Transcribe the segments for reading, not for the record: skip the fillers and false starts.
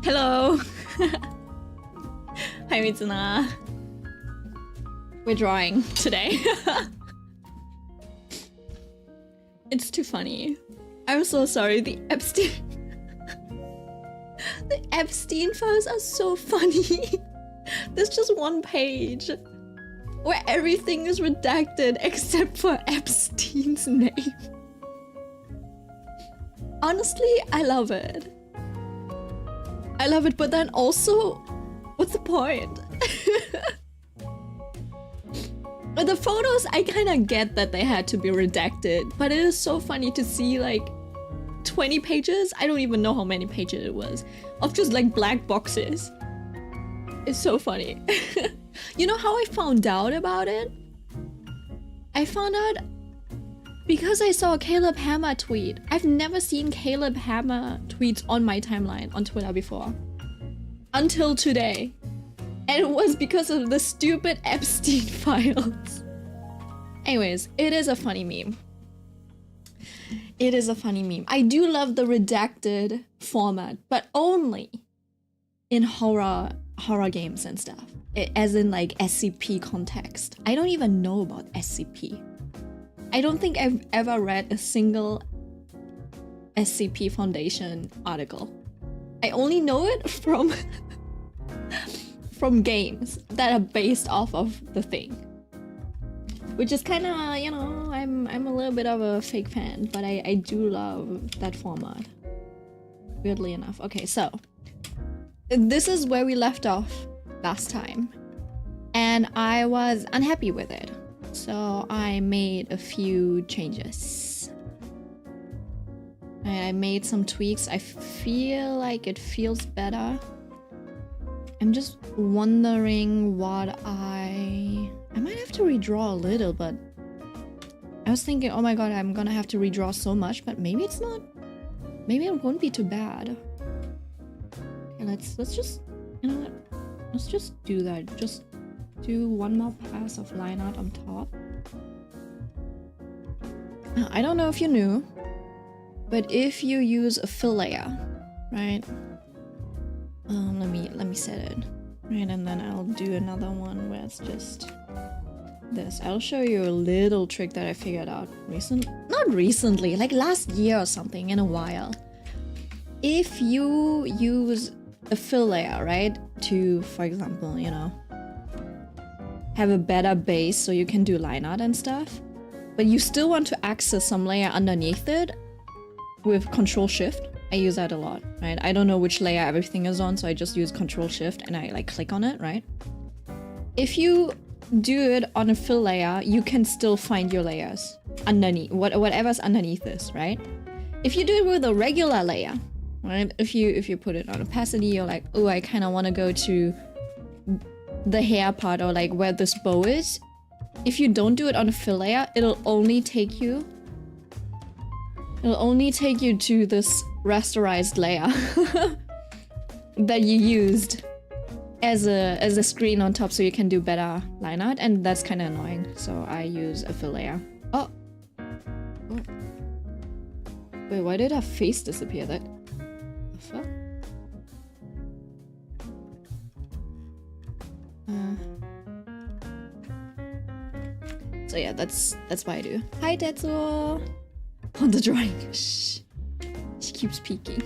Hello. Hi Mitsuna. We're drawing today. It's too funny. I'm so sorry. The Epstein files are so funny. There's just one page where everything is redacted except for Epstein's name. Honestly, I love it. I love it, but then also, what's the point? The photos, I kind of get that they had to be redacted, but it is so funny to see like 20 pages, I don't even know how many pages it was, of just like black boxes. It's so funny. You know how I found out about it? I found out because I saw a Caleb Hammer tweet. I've never seen Caleb Hammer tweets on my timeline on Twitter before. Until today. And it was because of the stupid Epstein files. Anyways, it is a funny meme. It is a funny meme. I do love the redacted format, but only in horror games and stuff. As in like SCP context. I don't even know about SCP. I don't think I've ever read a single SCP Foundation article. I only know it from from games that are based off of the thing. Which is kind of, you know, I'm a little bit of a fake fan, but I do love that format. Weirdly enough. Okay, so this is where we left off last time. And I was unhappy with it. So I made a few changes. I made some tweaks. I feel like it feels better. I'm just wondering what I might have to redraw a little, but I was thinking, oh my god, I'm gonna have to redraw so much, but maybe it's not. Maybe it won't be too bad. Okay, let's just, you know what? Let's just do that. Just do one more pass of line art on top. I don't know if you knew, but if you use a fill layer, right? Let me set it, right? And then I'll do another one where it's just this. I'll show you a little trick that I figured out not recently, like last year or something, in a while. If you use a fill layer, right, to, for example, you know, have a better base so you can do line art and stuff, but you still want to access some layer underneath it with Control-Shift. I use that a lot, right? I don't know which layer everything is on, so I just use Control-Shift and I like click on it, right? If you do it on a fill layer, you can still find your layers underneath, whatever's underneath this, right? If you do it with a regular layer, right? If you put it on opacity, you're like, oh, I kind of want to go to the hair part or like where this bow is. If you don't do it on a fill layer, it'll only take you to this rasterized layer that you used as a screen on top so you can do better line art, and that's kind of annoying. So I use a fill layer. Oh. Wait, why did her face disappear? The fuck? So yeah, that's why I do. Hi Tetsuo! On the drawing. Shh. She keeps peeking.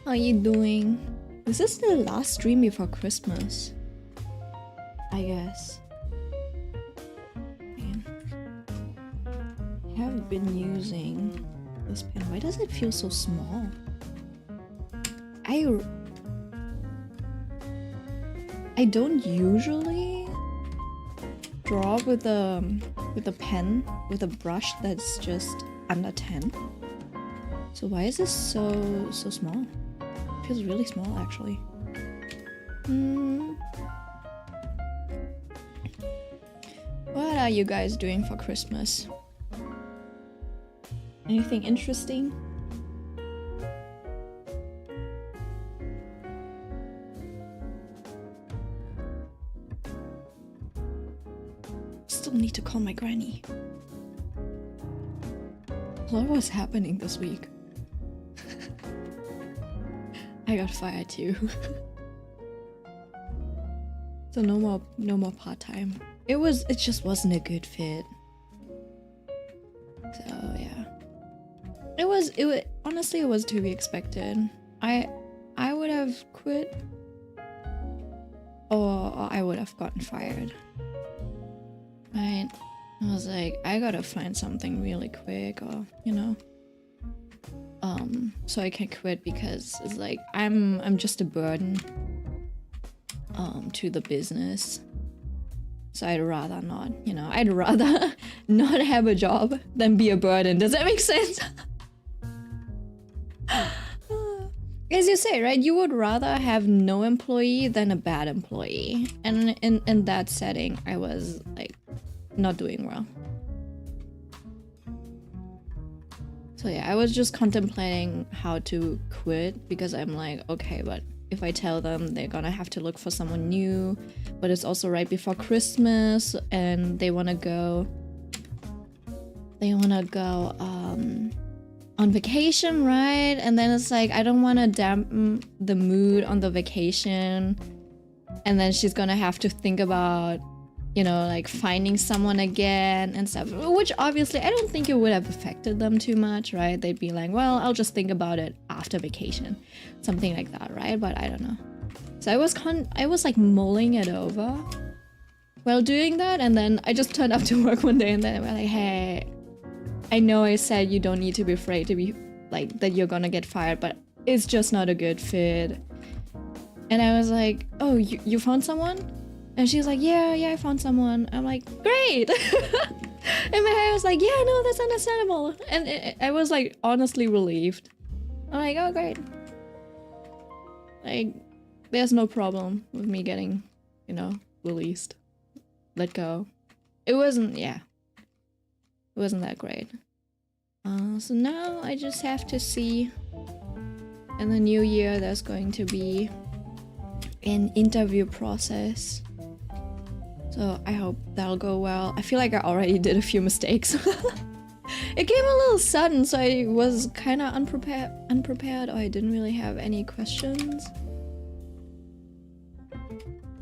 How are you doing? This is the last stream before Christmas, I guess. Man. I have been using this pen. Why does it feel so small? I don't usually draw with a pen, with a brush that's just under 10. So why is this so small? It feels really small, actually. What are you guys doing for Christmas? Anything interesting? Still need to call my granny. What was happening this week? I got fired too. So no more part-time. It just wasn't a good fit. So yeah. It was honestly it was to be expected. I would have quit or I would have gotten fired. Right? I was like, I gotta find something really quick, or so I can quit, because it's like I'm just a burden to the business. So I'd rather not, I'd rather not have a job than be a burden. Does that make sense? As you say, right? You would rather have no employee than a bad employee. And in that setting, I was like not doing well. So yeah, I was just contemplating how to quit, because I'm like, okay, but if I tell them, they're gonna have to look for someone new, but it's also right before Christmas and they wanna go on vacation, right? And then it's like, I don't want to dampen the mood on the vacation, and then she's gonna have to think about like finding someone again and stuff, which obviously I don't think it would have affected them too much, right? They'd be like, well, I'll just think about it after vacation, something like that, right? But I don't know. So I was like mulling it over while doing that, and then I just turned up to work one day and then we're like, hey, I know I said you don't need to be afraid to be like that you're gonna get fired, but it's just not a good fit. And I was like, oh, you found someone? And she's like, yeah, I found someone. I'm like, great. And my hair was like, yeah, no, that's understandable. And I was like honestly relieved. I'm like, oh, great. Like, there's no problem with me getting, released, let go. It wasn't that great. So now I just have to see. In the new year, there's going to be an interview process. So I hope that'll go well. I feel like I already did a few mistakes. It came a little sudden, so I was kind of unprepared, or I didn't really have any questions.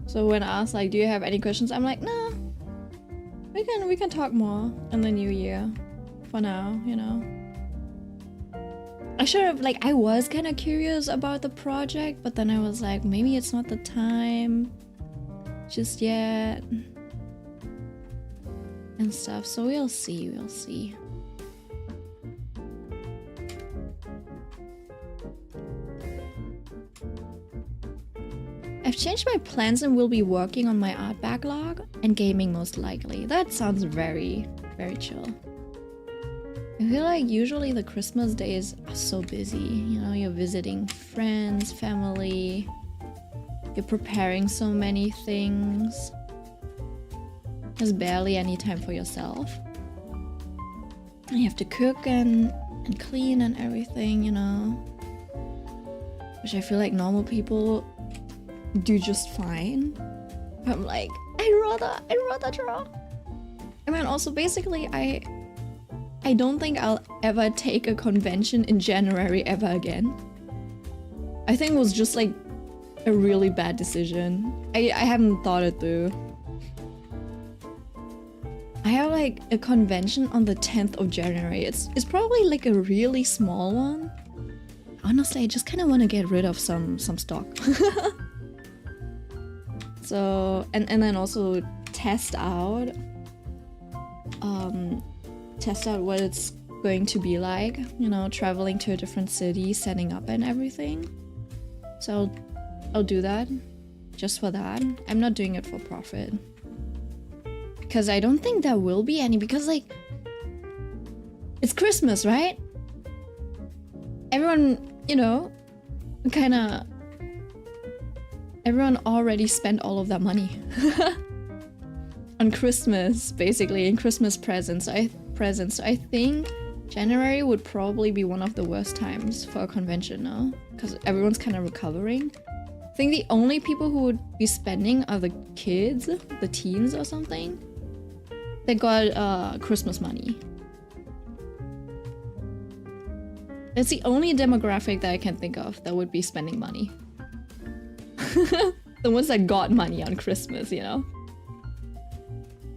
So when asked like, do you have any questions? I'm like, nah. We can talk more in the new year. For now, I should have, like, I was kind of curious about the project, but then I was like, maybe it's not the time just yet and stuff. So we'll see. I've changed my plans and will be working on my art backlog and gaming most likely. That sounds very, very chill. I feel like usually the Christmas days are so busy. You're visiting friends, family. You're preparing so many things. There's barely any time for yourself. And you have to cook and clean and everything, Which I feel like normal people do just fine. I'm like, I'd rather draw. I mean, also basically I don't think I'll ever take a convention in January ever again. I think it was just like a really bad decision. I haven't thought it through. I have like a convention on the 10th of January. It's probably like a really small one. Honestly, I just kind of want to get rid of some stock. So, and then also test out what it's going to be like, traveling to a different city, setting up and everything. So I'll do that just for that. I'm not doing it for profit. Because I don't think there will be any, because like, it's Christmas, right? Everyone, everyone already spent all of their money on Christmas, basically, in Christmas presents. So I think January would probably be one of the worst times for a convention now, because everyone's kind of recovering. I think the only people who would be spending are the kids, the teens or something. They got Christmas money. That's the only demographic that I can think of that would be spending money. The ones that got money on Christmas, you know?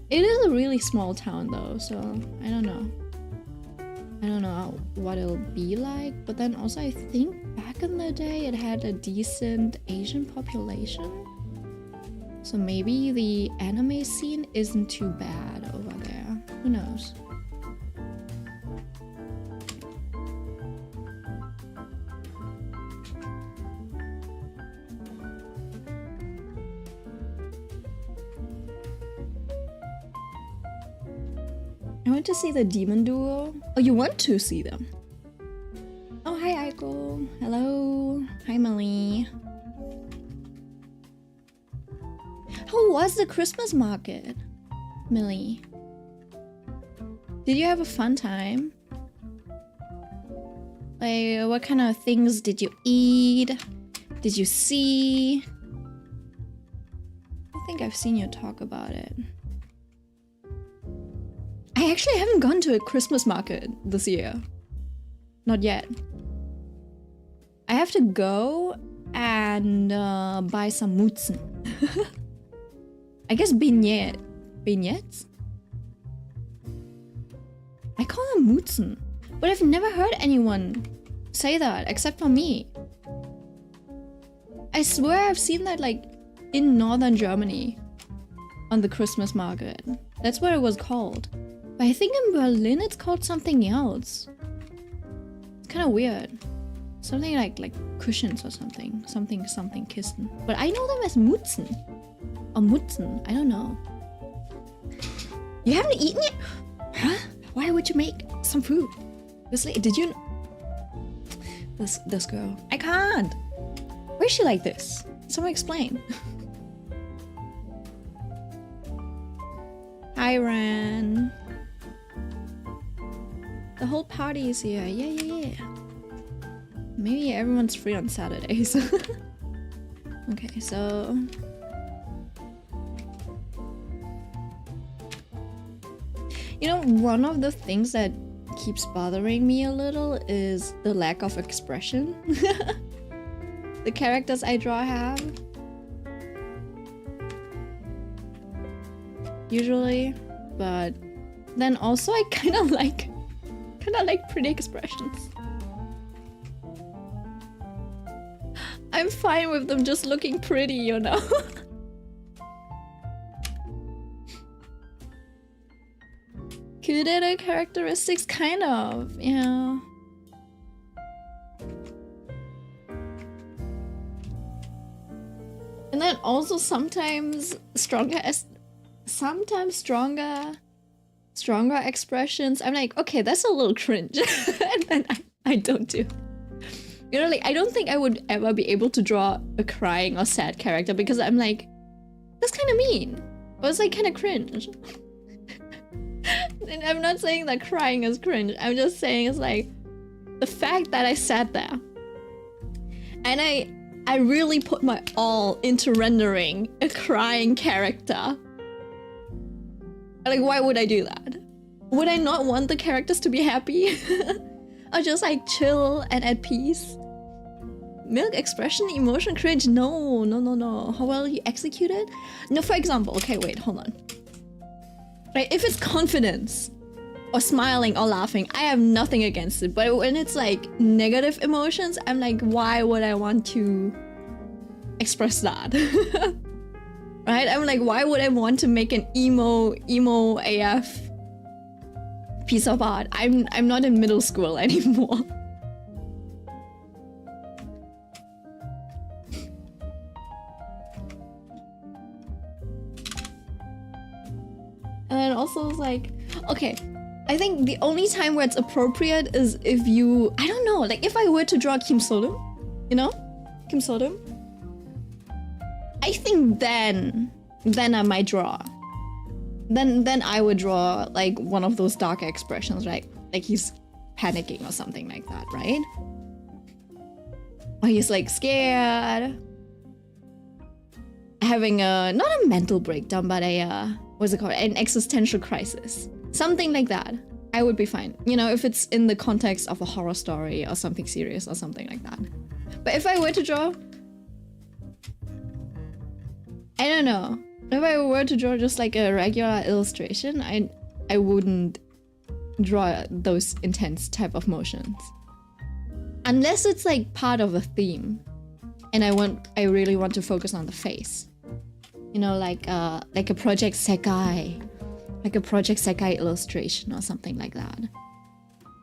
It is a really small town though, so I don't know. I don't know what it'll be like, but then also I think back in the day it had a decent Asian population. So maybe the anime scene isn't too bad over there. Who knows? I went to see the Demon Duo. Oh, you want to see them? Oh, hi, Aiko. Hello. Hi, Millie. How was the Christmas market, Millie? Did you have a fun time? Like, what kind of things did you eat? Did you see? I think I've seen you talk about it. I actually haven't gone to a Christmas market this year. Not yet. I have to go and buy some mutzen. I guess vignettes? I call them mutzen, but I've never heard anyone say that except for me. I swear I've seen that like in northern Germany on the Christmas market. That's what it was called. But I think in Berlin it's called something else. It's kind of weird. Something like cushions or something. Something Kisten. But I know them as Mutzen. Or Mutzen. I don't know. You haven't eaten it? Huh? Why would you make some food? Did you... This girl. I can't. Why is she like this? Someone explain. Hi, Ran. The whole party is here. Yeah. Maybe everyone's free on Saturdays. Okay, so... You know, one of the things that keeps bothering me a little is the lack of expression. The characters I draw have. Usually. But then also I kind of like pretty expressions. I'm fine with them just looking pretty, you know? Kudera characteristics, kind of, yeah. And then also sometimes stronger expressions. I'm like, okay, that's a little cringe. And then I don't do. You know, like, I don't think I would ever be able to draw a crying or sad character because I'm like, that's kind of mean. Or it's like kind of cringe. And I'm not saying that crying is cringe. I'm just saying it's like the fact that I sat there and I really put my all into rendering a crying character. Like, why would I do that? Would I not want the characters to be happy? Or just like chill and at peace? Milk expression, emotion, cringe? No. How well you execute it? No, for example, okay, wait, hold on. Right, if it's confidence, or smiling or laughing, I have nothing against it. But when it's like negative emotions, I'm like, why would I want to express that? Right? I'm like, why would I want to make an emo AF piece of art? I'm not in middle school anymore. And then also it's like, okay, I think the only time where it's appropriate is if you, I don't know, like if I were to draw Kim Sodom, you know? Kim Sodom. I think then I might draw. Then I would draw like one of those dark expressions, right? Like he's panicking or something like that, right? Or he's like scared. Having not a mental breakdown, but a, what's it called? An existential crisis. Something like that. I would be fine. You know, if it's in the context of a horror story or something serious or something like that. But if I were to draw... I don't know. If I were to draw just like a regular illustration, I wouldn't draw those intense type of motions. Unless it's like part of a theme. And I really want to focus on the face. You know, like a Project Sekai. Like a Project Sekai illustration or something like that.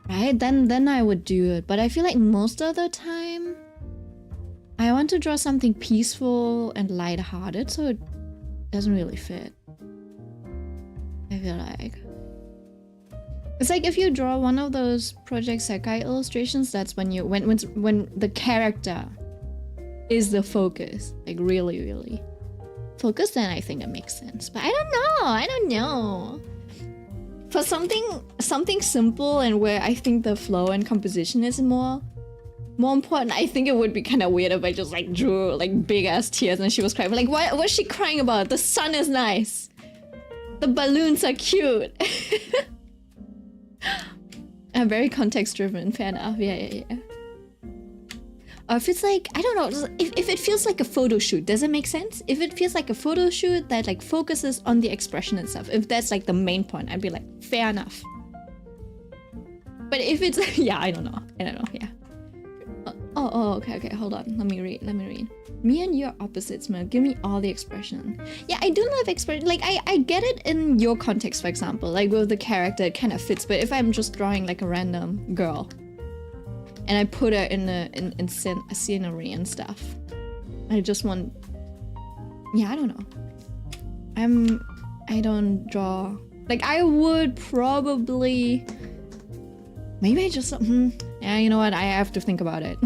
Right? Then I would do it. But I feel like most of the time I want to draw something peaceful and lighthearted, so it doesn't really fit. I feel like. It's like if you draw one of those Project Sekai illustrations, that's when when the character is the focus. Like really focus, then I think it makes sense. But I don't know. For something simple and where I think the flow and composition is more important, I think it would be kind of weird if I just like drew like big ass tears and she was crying. But like, what's she crying about? The sun is nice. The balloons are cute. I'm very context driven. Fair enough. Yeah. Or if it's like, I don't know, if it feels like a photo shoot, does it make sense? If it feels like a photo shoot that like focuses on the expression and stuff, if that's like the main point, I'd be like, fair enough. But if it's, yeah, I don't know, yeah. Okay, hold on, let me read. Me and your opposites, man, give me all the expression. Yeah, I do love expression, like I get it in your context, for example, like with the character, it kind of fits, but if I'm just drawing like a random girl, and I put her in a scenery and stuff, I just want, yeah, I don't know. I don't draw, like I would probably, maybe I just, yeah, you know what, I have to think about it.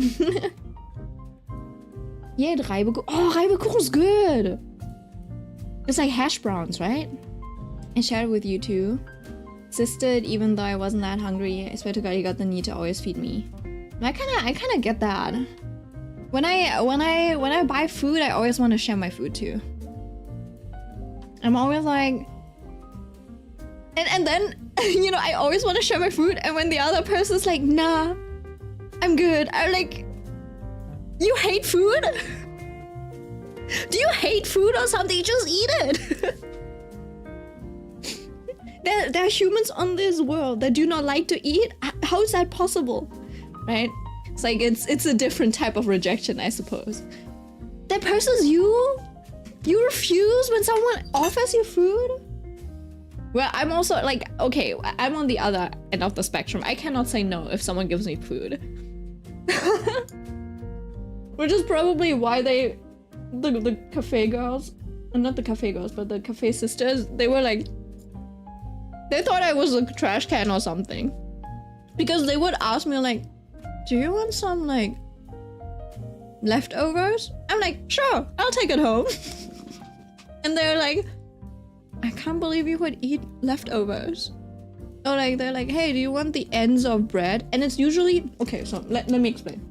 Yeah, Reibekuchen, oh, Reibekuchen's good. It's like hash browns, right? I shared it with you too. Insisted even though I wasn't that hungry. I swear to God, you got the need to always feed me. I kind of get that. When I buy food, I always want to share my food too. I'm always like, and then you know, I always want to share my food, and when the other person's like, nah, I'm good, I'm like, you hate food? Do you hate food or something? Just eat it. There are humans on this world that do not like to eat. How is that possible? Right? It's like it's a different type of rejection, I suppose. That person's you refuse when someone offers you food? Well, I'm also like, okay, I'm on the other end of the spectrum. I cannot say no if someone gives me food. Which is probably why the cafe girls, not the cafe girls, but the cafe sisters, they were like, they thought I was a trash can or something. Because they would ask me like, do you want some like leftovers? I'm like, sure, I'll take it home. And they're like, I can't believe you would eat leftovers. Or like, they're like, hey, do you want the ends of bread? And it's usually, okay, so let me explain.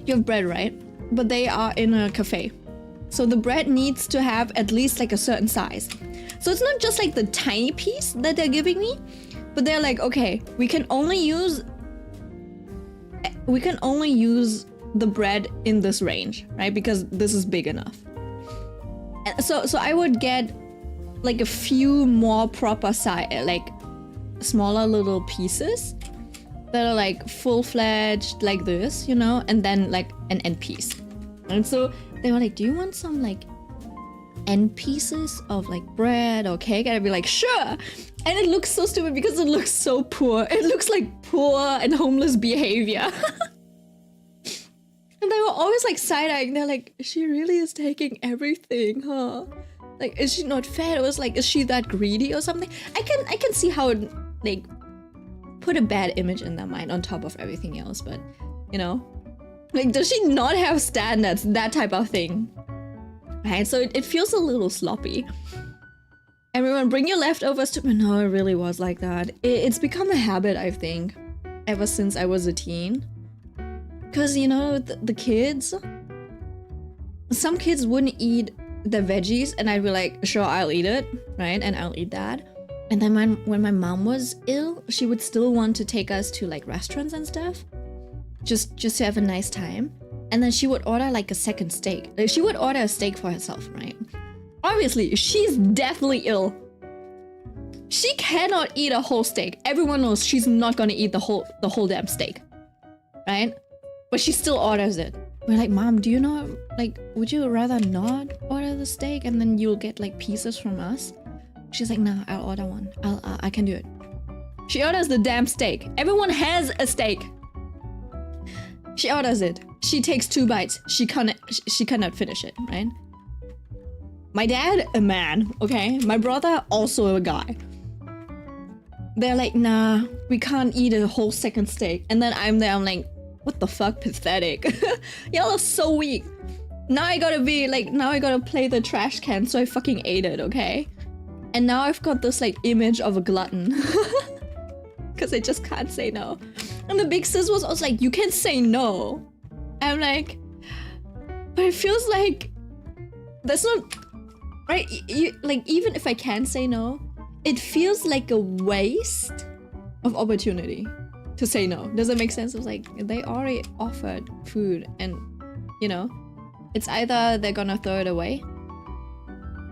You have bread, right? But they are in a cafe. So the bread needs to have at least like a certain size. So it's not just like the tiny piece that they're giving me, but they're like, okay, we can only use the bread in this range, right? Because this is big enough. And so I would get like a few more proper size, like smaller little pieces that are like full-fledged like this, you know, and then like an end piece. And so they were like, do you want some like end pieces of like bread or cake? And I'd be like, sure. And it looks so stupid because it looks so poor. It looks like poor and homeless behavior. And they were always like side-eyeing. They're like, she really is taking everything, huh? Like, is she not fair? It was like, is she that greedy or something? I can see how it like put a bad image in their mind on top of everything else, but you know, like, does she not have standards? That type of thing. Right, so it feels a little sloppy. Everyone, bring your leftovers to me. No, it really was like that. It's become a habit, I think, ever since I was a teen. Because, you know, the kids, some kids wouldn't eat the veggies, and I'd be like, sure, I'll eat it, right? And I'll eat that. And then when my mom was ill, she would still want to take us to like restaurants and stuff, just to have a nice time. And then she would order like a second steak. Like, she would order a steak for herself, right? Obviously, she's deathly ill. She cannot eat a whole steak. Everyone knows she's not gonna eat the whole damn steak, right? But she still orders it. We're like, Mom, do you know, like, would you rather not order the steak and then you'll get like pieces from us? She's like, nah, I'll order one. I can do it. She orders the damn steak. Everyone has a steak. She orders it. She takes 2 bites. She cannot finish it, right? My dad, a man, okay? My brother, also a guy. They're like, nah, we can't eat a whole second steak. And then I'm like, what the fuck, pathetic. Y'all are so weak. Now I gotta play the trash can, so I fucking ate it, okay? And now I've got this like image of a glutton. Because I just can't say no. And the big sis was also like, you can say no. I'm like, but it feels like that's not right. Like, even if I can say no, it feels like a waste of opportunity to say no. Does it make sense? It's like they already offered food, and you know, it's either they're gonna throw it away,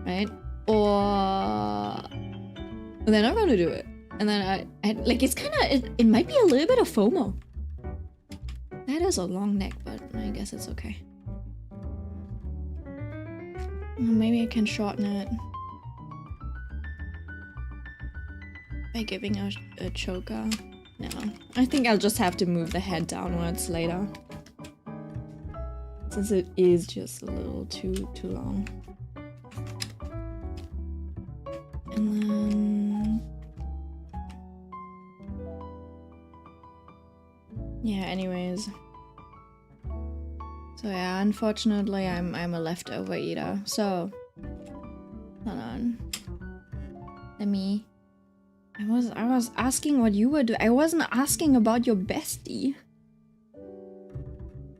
right? Or they're not gonna do it. And then I like, it's kind of, it might be a little bit of FOMO. That is a long neck, but I guess it's okay. Maybe I can shorten it by giving a choker. No, I think I'll just have to move the head downwards later, since it is just a little too long. And then yeah, anyways. So yeah, unfortunately I'm a leftover eater. So hold on. I was asking what you were doing. I wasn't asking about your bestie.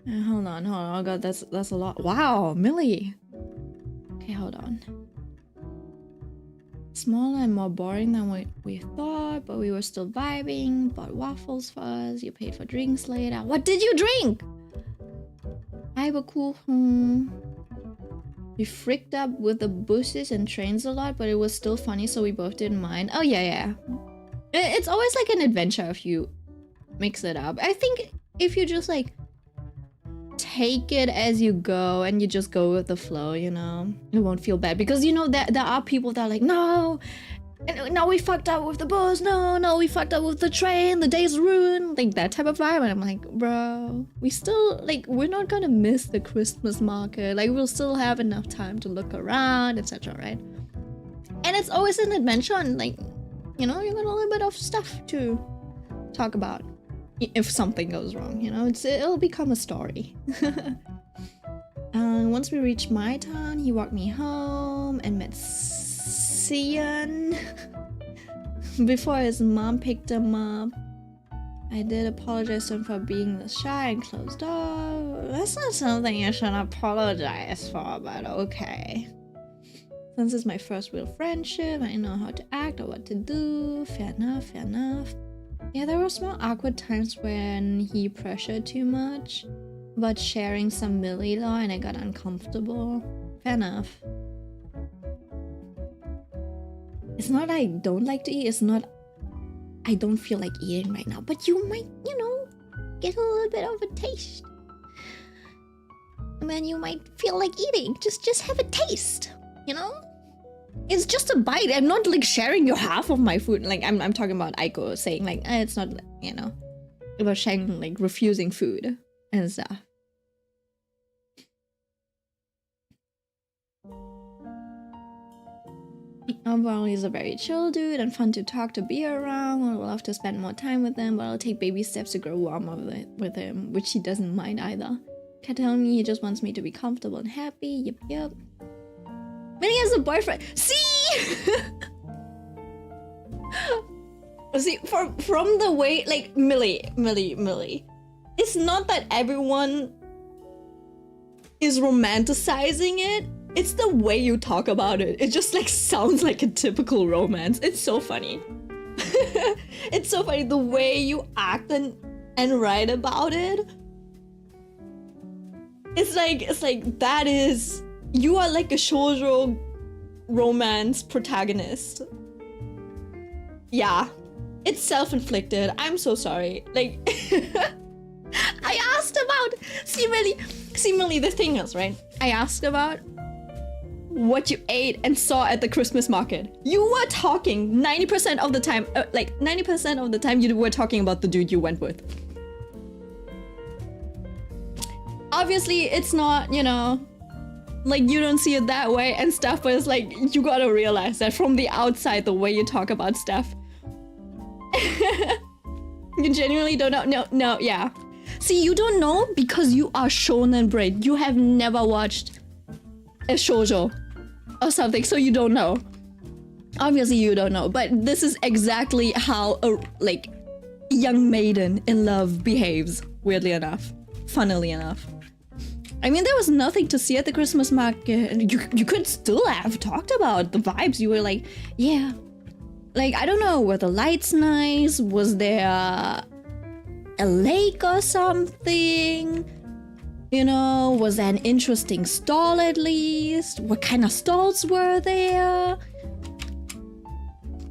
Hold on. Oh god, that's a lot. Wow, Millie. Okay, hold on. Smaller and more boring than we thought, but we were still vibing. Bought waffles for us. You paid for drinks later. What did you drink? Ibuprofen. We freaked up with the buses and trains a lot, but it was still funny, so we both didn't mind. Oh yeah. It's always like an adventure if you mix it up. I think if you just like take it as you go and you just go with the flow, you know, it won't feel bad, because you know there are people that are like, no, we fucked up with the bus, no, we fucked up with the train, the day's ruined, like that type of vibe. And I'm like, bro, we still, like, we're not gonna miss the Christmas market, like we'll still have enough time to look around, etc., right? And it's always an adventure, and like, you know, you got a little bit of stuff to talk about if something goes wrong, you know, it'll become a story. Once we reached my town, he walked me home and met Sian before his mom picked him up. I did apologize to him for being shy and closed off. That's not something you should apologize for, but okay. Since it's my first real friendship, I know how to act or what to do. Fair enough. Yeah, there were small awkward times when he pressured too much about sharing some Millie though, and I got uncomfortable. Fair enough. It's not I don't like to eat, it's not I don't feel like eating right now, but you might, you know, get a little bit of a taste. And then you might feel like eating. Just have a taste, you know? It's just a bite. I'm not like sharing your half of my food. Like I'm talking about Aiko saying like, it's not, you know, about sharing, like refusing food and stuff. Overall, he's a very chill dude and fun to talk to, be around. I would love to spend more time with him, but I'll take baby steps to grow warmer with him, which he doesn't mind either. Kept telling me he just wants me to be comfortable and happy. Yep. Millie has a boyfriend. See? See, from the way, like, Millie. It's not that everyone is romanticizing it. It's the way you talk about it. It just like sounds like a typical romance. It's so funny. It's so funny the way you act and write about it. It's like that is, you are like a shoujo romance protagonist. Yeah, it's self-inflicted. I'm so sorry. Like, I asked about, seemingly the thing is, right? I asked about what you ate and saw at the Christmas market. You were talking 90% of the time, like 90% of the time you were talking about the dude you went with. Obviously, it's not, you know, like you don't see it that way and stuff, but it's like, you gotta realize that from the outside, the way you talk about stuff. You genuinely don't know. No, yeah. See, you don't know because you are shonen brain. You have never watched a shoujo or something, so you don't know. Obviously, you don't know, but this is exactly how a like young maiden in love behaves. Weirdly enough, funnily enough. I mean, there was nothing to see at the Christmas market. You could still have talked about the vibes. You were like, yeah, like I don't know, were the lights nice? Was there a lake or something? You know, was there an interesting stall at least? What kind of stalls were there?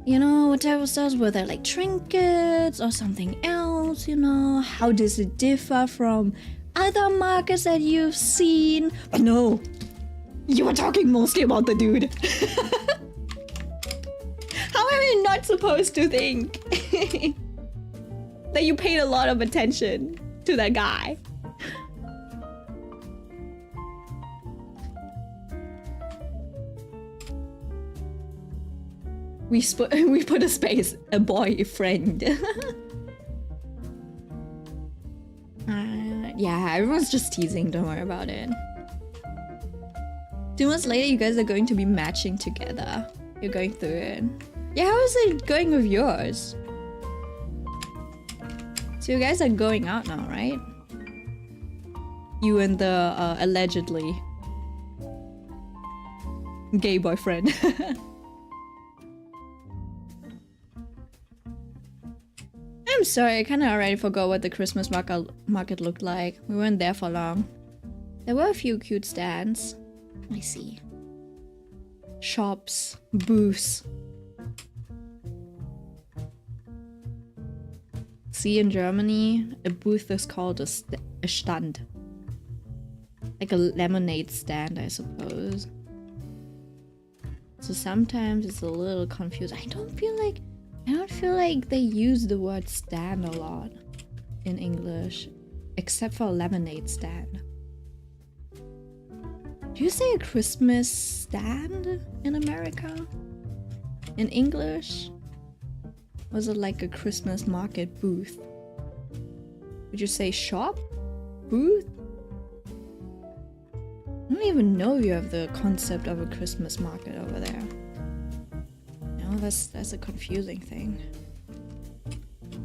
You know, what type of stalls were there? Like trinkets or something else, you know? How does it differ from other markets that you've seen? But no, you were talking mostly about the dude. How am I not supposed to think that you paid a lot of attention to that guy? We put a space, a boyfriend. Yeah, everyone's just teasing, don't worry about it. 2 months later, you guys are going to be matching together. You're going through it. Yeah, how is it going with yours? So you guys are going out now, right? You and the allegedly gay boyfriend. I'm sorry, I kind of already forgot what the Christmas market looked like. We weren't there for long. There were a few cute stands. I see. Shops, booths. See, in Germany, a booth is called a Stand. Like a lemonade stand, I suppose. So sometimes it's a little confusing. I don't feel like they use the word stand a lot in English, except for lemonade stand. Do you say a Christmas stand in America? In English? Was it like a Christmas market booth? Would you say shop? Booth? I don't even know if you have the concept of a Christmas market over there. No, that's a confusing thing.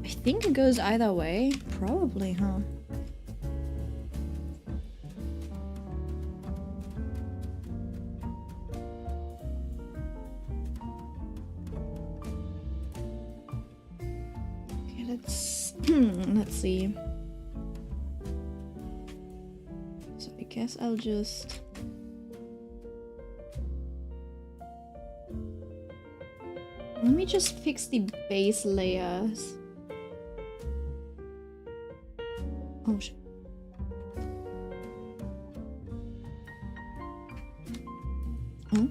I think it goes either way. Probably, huh? Okay, let's see. So I guess I'll just... Let me just fix the base layers. Oh shit. Huh?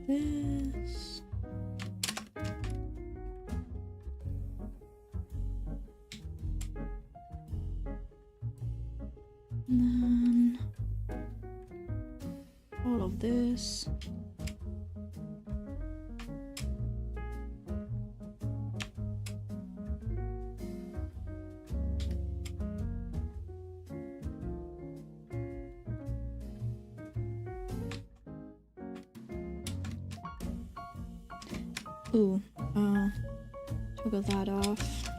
this. And then all of this. Ooh, toggle that off.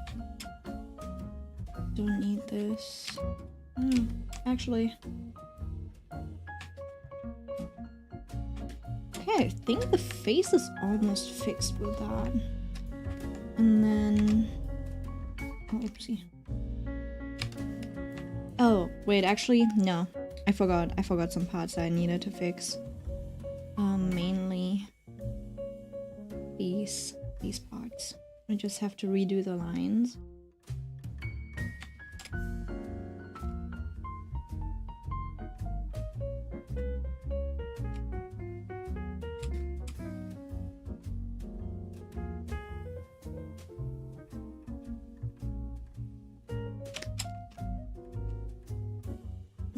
Don't need this. Actually. Okay, I think the face is almost fixed with that. And then... Oh, oopsie. Oh, wait, actually, no. I forgot some parts that I needed to fix. Mainly... these parts. I just have to redo the lines.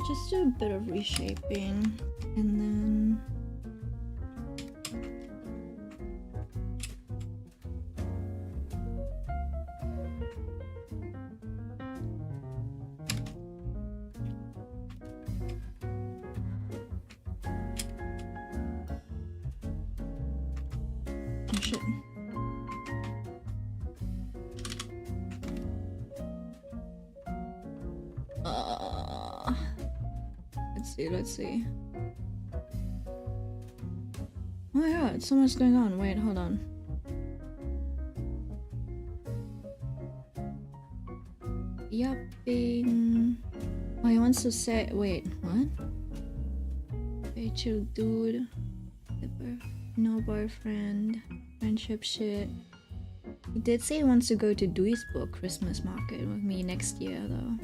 Just do a bit of reshaping and then let's see. Oh my god, so much going on. Wait, hold on. Yapping. Oh, he wants to say. Wait, what? Hey, chill, dude. No boyfriend. Friendship shit. He did say he wants to go to Duisburg Christmas market with me next year, though.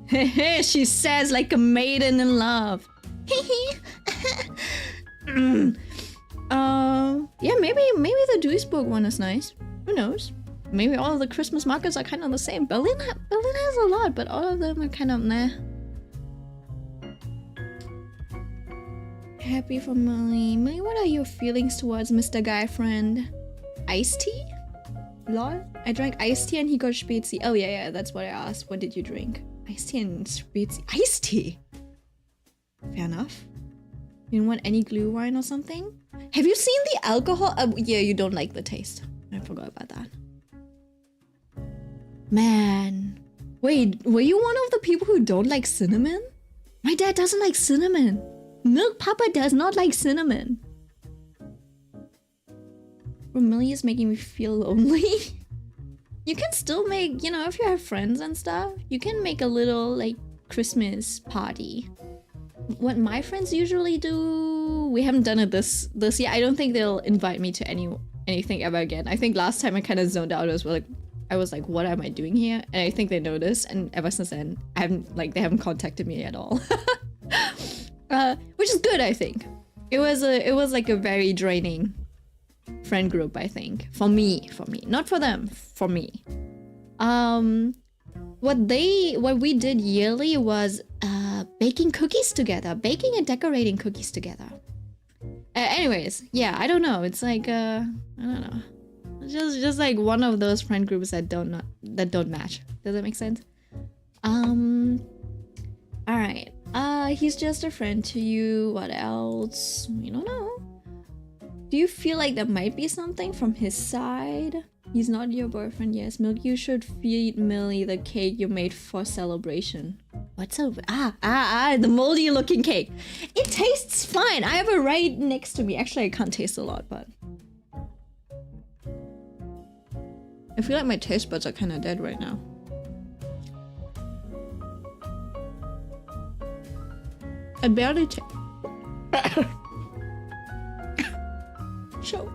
Hehe, she says like a maiden in love. Yeah, maybe the Duisburg one is nice. Who knows? Maybe all of the Christmas markets are kind of the same. Berlin has a lot, but all of them are kind of meh. Happy for Millie. Millie, what are your feelings towards Mr. Guy Friend? Iced tea? Lol. I drank iced tea and he got Spezi. Oh yeah, that's what I asked. What did you drink? Iced tea and Spezi. Iced tea? Fair enough. You don't want any glue wine or something? Have you seen the alcohol? Yeah, you don't like the taste. I forgot about that. Man. Wait, were you one of the people who don't like cinnamon? My dad doesn't like cinnamon. Milk Papa does not like cinnamon. Millie is making me feel lonely. You can still make, you know, if you have friends and stuff, you can make a little, like, Christmas party. What my friends usually do... We haven't done it this year. I don't think they'll invite me to anything ever again. I think last time I kind of zoned out. I was like, what am I doing here? And I think they noticed, and ever since then, they haven't contacted me at all. Which is good, I think. It was like a very draining friend group, I think. For me. Not for them, for me. What we did yearly was baking cookies together. Baking and decorating cookies together. Anyways, yeah, I don't know. It's like I don't know. It's just like one of those friend groups that don't match. Does that make sense? Alright. He's just a friend to you. What else? We don't know. Do you feel like there might be something from his side? He's not your boyfriend, yes. Milk, you should feed Millie the cake you made for celebration. What's over? The moldy looking cake. It tastes fine. I have it right next to me. Actually, I can't taste a lot, but... I feel like my taste buds are kind of dead right now. I barely Show.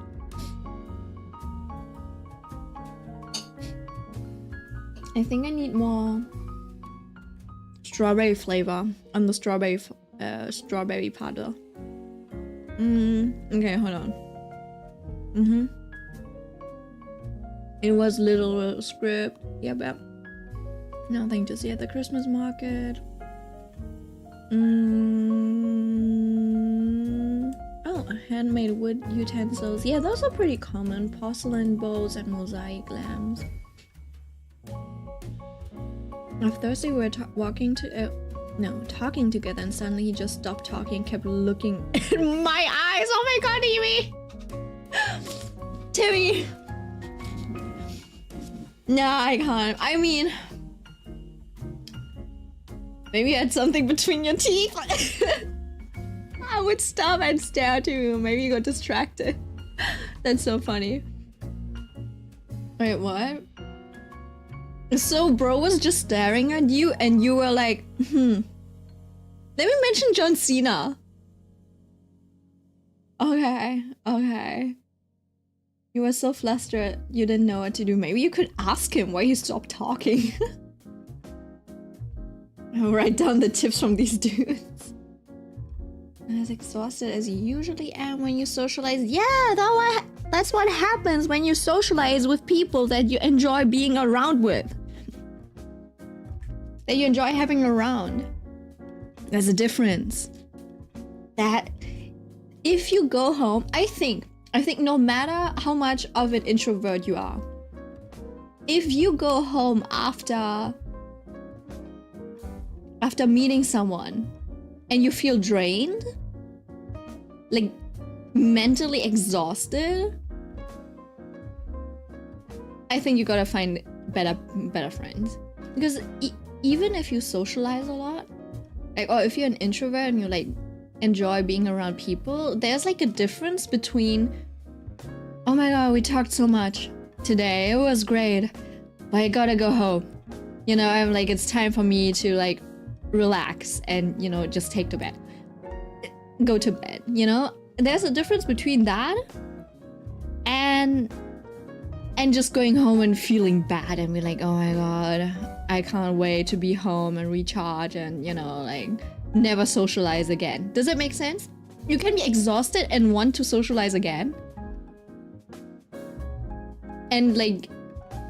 I think I need more strawberry flavor on the strawberry part though. Okay, hold on. It was little script. Yep, yep. Nothing to see at the Christmas market. Oh, handmade wood utensils. Yeah, those are pretty common. Porcelain bowls and mosaic lamps. On Thursday, we were talking together, and suddenly he just stopped talking, kept looking in my eyes. Oh my god, Timmy! Timmy! No, I can't. I mean, maybe you had something between your teeth. I would stop and stare too. Maybe you got distracted. That's so funny. Wait, what? So bro was just staring at you and you were like, Let me mention John Cena. Okay, okay. You were so flustered, you didn't know what to do. Maybe you could ask him why he stopped talking. I'll write down the tips from these dudes. As exhausted as you usually am when you socialize. Yeah, that's what happens when you socialize with people that you enjoy being around with. That you enjoy having around. There's a difference. That if you go home, I think no matter how much of an introvert you are, if you go home after meeting someone and you feel drained, like mentally exhausted, I think you gotta find better friends. Because even if you socialize a lot, like, or if you're an introvert and you like enjoy being around people, there's like a difference between, oh my god, we talked so much today, it was great, but I gotta go home. You know, I'm like, it's time for me to like relax and, you know, just go to bed, you know? There's a difference between that and just going home and feeling bad and be like, oh my god, I can't wait to be home and recharge and, you know, like never socialize again. Does that make sense? You can be exhausted and want to socialize again, and like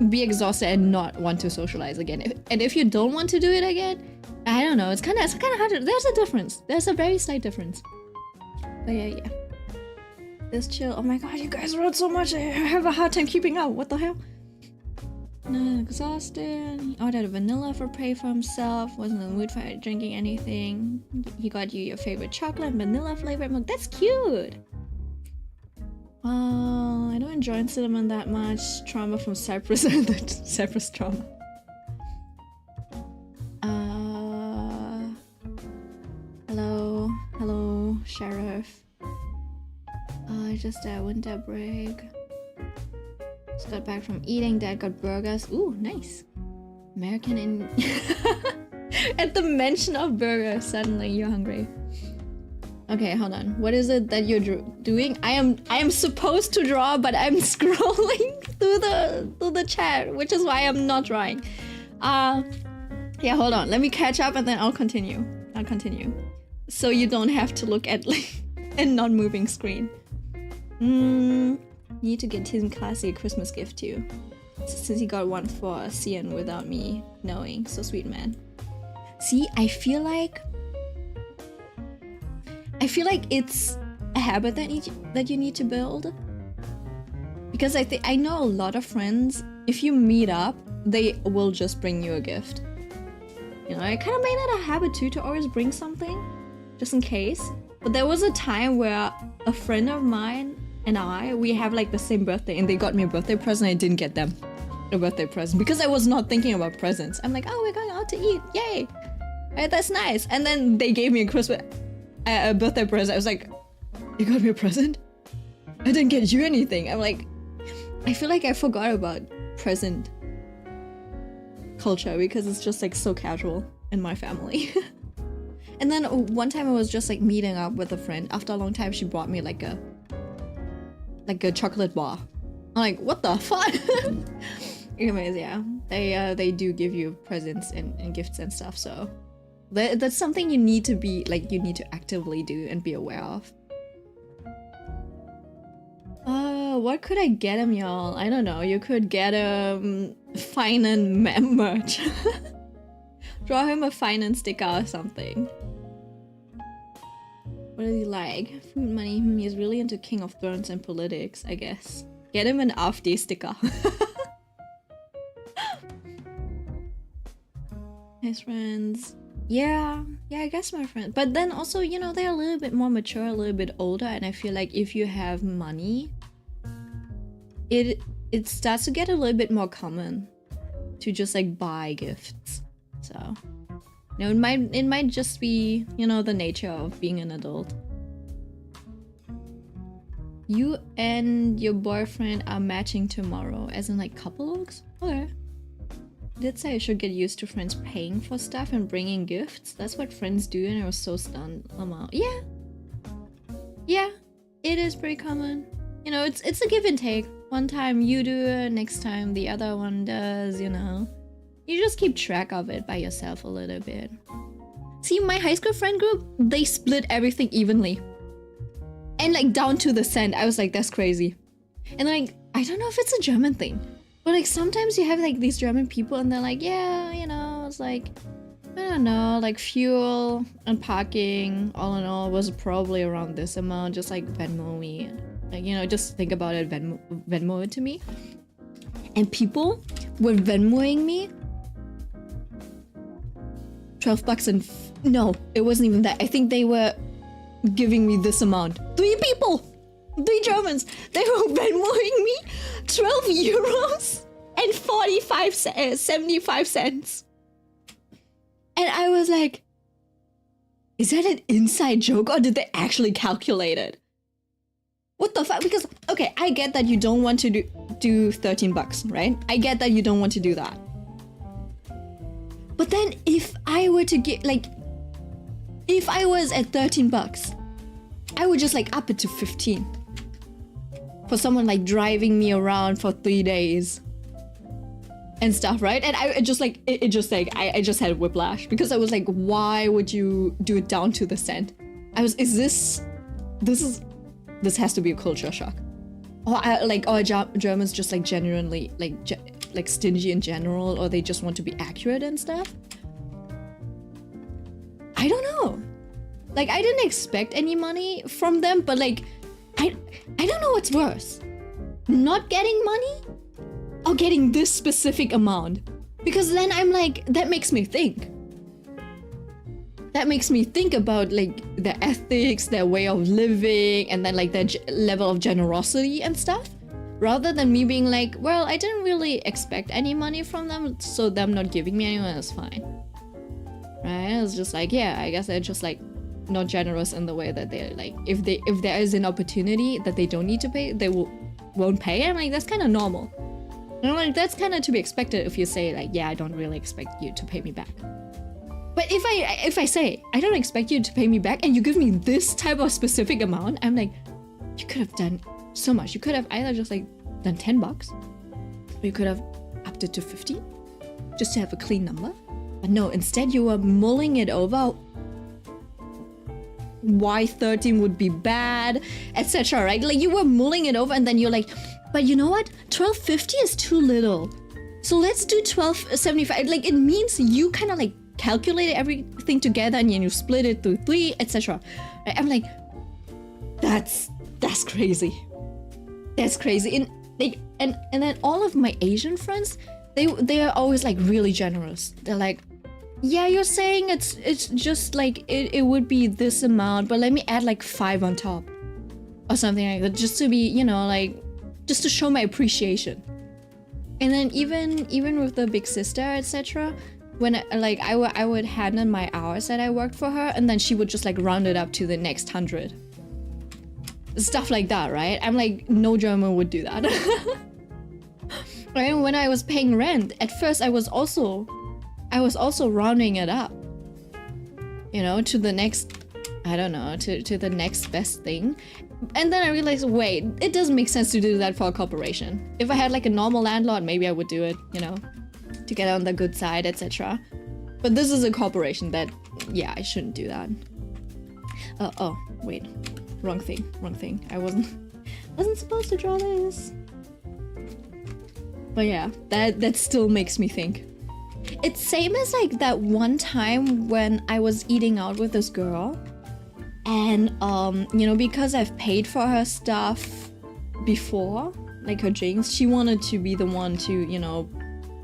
be exhausted and not want to socialize again. And if you don't want to do it again, I don't know, it's kind of hard to, there's a difference. There's a very slight difference. But yeah. This chill. Oh my god, you guys wrote so much. I have a hard time keeping up. What the hell? No, exhausted. He ordered a vanilla for pay for himself. Wasn't in the mood for drinking anything. He got you your favorite chocolate and vanilla flavored milk. That's cute. I don't enjoy cinnamon that much. Trauma from Cyprus and the Cyprus trauma. Hello, Sheriff. Just a winter break. Just got back from eating. Dad got burgers. Ooh, nice. American in. At the mention of burgers, suddenly you're hungry. Okay, hold on. What is it that you're doing? I am supposed to draw, but I'm scrolling through the chat, which is why I'm not drawing. Yeah, hold on. Let me catch up and then I'll continue. So you don't have to look at like a non-moving screen. Need to get him classy a Christmas gift too, since he got one for Cian without me knowing. So sweet, man. See, I feel like it's a habit that you need to build, because I know a lot of friends, if you meet up, they will just bring you a gift. You know, I kind of made it a habit too to always bring something, just in case. But there was a time where a friend of mine and we have like the same birthday, and they got me a birthday present. I didn't get them a birthday present because I was not thinking about presents. I'm like, oh, we're going out to eat, yay! Right, that's nice. And then they gave me a birthday present. I was like, you got me a present? I didn't get you anything. I'm like, I feel like I forgot about present culture because it's just like so casual in my family. And then one time I was just like meeting up with a friend. After a long time, she brought me like a chocolate bar. I'm like, what the fuck? Anyways, yeah, they do give you presents and gifts and stuff. So that's something you need to be like, you need to actively do and be aware of. Oh, what could I get him, y'all? I don't know. You could get him finance merch. Draw him a finance sticker or something. What does he like? Food, money. He's really into King of Thrones and politics, I guess. Get him an AfD sticker. His friends. Yeah, I guess my friend. But then also, you know, they're a little bit more mature, a little bit older, and I feel like if you have money, it starts to get a little bit more common to just like buy gifts. So, you know, it might just be, you know, the nature of being an adult. You and your boyfriend are matching tomorrow, as in like couple looks? Okay. Did say I should get used to friends paying for stuff and bringing gifts. That's what friends do, and I was so stunned. Yeah, it is pretty common. You know, it's a give and take. One time you do it, next time the other one does, you know. You just keep track of it by yourself a little bit. See, my high school friend group, they split everything evenly. And like down to the cent. I was like, that's crazy. And like, I don't know if it's a German thing. But like sometimes you have like these German people and they're like, yeah, you know, it's like, I don't know, like fuel and parking, all in all, was probably around this amount, just like Venmo me. Like, you know, just think about it, Venmo it to me. And people were Venmoing me 12 bucks and... no, it wasn't even that. I think they were giving me this amount. 3 people! 3 Germans! They were Venmoing me 12 euros and 75 cents. And I was like, is that an inside joke or did they actually calculate it? What the fuck? Because, okay, I get that you don't want to do 13 bucks, right? I get that you don't want to do that. But then if I were to get, like, if I was at 13 bucks, I would just like up it to 15. For someone like driving me around for 3 days. And stuff, right? And I just like, it just like, I just had whiplash. Because I was like, why would you do it down to the cent? This has to be a culture shock. Or Germans just like genuinely like stingy in general, or they just want to be accurate and stuff. I don't know. Like, I didn't expect any money from them, but like, I don't know what's worse. Not getting money or getting this specific amount. Because then I'm like, that makes me think. That makes me think about like their ethics, their way of living, and then like their level of generosity and stuff. Rather than me being like, well, I didn't really expect any money from them, so them not giving me anyone is fine. Right? It's just like, yeah, I guess they're just like not generous in the way that they're like, if there is an opportunity that they don't need to pay, they won't pay. And like, that's kind of normal. And like, that's kind of to be expected if you say like, yeah, I don't really expect you to pay me back. But if I say, I don't expect you to pay me back and you give me this type of specific amount, I'm like, you could have done so much. You could have either just like done 10 bucks, or you could have upped it to 50, just to have a clean number. But no, instead you were mulling it over why 13 would be bad, etc. Right? Like, you were mulling it over and then you're like, but you know what? 12.50 is too little. So let's do 12.75. Like, it means you kind of like calculated everything together and then you split it through 3, etc. Right? I'm like, that's crazy. That's crazy. And like, and then all of my Asian friends, they are always like really generous. They're like, yeah, you're saying it's just like it would be this amount, but let me add like 5 on top or something like that, just to be, you know, like, just to show my appreciation. And then even with the big sister, etc., when I would hand in my hours that I worked for her, and then she would just like round it up to the next 100. Stuff like that, right? I'm like, no German would do that. Right? When I was paying rent, at first I was also rounding it up, you know, to the next, I don't know, to the next best thing. And then I realized, wait, it doesn't make sense to do that for a corporation. If I had like a normal landlord, maybe I would do it, you know, to get on the good side, etc. But this is a corporation that, yeah, I shouldn't do that. Oh, wait, wrong thing. I Wasn't supposed to draw this. But yeah, that still makes me think. It's same as like that one time when I was eating out with this girl. And, you know, because I've paid for her stuff before, like her drinks, she wanted to be the one to, you know,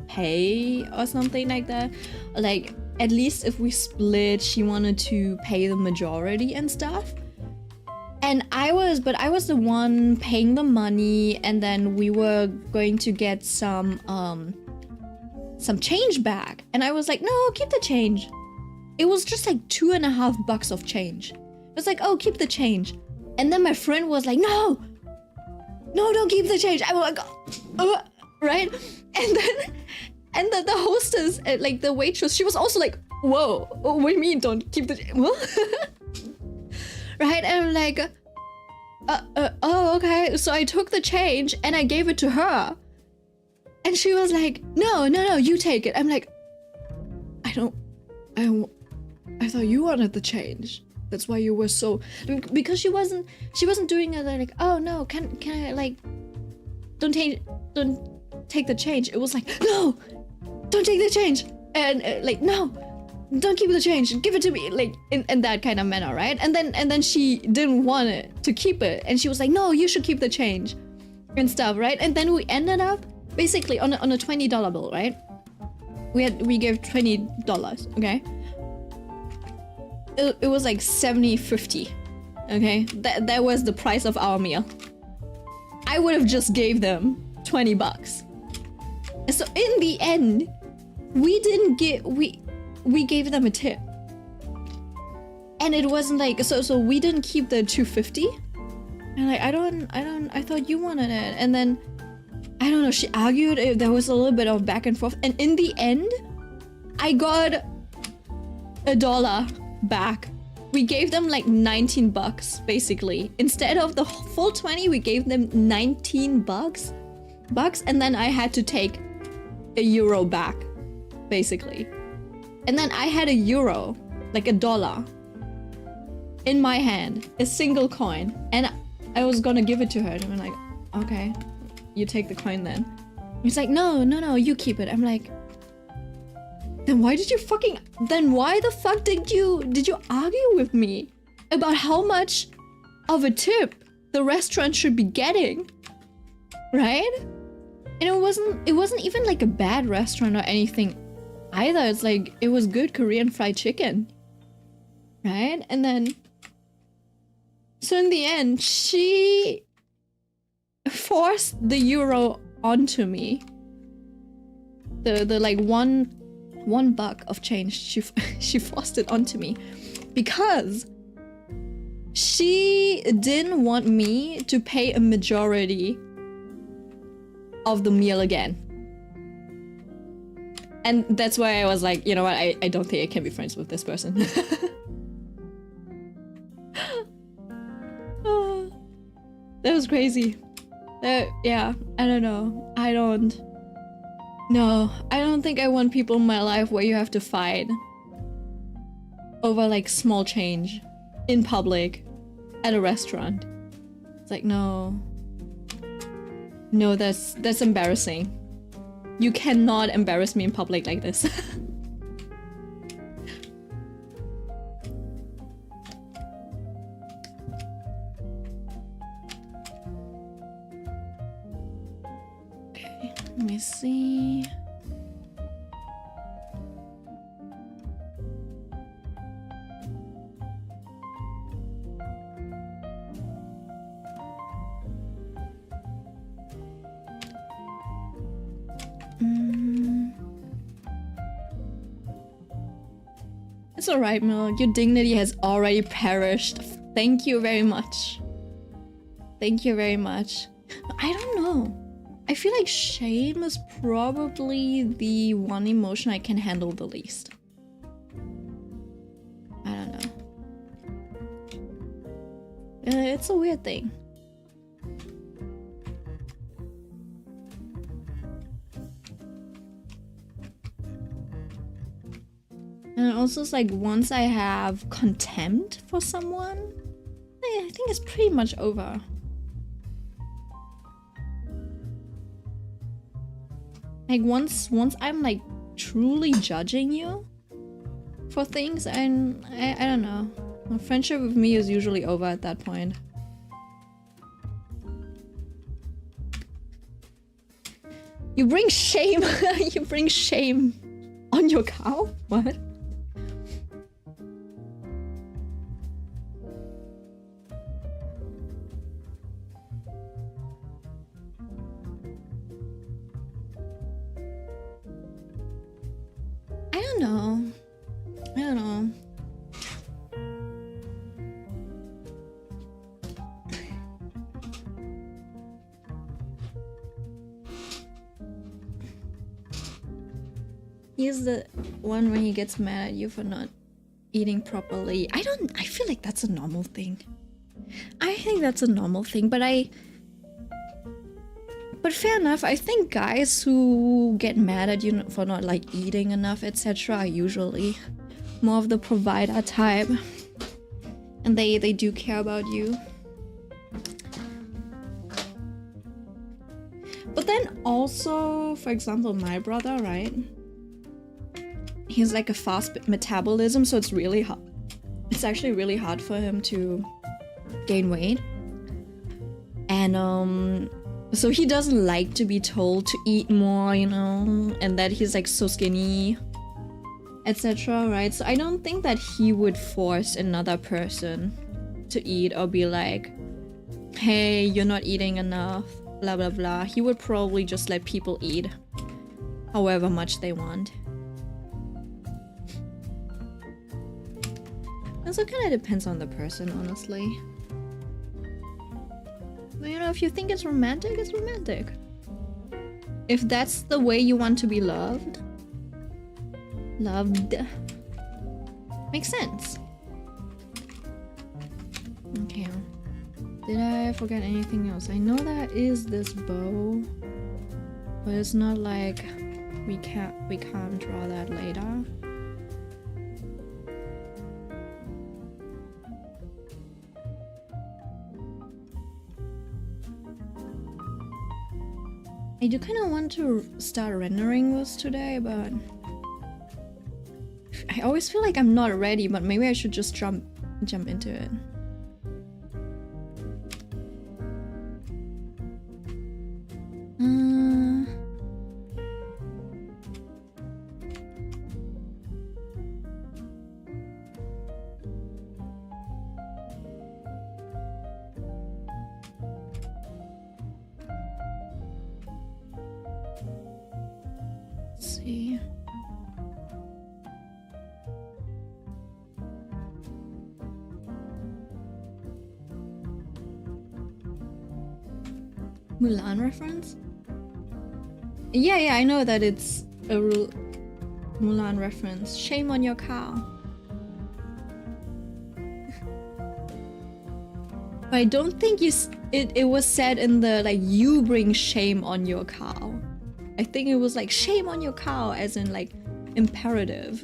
pay or something like that. Like, at least if we split, she wanted to pay the majority and stuff. And I was the one paying the money, and then we were going to get some change back. And I was like, no, keep the change. It was just like $2.50 of change. It was like, oh, keep the change. And then my friend was like, no, don't keep the change. I was like, right? And then the hostess, like the waitress, she was also like, whoa, what do you mean don't keep the change? Right? And I'm like, oh, okay. So I took the change and I gave it to her. And she was like, no, you take it. I'm like, I thought you wanted the change. That's why you were so, because she wasn't doing it like, oh no, can I like, don't take the change. It was like, no, don't take the change. And like, no, don't keep the change, give it to me, like in that kind of manner, right? And then she didn't want it to keep it, and she was like, no, you should keep the change and stuff, right? And then we ended up basically on a $20 bill, right? We gave $20, okay? It was like $70.50, okay? That was the price of our meal. I would have just gave them $20. And so in the end, we gave them a tip. And it wasn't like, so we didn't keep the $2.50. And like, I thought you wanted it. And then, I don't know, she argued, there was a little bit of back and forth. And in the end, I got $1 back. We gave them like $19 basically. Instead of the full 20, we gave them $19 and then I had to take €1 back basically. And then I had €1, like $1 in my hand, a single coin, and I was gonna give it to her, and I'm like, okay, you take the coin then. He's like, no, you keep it. I'm like, then why the fuck did you argue with me about how much of a tip the restaurant should be getting, right? And it wasn't even like a bad restaurant or anything either. It's like, it was good Korean fried chicken, right? And then, so in the end, she forced the €1 onto me. The like $1 of change, she forced it onto me because she didn't want me to pay a majority of the meal again. And that's why I was like, you know what, I don't think I can be friends with this person. That was crazy. Yeah, I don't know. I don't think I want people in my life where you have to fight over like small change in public at a restaurant. It's like, no, that's embarrassing. You cannot embarrass me in public like this. Okay, let me see. It's alright, Mel. Your dignity has already perished. Thank you very much. Thank you very much. I don't know. I feel like shame is probably the one emotion I can handle the least. I don't know. It's a weird thing. And also, it's like, once I have contempt for someone, I think it's pretty much over. Like once I'm like truly judging you for things, and I don't know. A friendship with me is usually over at that point. You bring shame. You bring shame on your cow? What? I don't know. I don't know. He's the one when he gets mad at you for not eating properly. I feel like that's a normal thing. I think that's a normal thing, but fair enough. I think guys who get mad at you for not like eating enough, etc., are usually more of the provider type, and they do care about you. But then also, for example, my brother, right? He's like a fast metabolism, so it's really hard. It's actually really hard for him to gain weight, and so he doesn't like to be told to eat more, you know, and that he's like so skinny, etc., right? So I don't think that he would force another person to eat or be like, hey, you're not eating enough, blah blah blah. He would probably just let people eat however much they want. Also, it kind of depends on the person, honestly. But you know, if you think it's romantic, it's romantic. If that's the way you want to be loved, makes sense. Okay. Did I forget anything else? I know that is this bow, but it's not like we can't draw that later. I do kind of want to start rendering this today, but I always feel like I'm not ready, but maybe I should just jump into it. See. Mulan reference? Yeah, I know that it's a Mulan reference. Shame on your cow. But I don't think it was said in the like you bring shame on your cow. I think it was like shame on your cow as in like imperative.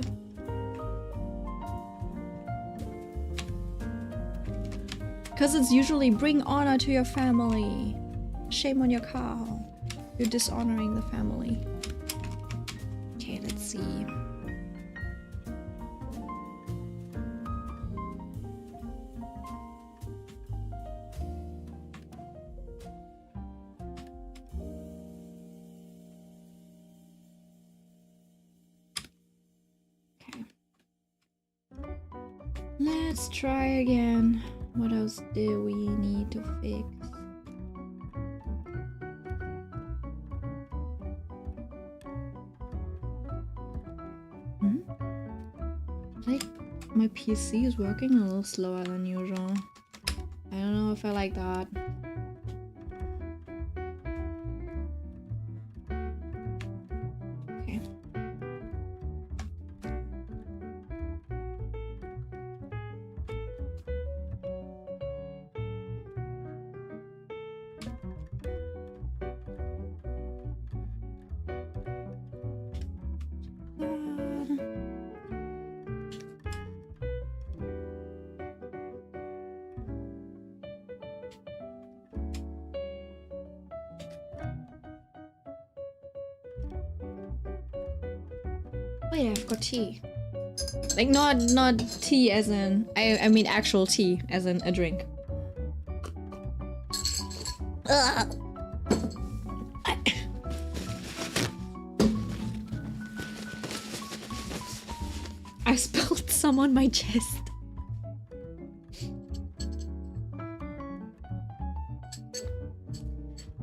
Because it's usually bring honor to your family. Shame on your cow. You're dishonoring the family. Okay, let's see. Okay. Let's try again. What else do we need to fix? Like, my PC is working a little slower than usual. I don't know if I like that. Okay. Wait, I've got tea. Like not tea as in I mean actual tea as in a drink. Ugh. I spilled some on my chest.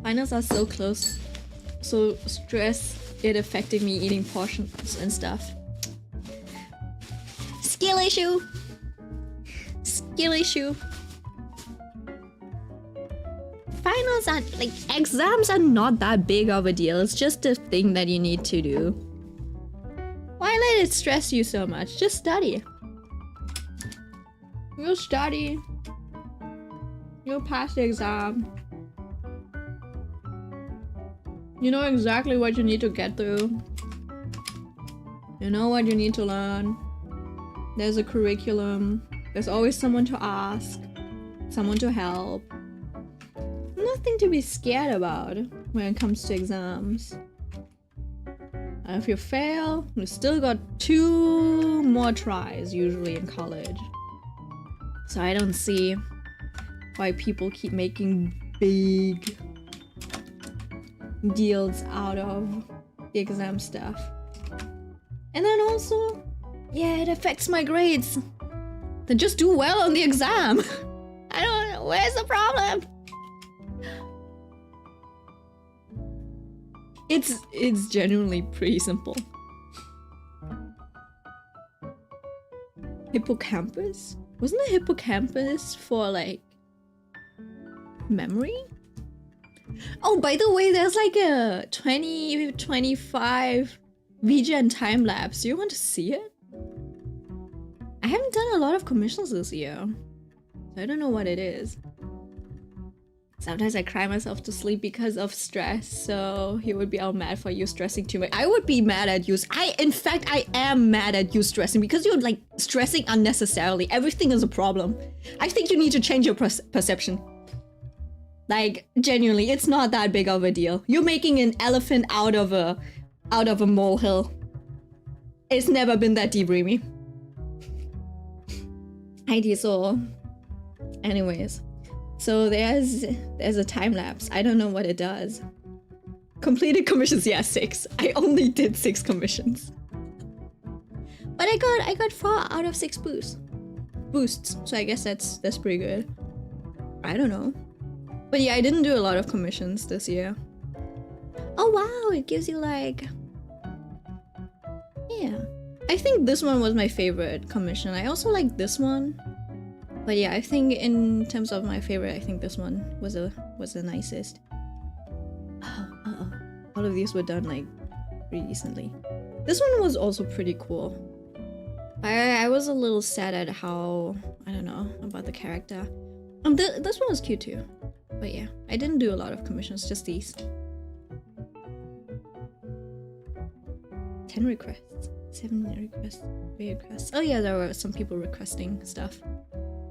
Finals are so close. So stress it affected me eating portions and stuff. Skill issue. Skill issue. Finals are like exams are not that big of a deal. It's just a thing that you need to do. Why let it stress you so much? Just study. You'll study. You'll pass the exam. You know exactly what you need to get through. You know what you need to learn. There's a curriculum. There's always someone to ask. Someone to help. Nothing to be scared about when it comes to exams. And if you fail, you still got 2 more tries usually in college. So I don't see why people keep making big deals out of the exam stuff. And then also, yeah, it affects my grades. Then just do well on the exam. I don't know, where's the problem? It's genuinely pretty simple. Hippocampus? Wasn't the hippocampus for like memory? Oh, by the way, there's like a 2025 VGen time lapse. Do you want to see it? I haven't done a lot of commissions this year, so I don't know what it is. Sometimes I cry myself to sleep because of stress, so he would be all mad for you stressing too much. I would be mad at you. In fact, I am mad at you stressing because you're like stressing unnecessarily. Everything is a problem. I think you need to change your perception. Like, genuinely, it's not that big of a deal. You're making an elephant out of a molehill. It's never been that deep, Remy. ID so. Anyways. So there's a time lapse. I don't know what it does. Completed commissions, yeah, 6. I only did 6 commissions. But I got 4 out of 6 boosts. So I guess that's pretty good. I don't know. But yeah, I didn't do a lot of commissions this year. Oh wow, it gives you like... Yeah. I think this one was my favorite commission. I also like this one. But yeah, I think in terms of my favorite, I think this one was the nicest. Oh. All of these were done like pretty recently. This one was also pretty cool. I was a little sad at how, I don't know, about the character. This one was cute too. But yeah, I didn't do a lot of commissions, just these. 10 requests, 7 requests, 3 requests. Oh yeah, there were some people requesting stuff.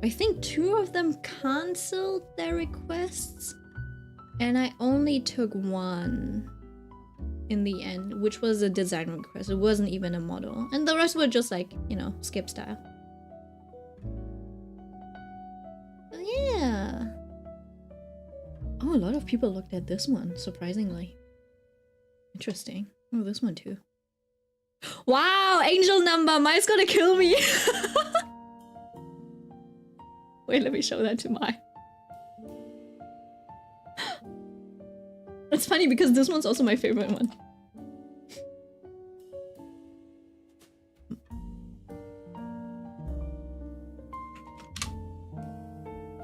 I think 2 of them cancelled their requests, and I only took 1 in the end, which was a design request. It wasn't even a model, and the rest were just like, you know, skip style. But yeah. Oh, a lot of people looked at this one, surprisingly. Interesting. Oh, this one too. Wow, angel number! Mine's gonna kill me! Wait, let me show that to Mai. It's funny because this one's also my favorite one.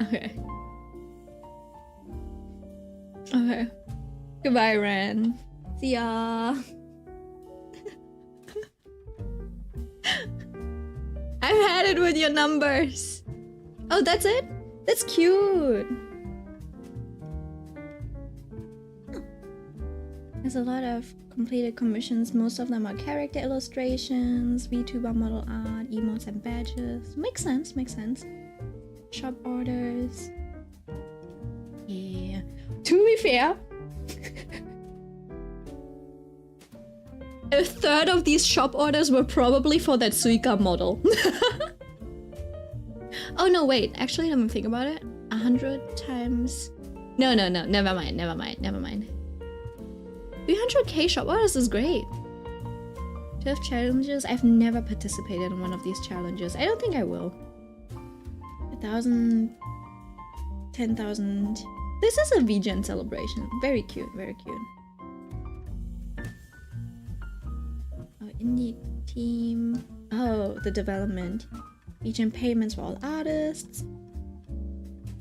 Okay. Okay. Goodbye, Ren. See ya. I've had it with your numbers. Oh, that's it? That's cute. There's a lot of completed commissions. Most of them are character illustrations, VTuber model art, emotes and badges. Makes sense, makes sense. Shop orders. Yeah. To be fair, a third of these shop orders were probably for that Suica model. Oh no, wait. Actually, let me think about it. 100 times... No. Never mind. 300k shop orders is great. 12 challenges. I've never participated in one of these challenges. I don't think I will. 1,000... 10,000... This is a VGen celebration. Very cute, very cute. Oh, indie team. Oh, the development. VGen payments for all artists.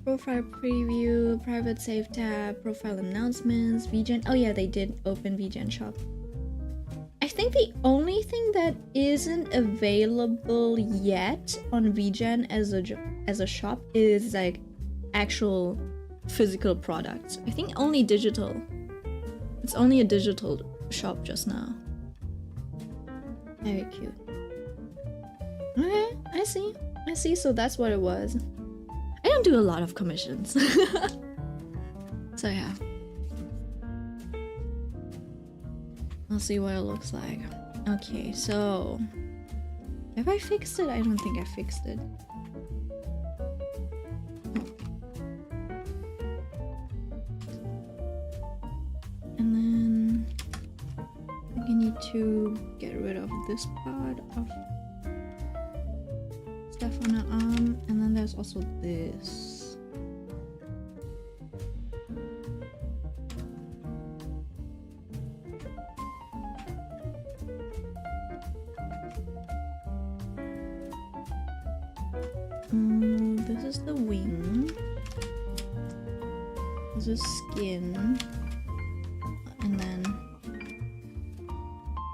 Profile preview, private save tab, profile announcements, VGen. Oh yeah, they did open VGen shop. I think the only thing that isn't available yet on VGen as a shop is like actual physical products. I think only digital. It's only a digital shop just now. Very cute. Okay, I see. So that's what it was. I don't do a lot of commissions. So yeah. I'll see what it looks like. Okay, so... Have I fixed it? I don't think I fixed it. And then... I think I need to get rid of this part of stuff on the arm. And then there's also this. This is the wing. This is skin. And then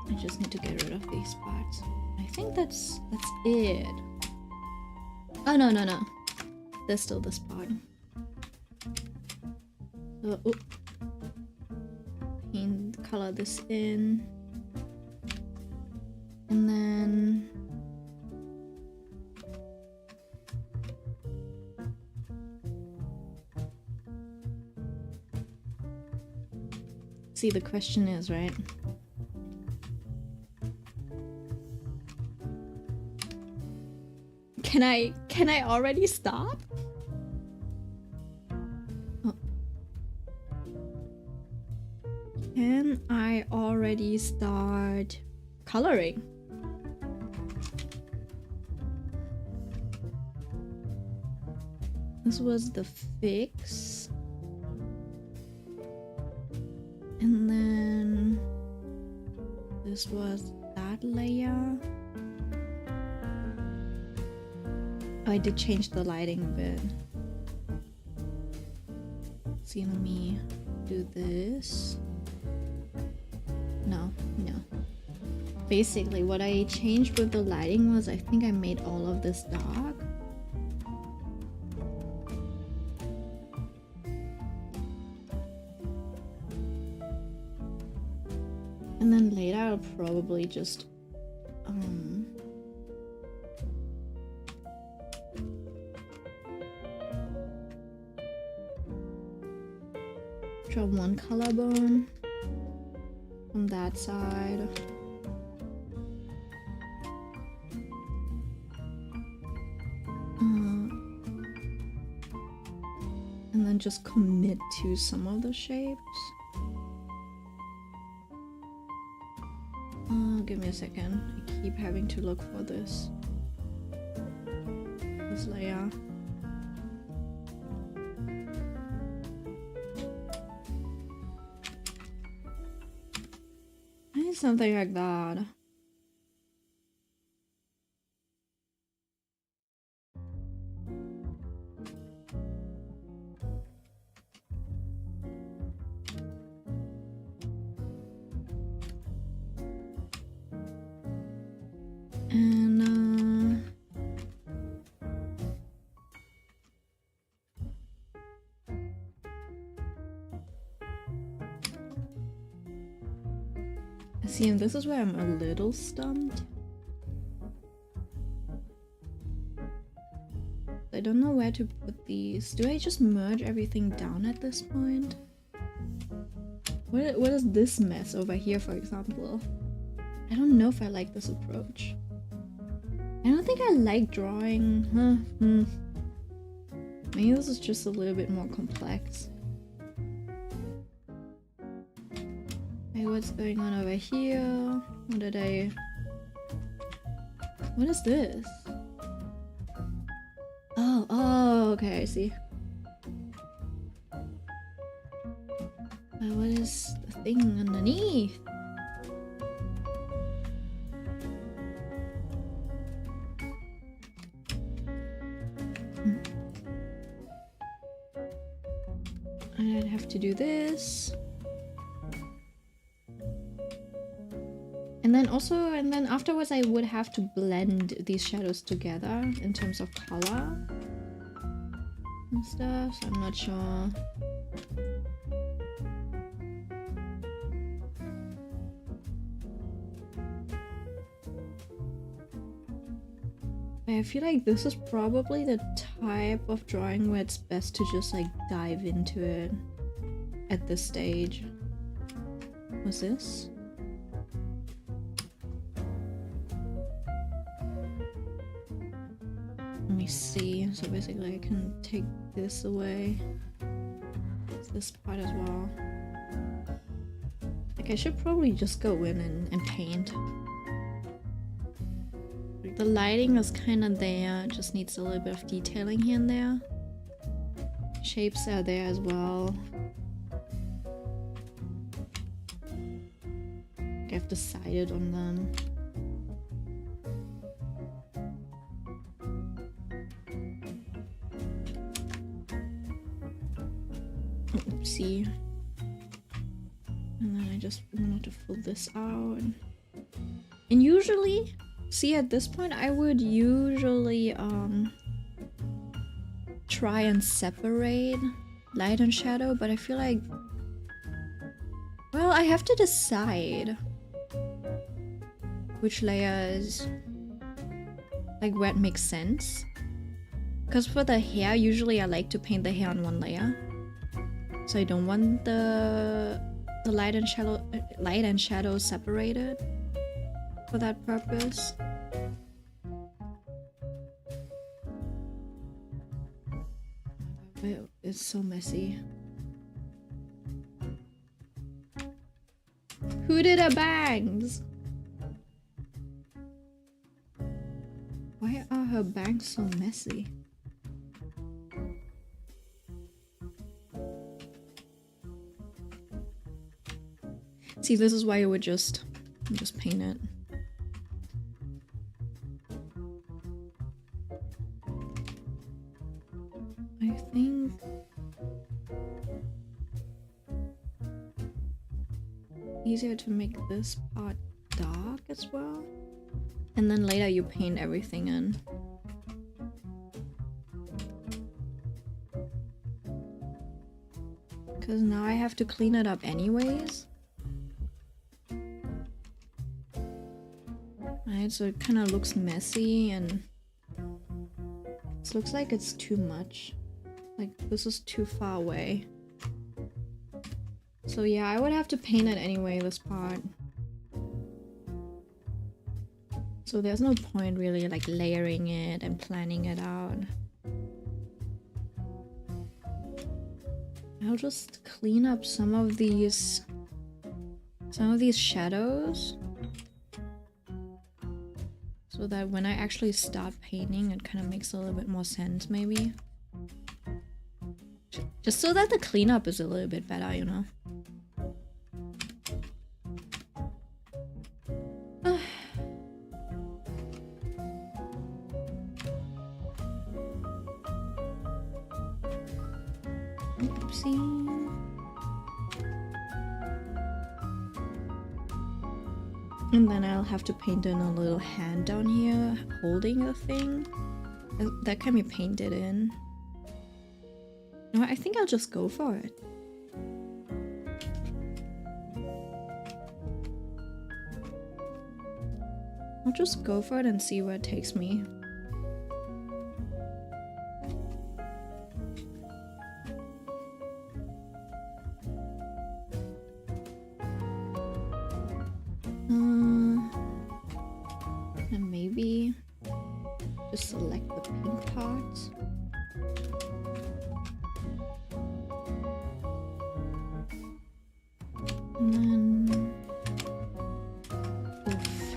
I just need to get rid of these parts. I think that's it. Oh no. There's still this part. So paint color this in. And then see, the question is, right? Can I already stop? Oh. Can I already start coloring? This was the fix. And then this was that layer. Oh, I did change the lighting a bit. See, let me do this. No. Basically, what I changed with the lighting was I think I made all of this dark. And then later I'll probably just draw one collarbone from that side. And then just commit to some of the shapes. Give me a second. I keep having to look for this layer. I need something like that. And see, and this is where I'm a little stumped. I don't know where to put these. Do I just merge everything down at this point? What is this mess over here, for example? I don't know if I like this approach. I don't think I like drawing. Maybe this is just a little bit more complex. Hey, what's going on over here? What is this? Oh, okay, I see. What is the thing underneath? I'd have to do this. And then afterwards I would have to blend these shadows together in terms of color and stuff, so I'm not sure. I feel like this is probably the type of drawing where it's best to just like dive into it at this stage. What's this? Let me see. So basically I can take this away. This part as well. Like I should probably just go in and paint. The lighting is kind of there, it just needs a little bit of detailing here and there. Shapes are there as well. I've decided on them. Oopsie. And then I just wanted to fill this out. And usually, see, at this point I would usually try and separate light and shadow, but I feel like, well, I have to decide which layers, like where it makes sense. Because for the hair, usually I like to paint the hair on one layer, so I don't want the light and shadow separated for that purpose. It's so messy. Who did her bangs? Why are her bangs so messy? See, this is why I would just paint it. I think easier to make this part dark as well, and then later you paint everything in. Because now I have to clean it up anyways. Right, so it kind of looks messy and it looks like it's too much. Like this is too far away. So yeah, I would have to paint it anyway, this part. So there's no point really like layering it and planning it out. I'll just clean up some of these shadows, so that when I actually start painting, it kind of makes a little bit more sense, maybe. Just so that the cleanup is a little bit better, you know? Oopsie. And then I'll have to paint in a little hand down here holding the thing. That can be painted in. No, I think I'll just go for it. I'll just go for it and see where it takes me. just select the pink parts. And then... oof.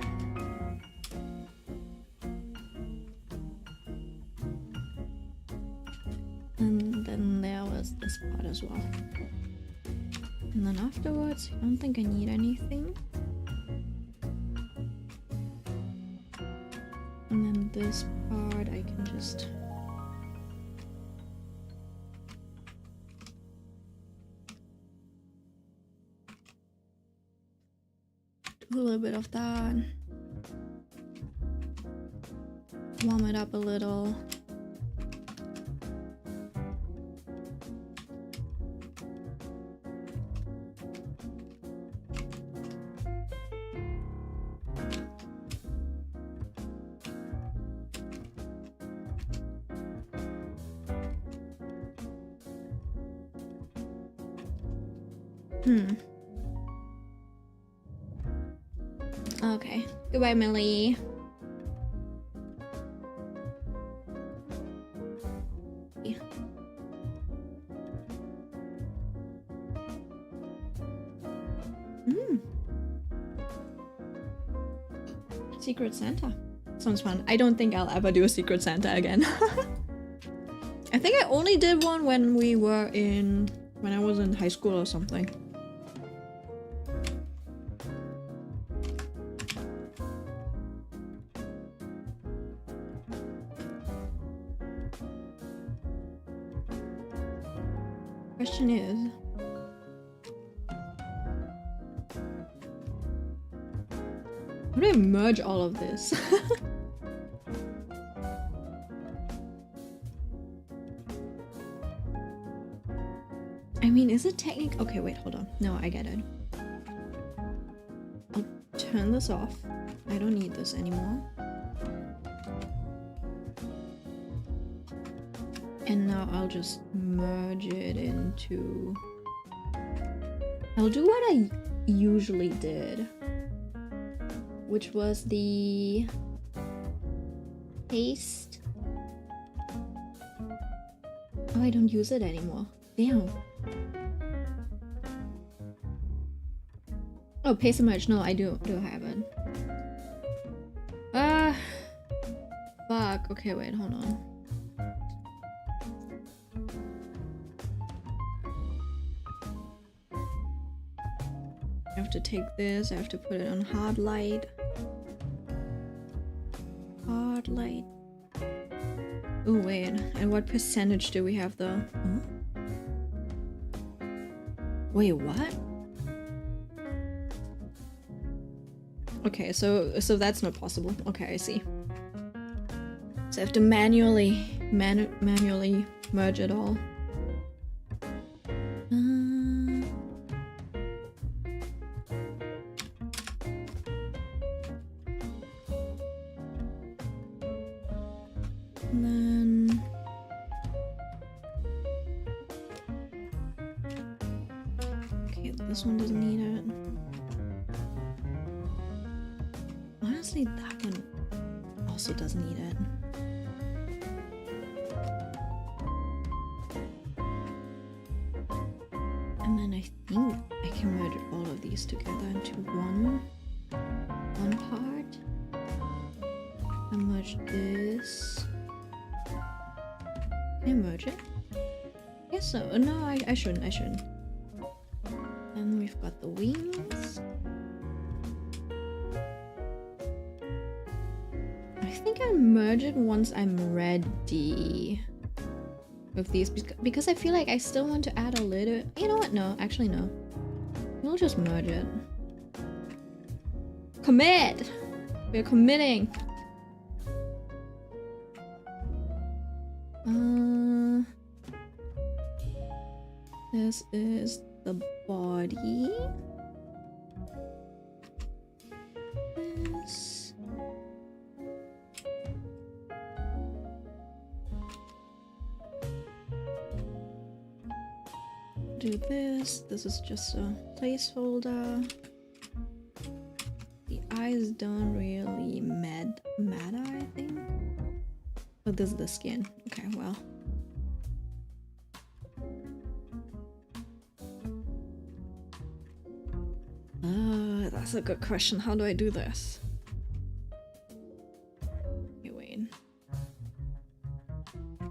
And then there was this part as well. And then afterwards, I don't think I need anything. And then this part I can just... do a little bit of that. Warm it up a little. Okay. Goodbye, Millie. Secret Santa. Sounds fun. I don't think I'll ever do a Secret Santa again. I think I only did one when I was in high school or something. Question is, how do I merge all of this? I mean, is it technical? Okay, wait, hold on. No, I get it. I'll turn this off. I don't need this anymore. And now I'll just merge it into... I'll do what I usually did, which was the paste. Oh, I don't use it anymore. Damn. Oh, paste and merge. No, I do have it. Fuck. Okay, wait, hold on. I have to take this, I have to put it on hard light. Hard light. Oh wait, and what percentage do we have though? Huh? Wait, what? Okay, so that's not possible. Okay, I see. So I have to manually merge it all. And then okay, this one doesn't need it. Honestly, that one also doesn't need it. And then I think I can merge all of these together into one part. I merge this. Can I merge it? Yes, so. No, I shouldn't. Then we've got the wings. I think I'll merge it once I'm ready with these, because I feel like I still want to add a little. You know what? No, actually no. We'll just merge it. Commit! We're committing. This is the body. This. Do this. This is just a placeholder. The eyes don't really matter, I think. Oh, this is the skin. Okay, well. That's a good question. How do I do this? Okay, wait.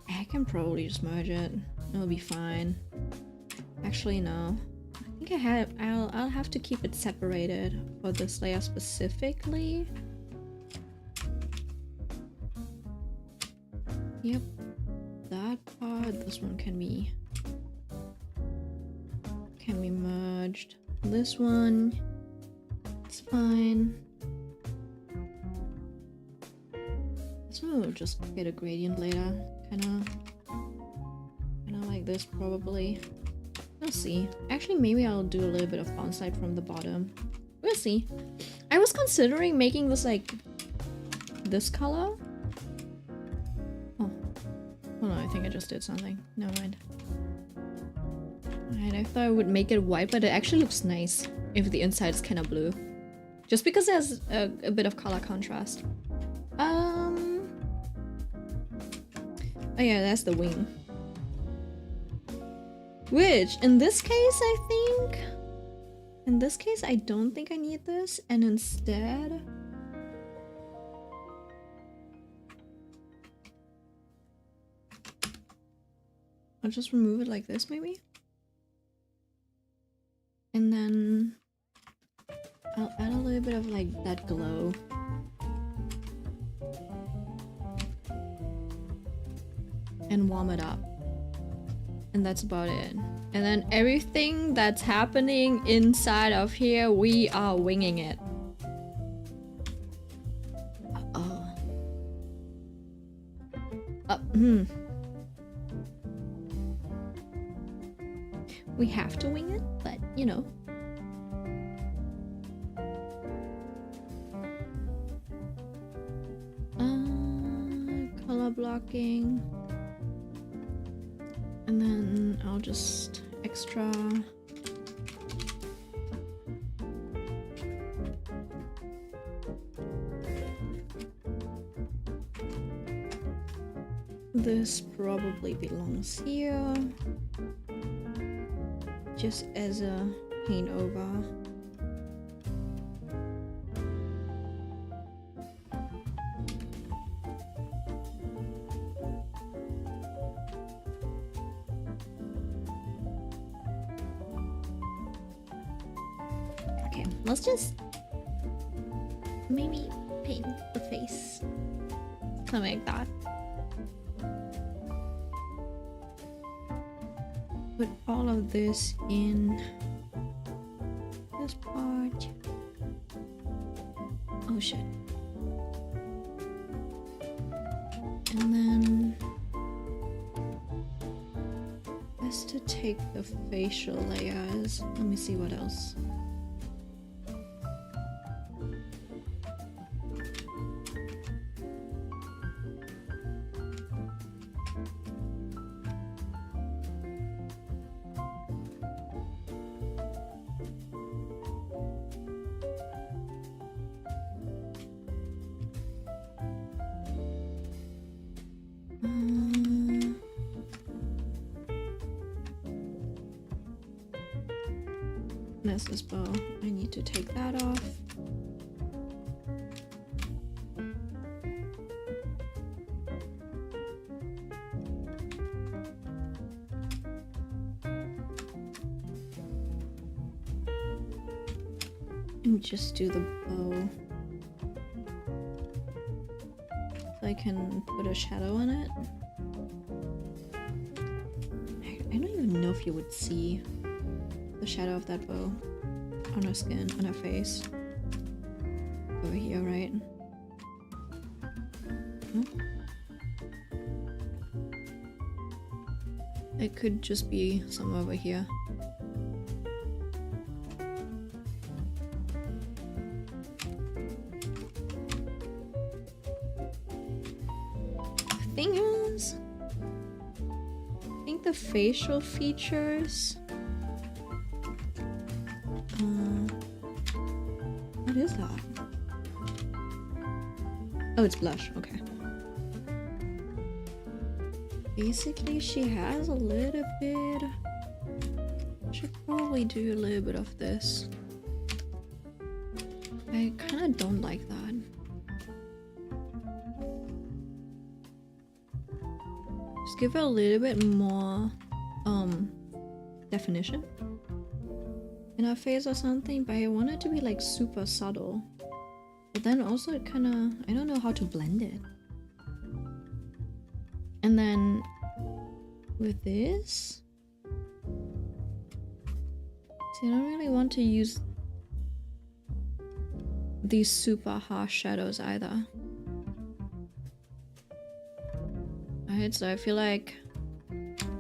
I can probably just merge it. It'll be fine. Actually, no. I think I'll have to keep it separated for this layer specifically. Yep. That part, this one can be merged. This one, it's fine. This one will just get a gradient later, kinda like this probably. We'll see. Actually, maybe I'll do a little bit of bonsai from the bottom. We'll see. I was considering making this like this color. Oh no, I think I just did something. Never mind. Alright, I thought I would make it white, but it actually looks nice if the inside is kind of blue. Just because there's a bit of color contrast. Oh yeah, that's the wing. Which, in this case, I don't think I need this, and instead... I'll just remove it like this, maybe? And then... I'll add a little bit of, like, that glow. And warm it up. And that's about it. And then everything that's happening inside of here, we are winging it. We have to wing it, but you know. Color blocking. And then I'll just extra this probably belongs here just as a paint over. Let's just maybe paint the face. Something like that. Put all of this in this part. Oh shit. And then best to take the facial layers. Let me see what else. This bow. I need to take that off. And just do the bow. So I can put a shadow on it. I don't even know if you would see the shadow of that bow on her skin, on her face. Over here, right? Hmm? It could just be somewhere over here. The thing is, I think the facial features. What is that? Oh, it's blush. Okay. basically she has a little bit. Should probably do a little bit of this. I kind of don't like that. Just give it a little bit more definition in her face or something, but I want it to be like super subtle. But then also it kind of, I don't know how to blend it. And then with this, see, I don't really want to use these super harsh shadows either. Alright, so I feel like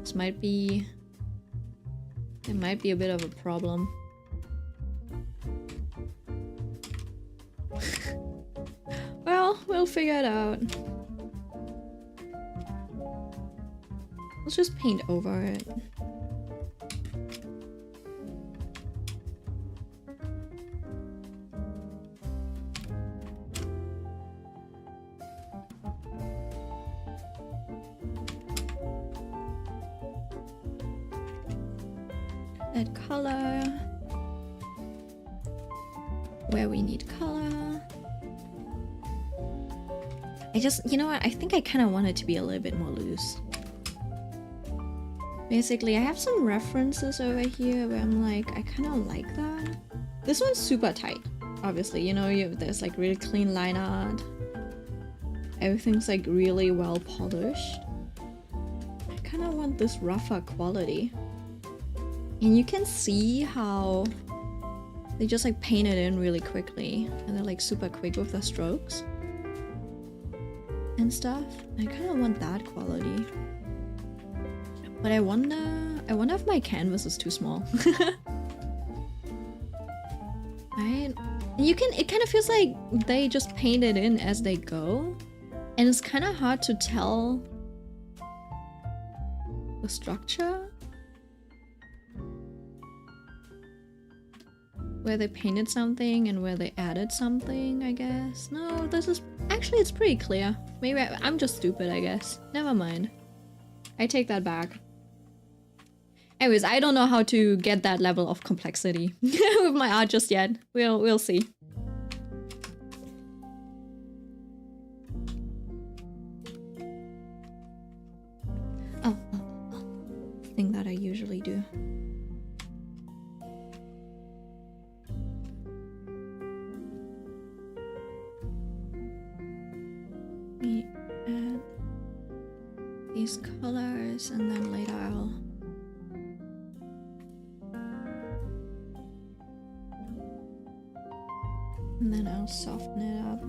this might be, it might be a bit of a problem. Well, we'll figure it out. Let's just paint over it. Add color where we need color. I just, you know what, I think I kind of want it to be a little bit more loose. Basically, I have some references over here where I'm like, I kind of like that. This one's super tight, obviously, you know, there's like really clean line art. Everything's like really well polished. I kind of want this rougher quality. And you can see how they just like paint it in really quickly, and they're like super quick with the strokes and stuff. I kind of want that quality, but I wonder if my canvas is too small. Right? It kind of feels like they just paint it in as they go, and it's kind of hard to tell the structure. Where they painted something and where they added something, I guess. No, this is... Actually, it's pretty clear. Maybe I'm just stupid, I guess. Never mind. I take that back. Anyways, I don't know how to get that level of complexity with my art just yet. We'll see. Oh. Thing that I usually do. We add these colors and then later I'll soften it up.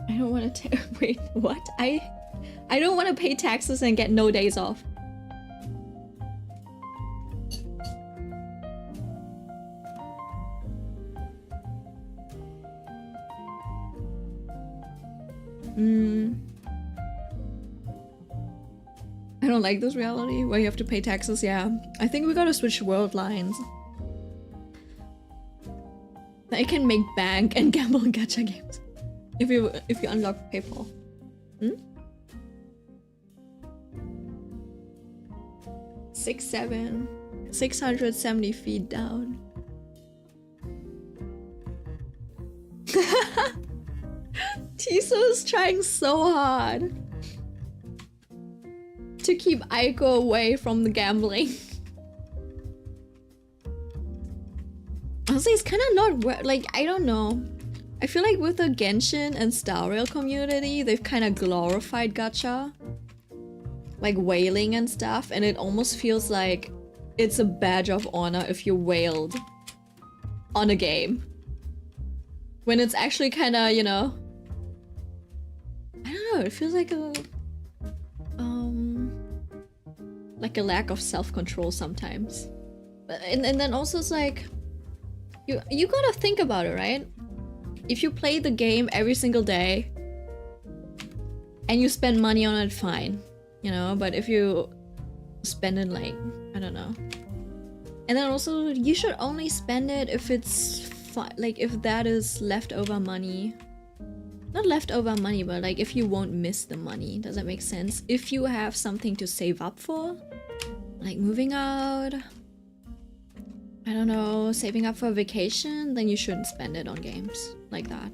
I don't want to wait, what? I don't want to pay taxes and get no days off. I don't like this reality where you have to pay taxes. Yeah, I think we gotta switch world lines. I can make bank and gamble and gacha games. If you unlock PayPal. 670 feet down. Tiso is trying so hard to keep Aiko away from the gambling. Honestly, it's kind of not like, I don't know. I feel like with the Genshin and Star Rail community, they've kind of glorified gacha. Like whaling and stuff, and it almost feels like it's a badge of honor if you whaled on a game. When it's actually kind of, you know... I don't know, it feels like a... like a lack of self-control sometimes. And then also it's like you gotta think about it, right? If you play the game every single day and you spend money on it, fine, you know, but if you spend it like, I don't know. And then also you should only spend it if it's like if that is leftover money. Not leftover money, but like if you won't miss the money. Does that make sense? If you have something to save up for, like moving out, I don't know, saving up for a vacation, then you shouldn't spend it on games like that.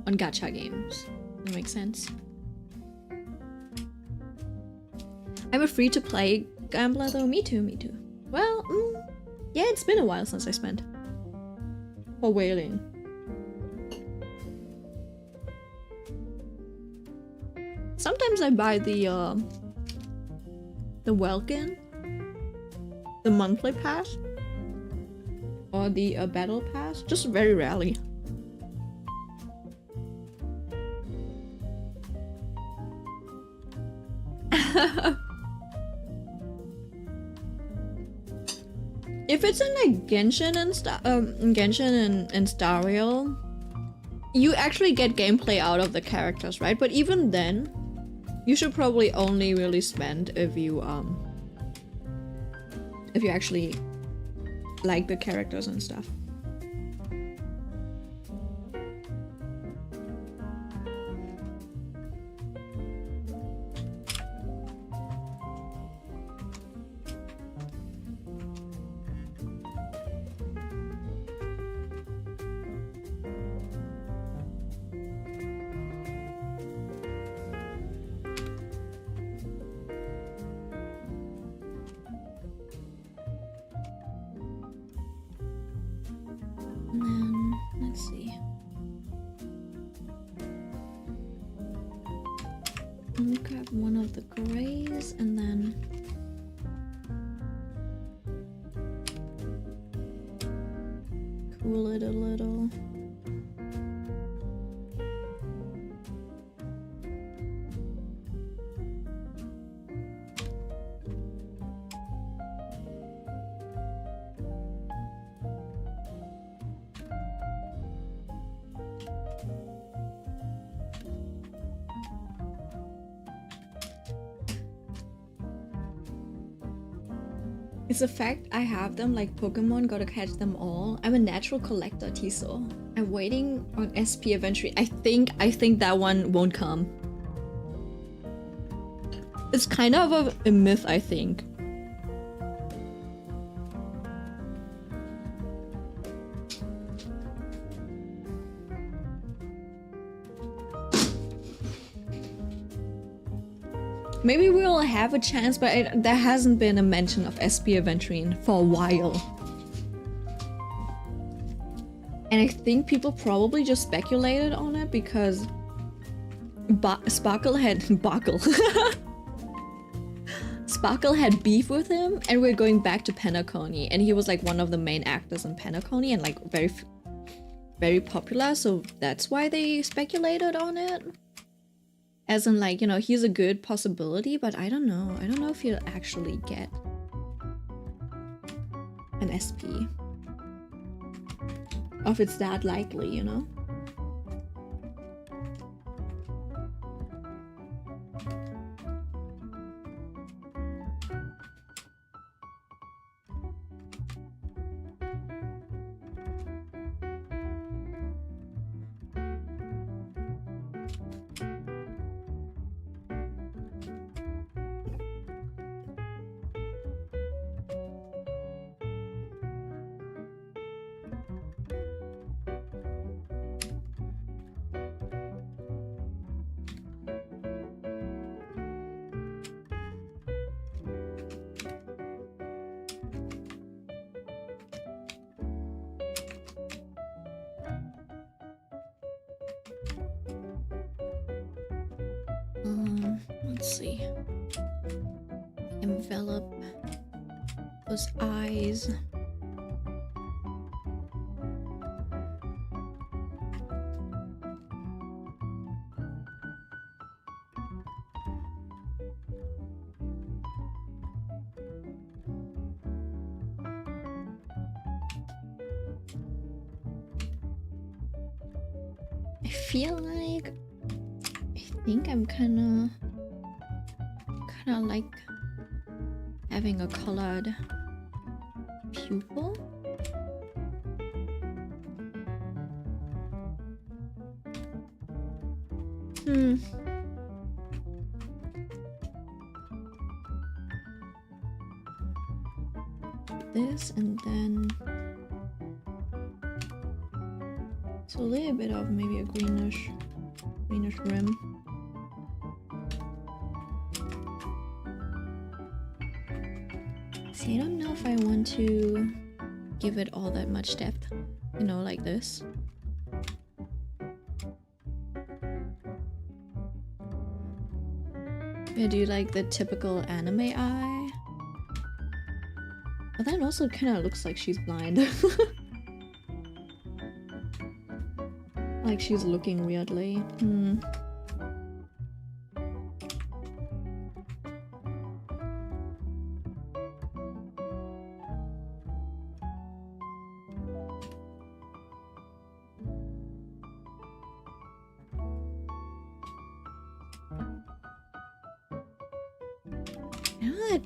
On gacha games. Does that make sense? I'm a free-to-play gambler though. Me too, me too. Well, yeah, it's been a while since I spent. For whaling. Sometimes I buy the Welkin, the monthly pass, or the battle pass, just very rarely. If it's in like Genshin and Star Rail, you actually get gameplay out of the characters, right? But even then, you should probably only really spend if you actually like the characters and stuff. One of the grays and then cool it a little. It's a fact I have them like Pokemon, gotta catch them all. I'm a natural collector, Tiso. I'm waiting on SP eventually. I think that one won't come. It's kind of a myth, I think. Maybe we'll have a chance, but there hasn't been a mention of SP Aventurine for a while. And I think people probably just speculated on it because Sparkle had Sparkle had beef with him, and we're going back to Penacony, and he was like one of the main actors in Penacony and like very popular, so that's why they speculated on it. As in, like, you know, he's a good possibility, but I don't know. I don't know if he'll actually get an SP. Or if it's that likely, you know? Let's see. Envelop those eyes. feel like I think I'm kinda like having a colored pupil. This and then so a little bit of maybe a greenish rim. See, I don't know if I want to give it all that much depth, you know, like this. I do like the typical anime eye. But that also kind of looks like she's blind. Like she's looking weirdly. You know that...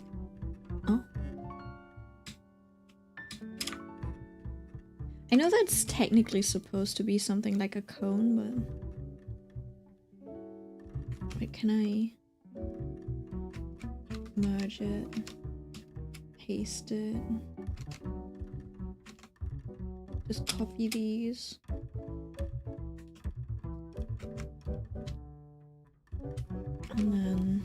Oh. I know that's technically supposed to be something like a cone, but... Wait, can I... merge it? Paste it? Just copy these? And then...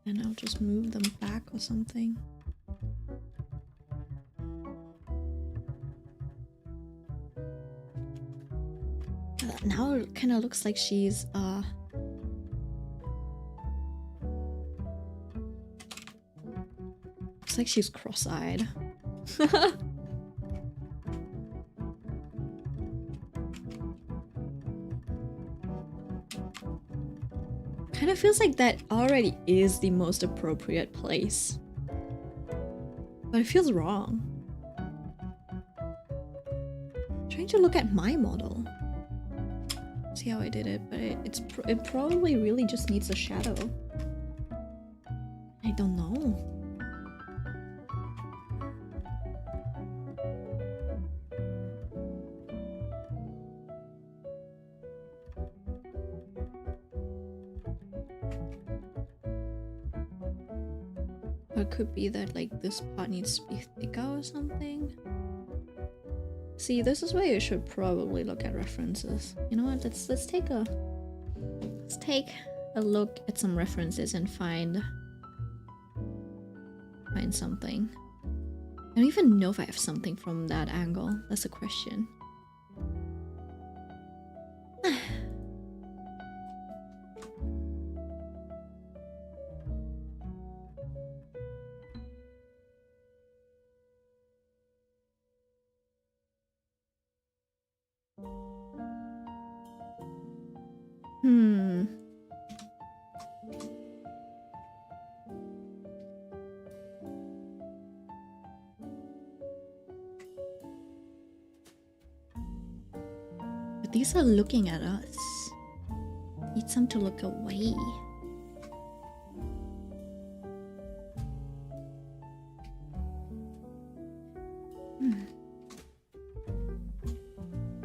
and I'll just move them back or something. Now it kind of looks like she's looks like she's cross-eyed. Kind of feels like that already is the most appropriate place. But it feels wrong. I'm trying to look at my model. See how I did it, but it probably really just needs a shadow. I don't know. Or it could be that like this part needs to be thicker or something. See, this is where you should probably look at references. You know what? Let's take a look at some references and find something. I don't even know if I have something from that angle. That's a question. But these are looking at us. Need some to look away.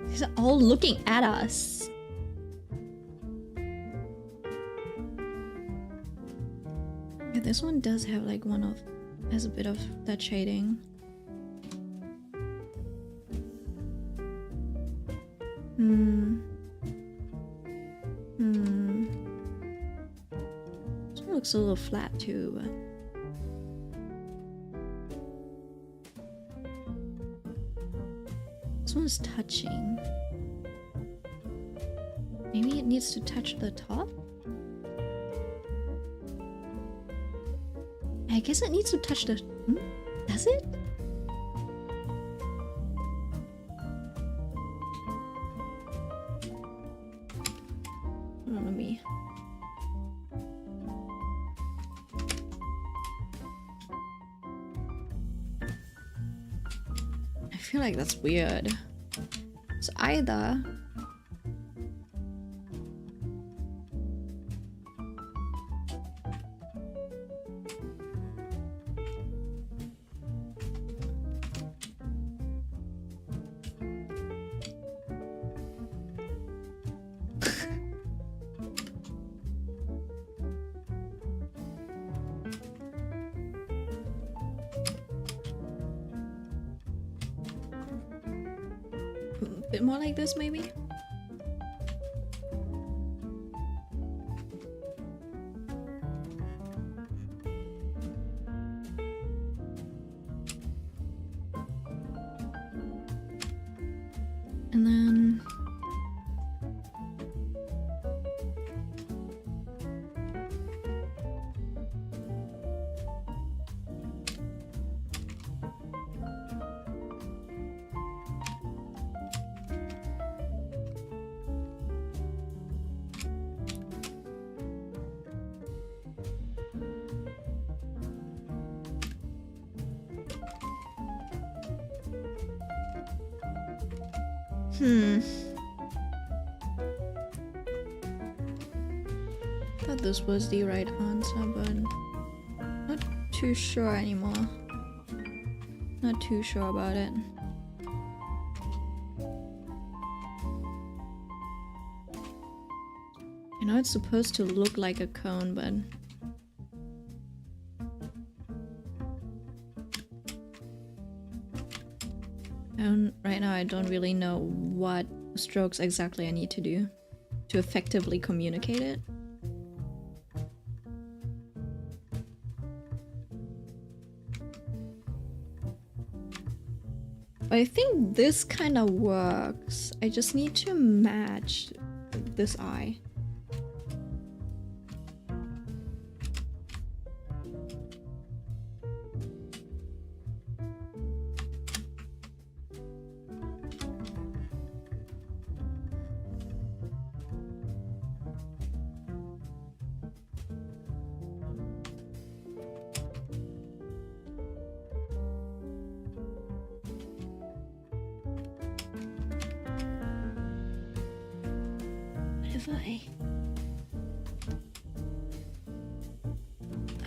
These are all looking at us. Yeah, this one does have like has a bit of that shading. This one looks a little flat too, but this one's touching. Maybe it needs to touch the top? I guess it needs to touch the... Does it? Let me... feel like that's weird. So either a bit more like this, maybe? And then thought this was the right answer, but not too sure anymore. Not too sure about it. I know it's supposed to look like a cone, but right now I don't really know what strokes exactly I need to do to effectively communicate it. But I think this kind of works. I just need to match this eye.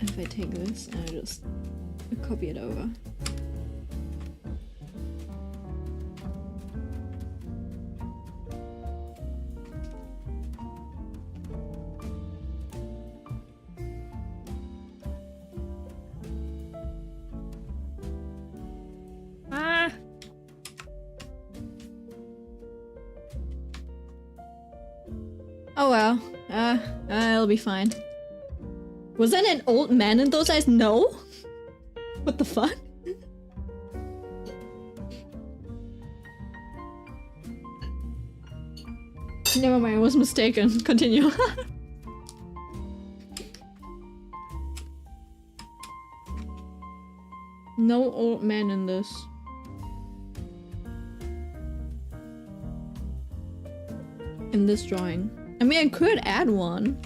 If I take this and I just copy it over. Ah! Oh well, it'll be fine. Was that an old man in those eyes? No? What the fuck? Never mind, I was mistaken. Continue. No old man in this. In this drawing. I mean, I could add one.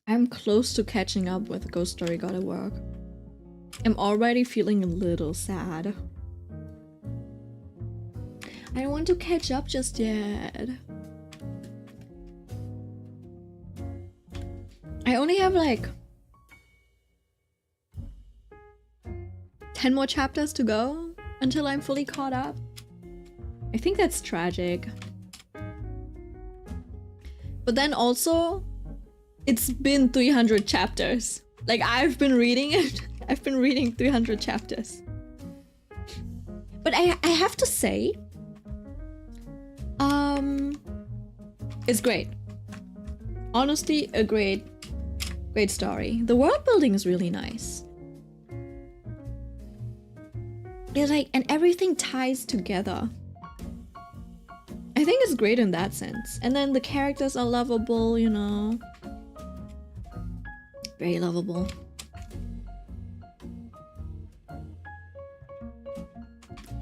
I'm close to catching up with Ghost Story Gotta Work. I'm already feeling a little sad. I don't want to catch up just yet. I only have like 10 more chapters to go until I'm fully caught up. I think that's tragic. But then also, it's been 300 chapters. Like, I've been reading it. I've been reading 300 chapters. But I have to say, it's great. Honestly, a great story. The world building is really nice. It's like, and everything ties together. I think it's great in that sense. And then the characters are lovable, you know. Very lovable.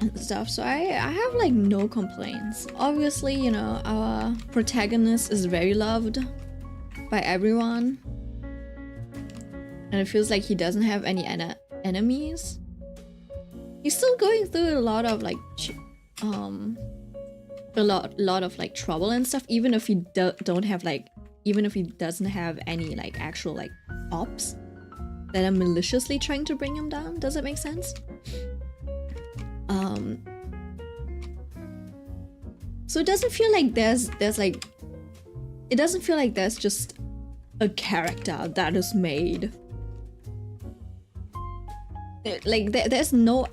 and stuff, so I have like no complaints. Obviously, you know, our protagonist is very loved by everyone, and it feels like he doesn't have any enemies. He's still going through a lot of like a lot of like trouble and stuff, even if he don't have like, even if he doesn't have any like actual like ops that are maliciously trying to bring him down. Does it make sense? So it doesn't feel like there's like, it doesn't feel like there's just a character that is made. Like there's no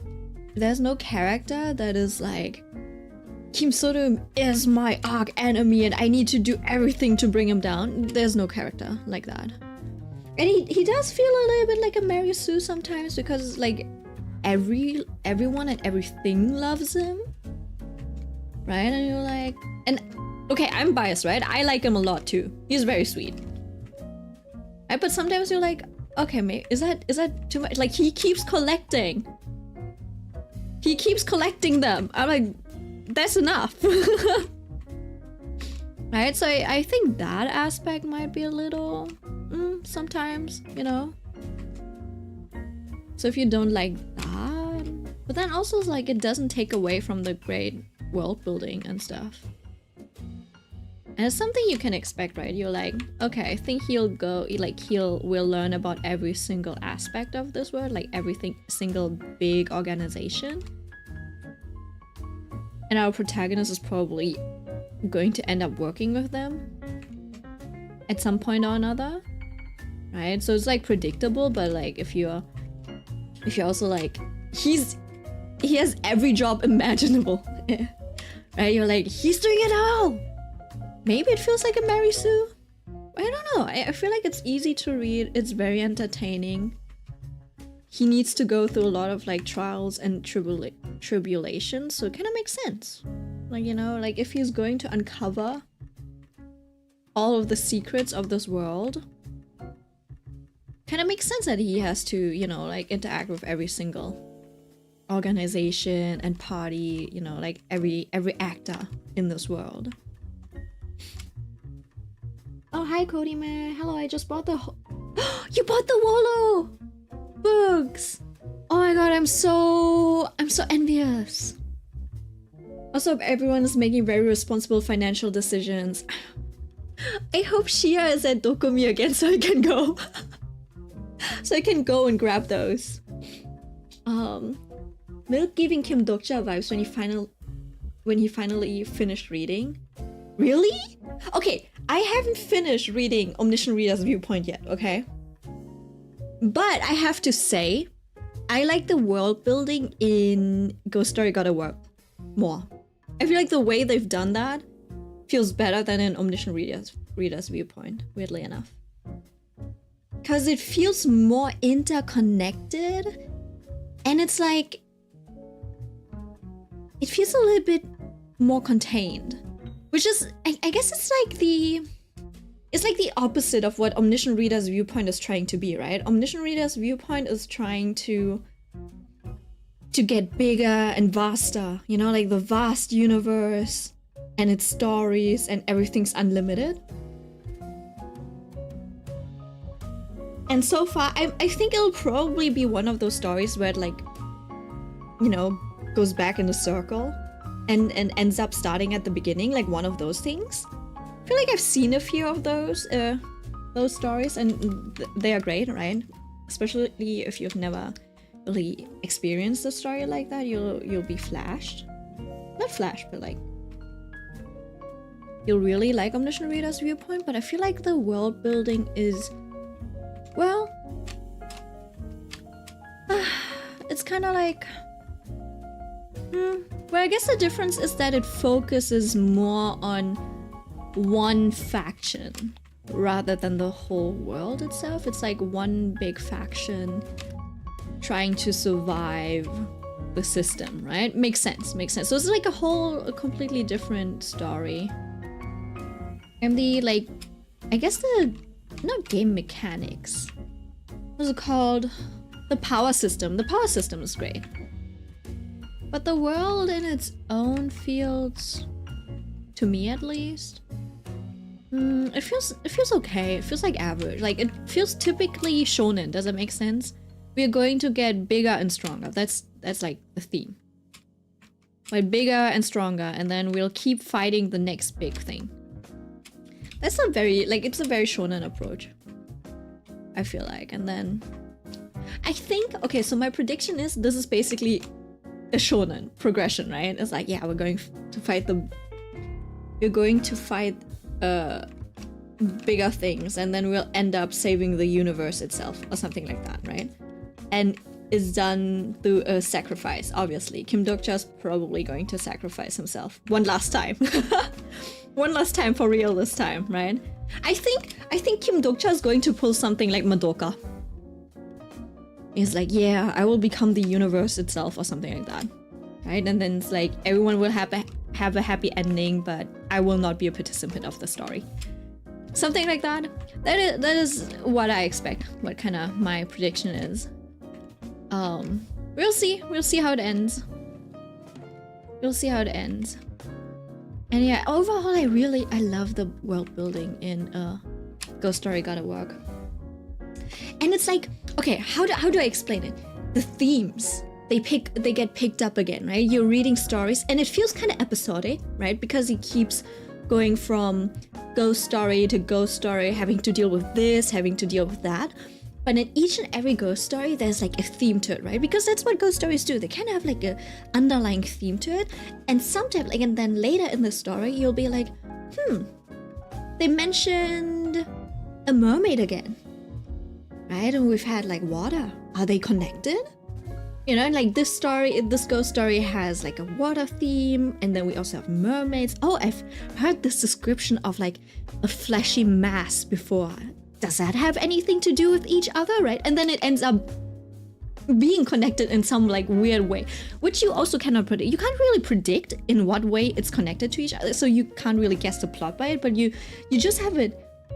character that is like, Kim Sodom is my arch enemy and I need to do everything to bring him down. There's no character like that. And he does feel a little bit like a Mary Sue sometimes, because like everyone and everything loves him, right? And you're like, and okay, I'm biased, right? I like him a lot too. He's very sweet, right? But sometimes you're like, okay, mate, is that too much? Like he keeps collecting them. I'm like, that's enough. Right? So I think that aspect might be a little sometimes, you know. So if you don't like that, but then also it's like it doesn't take away from the great world building and stuff. And it's something you can expect, right? You're like, okay, I think we'll learn about every single aspect of this world, like single big organization. And our protagonist is probably going to end up working with them at some point or another, right? So it's like predictable, but like if you're also like, he has every job imaginable, right? You're like, he's doing it all. Maybe it feels like a Mary Sue. I don't know. I feel like it's easy to read. It's very entertaining. He needs to go through a lot of like trials and tribulations, so it kind of makes sense. Like, you know, like if he's going to uncover all of the secrets of this world, kind of makes sense that he has to, you know, like interact with every single organization and party, you know, like every actor in this world. Oh, hi Cody man. Hello, I just bought the you bought the Wallow books. Oh my god, I'm so envious. Also, everyone is making very responsible financial decisions. I hope Shia is at Dokumi again so I can go. So I can go and grab those. Milk giving Kim Dokja vibes when he finally finished reading. Really? Okay, I haven't finished reading Omniscient Reader's Viewpoint yet, okay? But I have to say, I like the world building in Ghost Story Gotta Work more. I feel like the way they've done that feels better than in Omniscient Reader's Viewpoint, weirdly enough. Because it feels more interconnected, and it's like, it feels a little bit more contained. Which is, I guess it's like the opposite of what Omniscient Reader's Viewpoint is trying to be, right? Omniscient Reader's Viewpoint is trying to get bigger and vaster, you know, like the vast universe and its stories and everything's unlimited. And so far, I think it'll probably be one of those stories where it, like, you know, goes back in a circle and ends up starting at the beginning, like one of those things. I feel like I've seen a few of those stories, and they are great, right? Especially if you've never really experienced a story like that, you'll be flashed. Not flashed, but like you'll really like Omniscient Reader's Viewpoint. But I feel like the world building is, well, it's kind of like, well, I guess the difference is that it focuses more on one faction rather than the whole world itself. It's like one big faction trying to survive the system, right? Makes sense. So it's like a completely different story. And the, like, I guess the, not game mechanics, what's it called? The power system. The power system is great. But the world in its own feels, to me at least, it feels okay. It feels like average. Like it feels typically shonen. Does it make sense? We are going to get bigger and stronger. That's like the theme. Like bigger and stronger, and then we'll keep fighting the next big thing. That's not very like it's a very shonen approach, I feel like. And then I think okay, so my prediction is this is basically a shonen progression, right? It's like yeah, we're going to fight bigger things, and then we'll end up saving the universe itself or something like that, right? And it's done through a sacrifice, obviously. Kim Dokcha's probably going to sacrifice himself one last time. One last time for real this time, right? I think Kim Dokcha is going to pull something like Madoka. He's like, yeah, I will become the universe itself or something like that, right? And then it's like everyone will have a happy ending, but I will not be a participant of the story. Something like that. That is what I expect. What kind of my prediction is. We'll see. We'll see how it ends. We'll see how it ends. And yeah, overall, I love the world building in Ghost Story Gotta Work. And it's like, okay, how do I explain it? The themes they get picked up again, right? You're reading stories, and it feels kind of episodic, right? Because he keeps going from ghost story to ghost story, having to deal with this, having to deal with that. But in each and every ghost story, there's like a theme to it, right? Because that's what ghost stories do. They kind of have like a underlying theme to it. And sometimes, like, and then later in the story, you'll be like, they mentioned a mermaid again, right? And we've had like water. Are they connected? You know, like this ghost story has like a water theme, and then we also have mermaids. Oh, I've heard this description of like a fleshy mass before. Does that have anything to do with each other, right? And then it ends up being connected in some like weird way, which you also cannot predict. You can't really predict in what way it's connected to each other, so you can't really guess the plot by it, but you just have a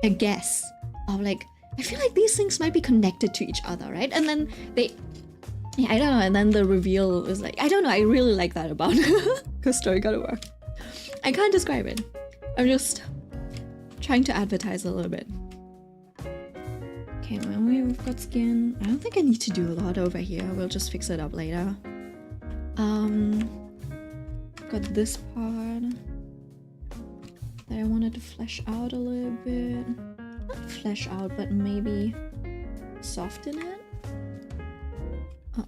guess of like, I feel like these things might be connected to each other, right? And then I don't know, and then the reveal is like, I don't know, I really like that about Ghost Story Gotta Work. I can't describe it. I'm just trying to advertise a little bit. Okay, well, we've got skin. I don't think I need to do a lot over here. We'll just fix it up later. Got this part that I wanted to flesh out a little bit. Not flesh out, but maybe soften it. Oh.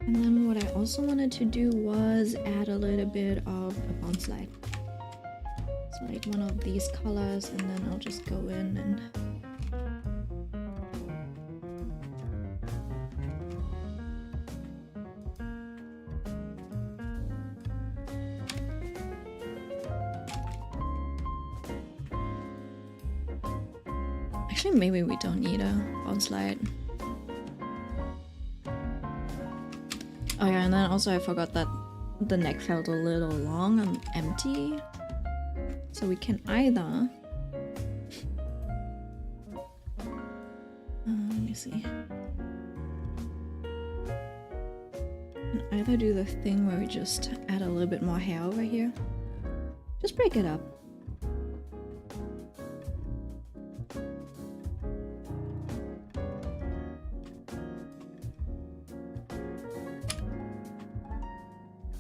And then what I also wanted to do was add a little bit of a bounce light. So like one of these colors, and then I'll just go in and actually maybe we don't need a bounce light. Oh yeah, and then also I forgot that the neck felt a little long and empty. So we can either... let me see. We can either do the thing where we just add a little bit more hair over here. Just break it up.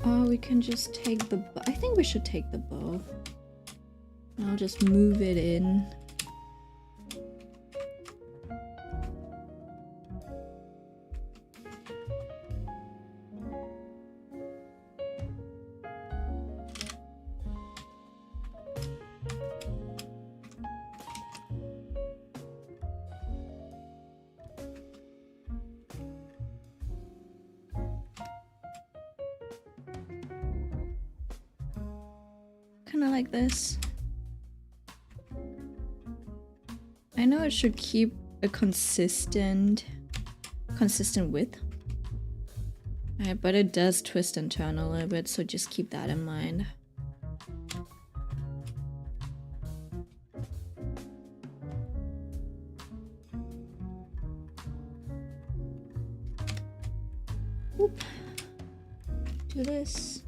Or we can just take the bow. I think we should take the bow. I'll just move it in. Kind of like this. I know it should keep a consistent width. Alright, but it does twist and turn a little bit, so just keep that in mind. Oop. Do this.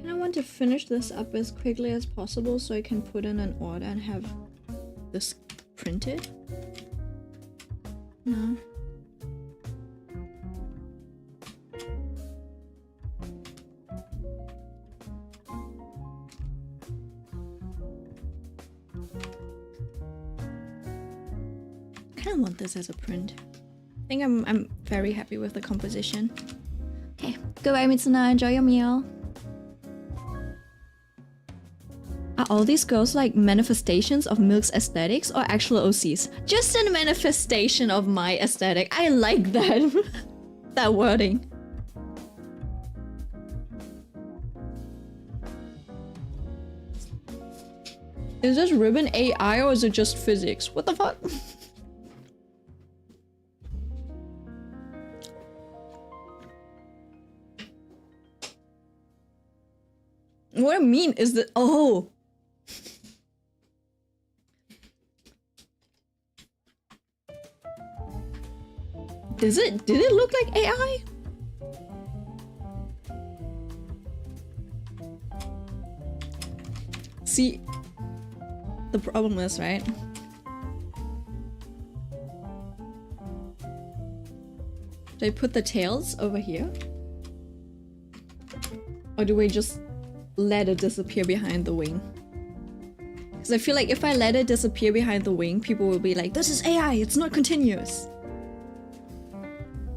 I want to finish this up as quickly as possible so I can put in an order and have this printed. No. I kind of want this as a print. I think I'm very happy with the composition. Okay, goodbye Mitsuna, enjoy your meal. Are all these girls like manifestations of Milk's aesthetics or actual OCs? Just a manifestation of my aesthetic. I like that. That wording. Is this ribbon AI or is it just physics? What the fuck? What I mean is that— oh! Did it look like AI? See, the problem is, right? Do I put the tails over here? Or do we just let it disappear behind the wing? Because I feel like if I let it disappear behind the wing, people will be like, this is AI, it's not continuous.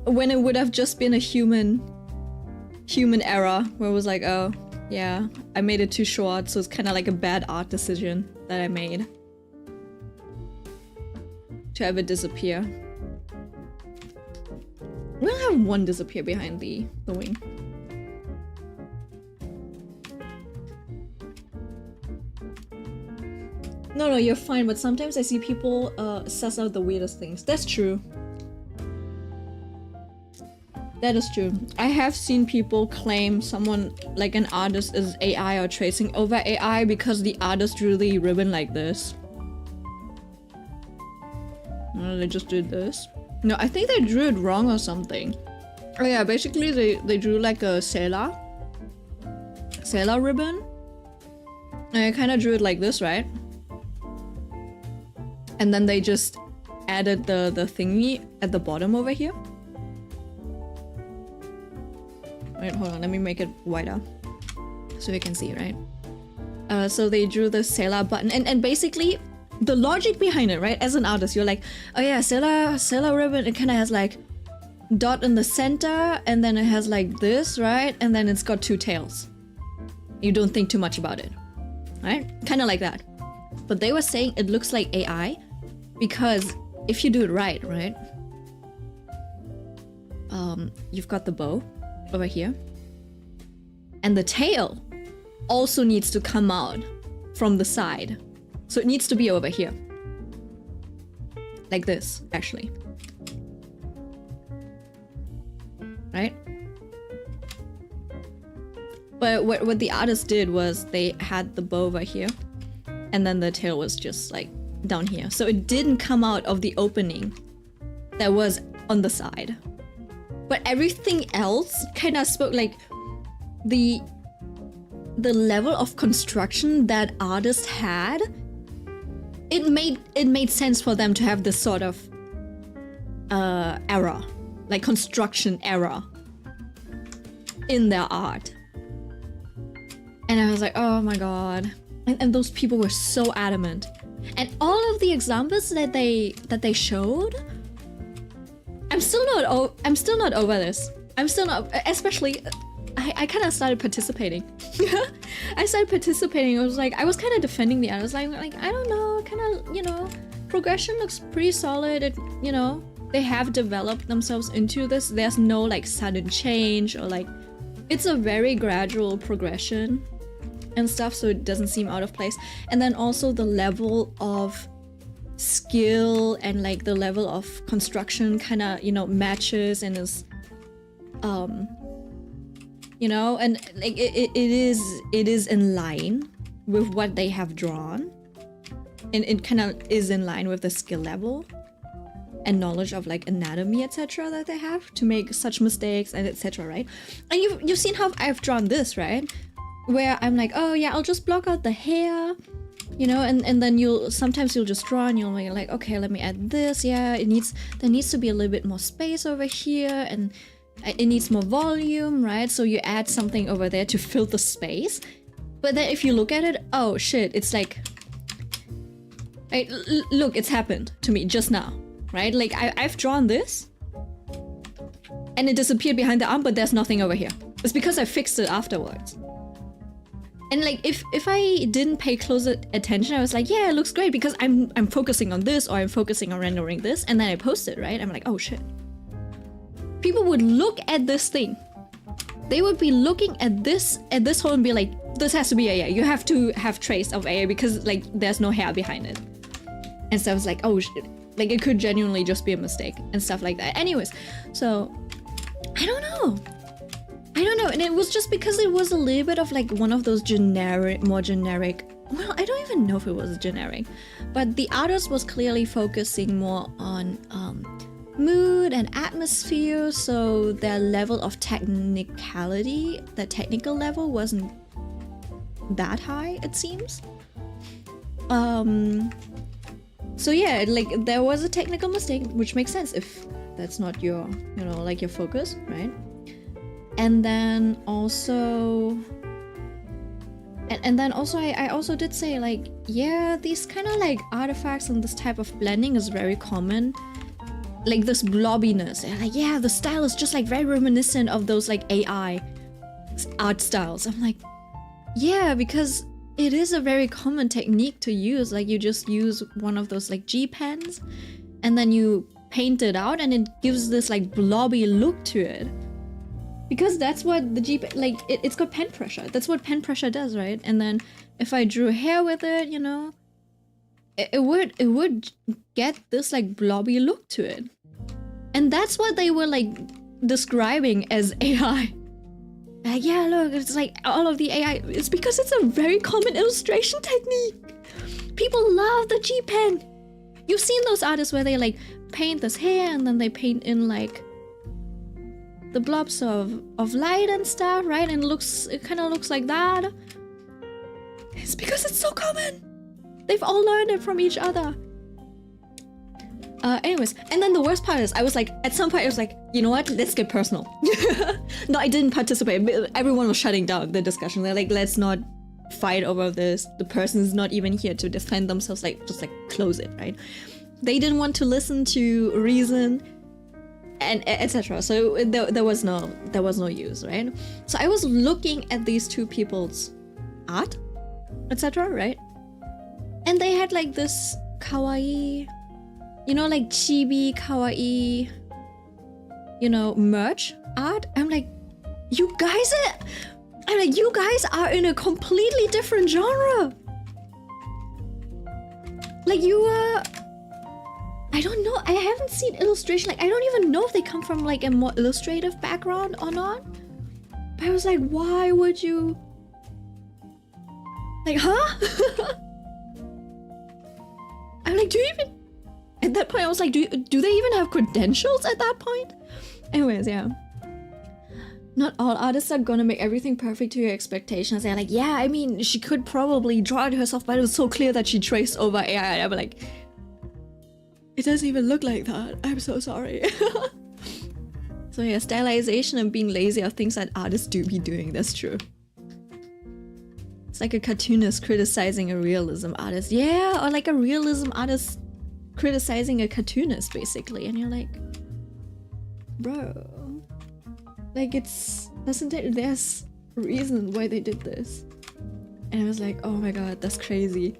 When it would have just been a human error where it was like, oh yeah, I made it too short, so it's kind of like a bad art decision that I made to have it disappear. We'll have one disappear behind the wing. No, you're fine, but sometimes I see people suss out the weirdest things. That's true. That is true. I have seen people claim someone, like an artist, is AI or tracing over AI because the artist drew the ribbon like this. No, they just did this. No, I think they drew it wrong or something. Oh yeah, basically they drew like a sailor ribbon. And I kind of drew it like this, right? And then they just added the thingy at the bottom over here. Wait, hold on, let me make it wider so you can see, right? So they drew the sailor button, and basically the logic behind it, right? As an artist, you're like, oh yeah, sailor ribbon, it kind of has like dot in the center, and then it has like this, right? And then it's got two tails. You don't think too much about it, right? Kind of like that. But they were saying it looks like AI because if you do it right? You've got the bow over here, and the tail also needs to come out from the side, so it needs to be over here like this, actually, right? But what the artist did was they had the bow over here, and then the tail was just like down here, so it didn't come out of the opening that was on the side. But everything else kind of spoke, like the level of construction that artist had. It made sense for them to have this sort of error, like construction error, in their art. And I was like, oh my god! And those people were so adamant. And all of the examples that they showed. I'm still not over this. I'm still not, especially, I kind of started participating. I started participating. I was kind of defending the art. I was like I don't know, kind of, you know, progression looks pretty solid. It, you know, they have developed themselves into this. There's no like sudden change or like, it's a very gradual progression and stuff, so it doesn't seem out of place. And then also the level of skill and like the level of construction kind of, you know, matches and is you know, and like it is in line with what they have drawn, and it kind of is in line with the skill level. and knowledge of like anatomy, etc. that they have to make such mistakes and etc. right? And you've seen how I've drawn this, right? Where I'm like, oh yeah, I'll just block out the hair, you know, and then sometimes you'll just draw and you'll be like, okay, let me add this. Yeah, there needs to be a little bit more space over here, and it needs more volume, right? So you add something over there to fill the space. But then if you look at it, oh shit, it's like, right, look, it's happened to me just now, right? Like I've drawn this and it disappeared behind the arm, but there's nothing over here. It's because I fixed it afterwards. And like if I didn't pay close attention, I was like, yeah, it looks great because I'm focusing on this, or I'm focusing on rendering this, and then I post it, right? I'm like, oh shit. People would look at this thing. They would be looking at this hole and be like, this has to be AI. You have to have trace of AI because like there's no hair behind it. And so I was like, oh shit. Like it could genuinely just be a mistake and stuff like that. Anyways, so I don't know. And it was just because it was a little bit of like one of those more generic, well, I don't even know if it was generic, but the artist was clearly focusing more on mood and atmosphere, so their level of technicality, the technical level wasn't that high, it seems. So yeah, like there was a technical mistake, which makes sense if that's not your, you know, like your focus, right? And then also I also did say like, yeah, these kind of like artifacts and this type of blending is very common. Like this blobbiness, and like, yeah, the style is just like very reminiscent of those like AI art styles. I'm like, yeah, because it is a very common technique to use. Like you just use one of those like G pens and then you paint it out and it gives this like blobby look to it. Because that's what the G pen, like it's got pen pressure. That's what pen pressure does, right? And then if I drew hair with it, you know, it would get this like blobby look to it. And that's what they were like describing as AI. Like, yeah, look, it's like all of the AI. It's because it's a very common illustration technique. People love the G pen. You've seen those artists where they like paint this hair and then they paint in like the blobs of light and stuff, right? And it kind of looks like that. It's because it's so common. They've all learned it from each other. Anyways, and then the worst part is I was like, at some point I was like, you know what? Let's get personal. No, I didn't participate. Everyone was shutting down the discussion. They're like, let's not fight over this. The person is not even here to defend themselves. Like, just like close it, right? They didn't want to listen to reason and etc. So there was no use, right? So I was looking at these two people's art, etc., right? And they had like this kawaii, you know, like chibi kawaii, you know, merch art. I'm like, you guys are in a completely different genre. Like I don't know, I haven't seen illustration, like I don't even know if they come from like a more illustrative background or not. But I was like, why would you? Like, huh? I'm like, do you even? At that point, I was like, do they even have credentials at that point? Anyways, yeah. Not all artists are gonna make everything perfect to your expectations. They're like, yeah, I mean, she could probably draw it herself, but it was so clear that she traced over AI. I'm like, it doesn't even look like that. I'm so sorry. So yeah, stylization and being lazy are things that artists do be doing. That's true. It's like a cartoonist criticizing a realism artist. Yeah, or like a realism artist criticizing a cartoonist, basically. And you're like, bro, like there's a reason why they did this. And I was like, oh my god, that's crazy.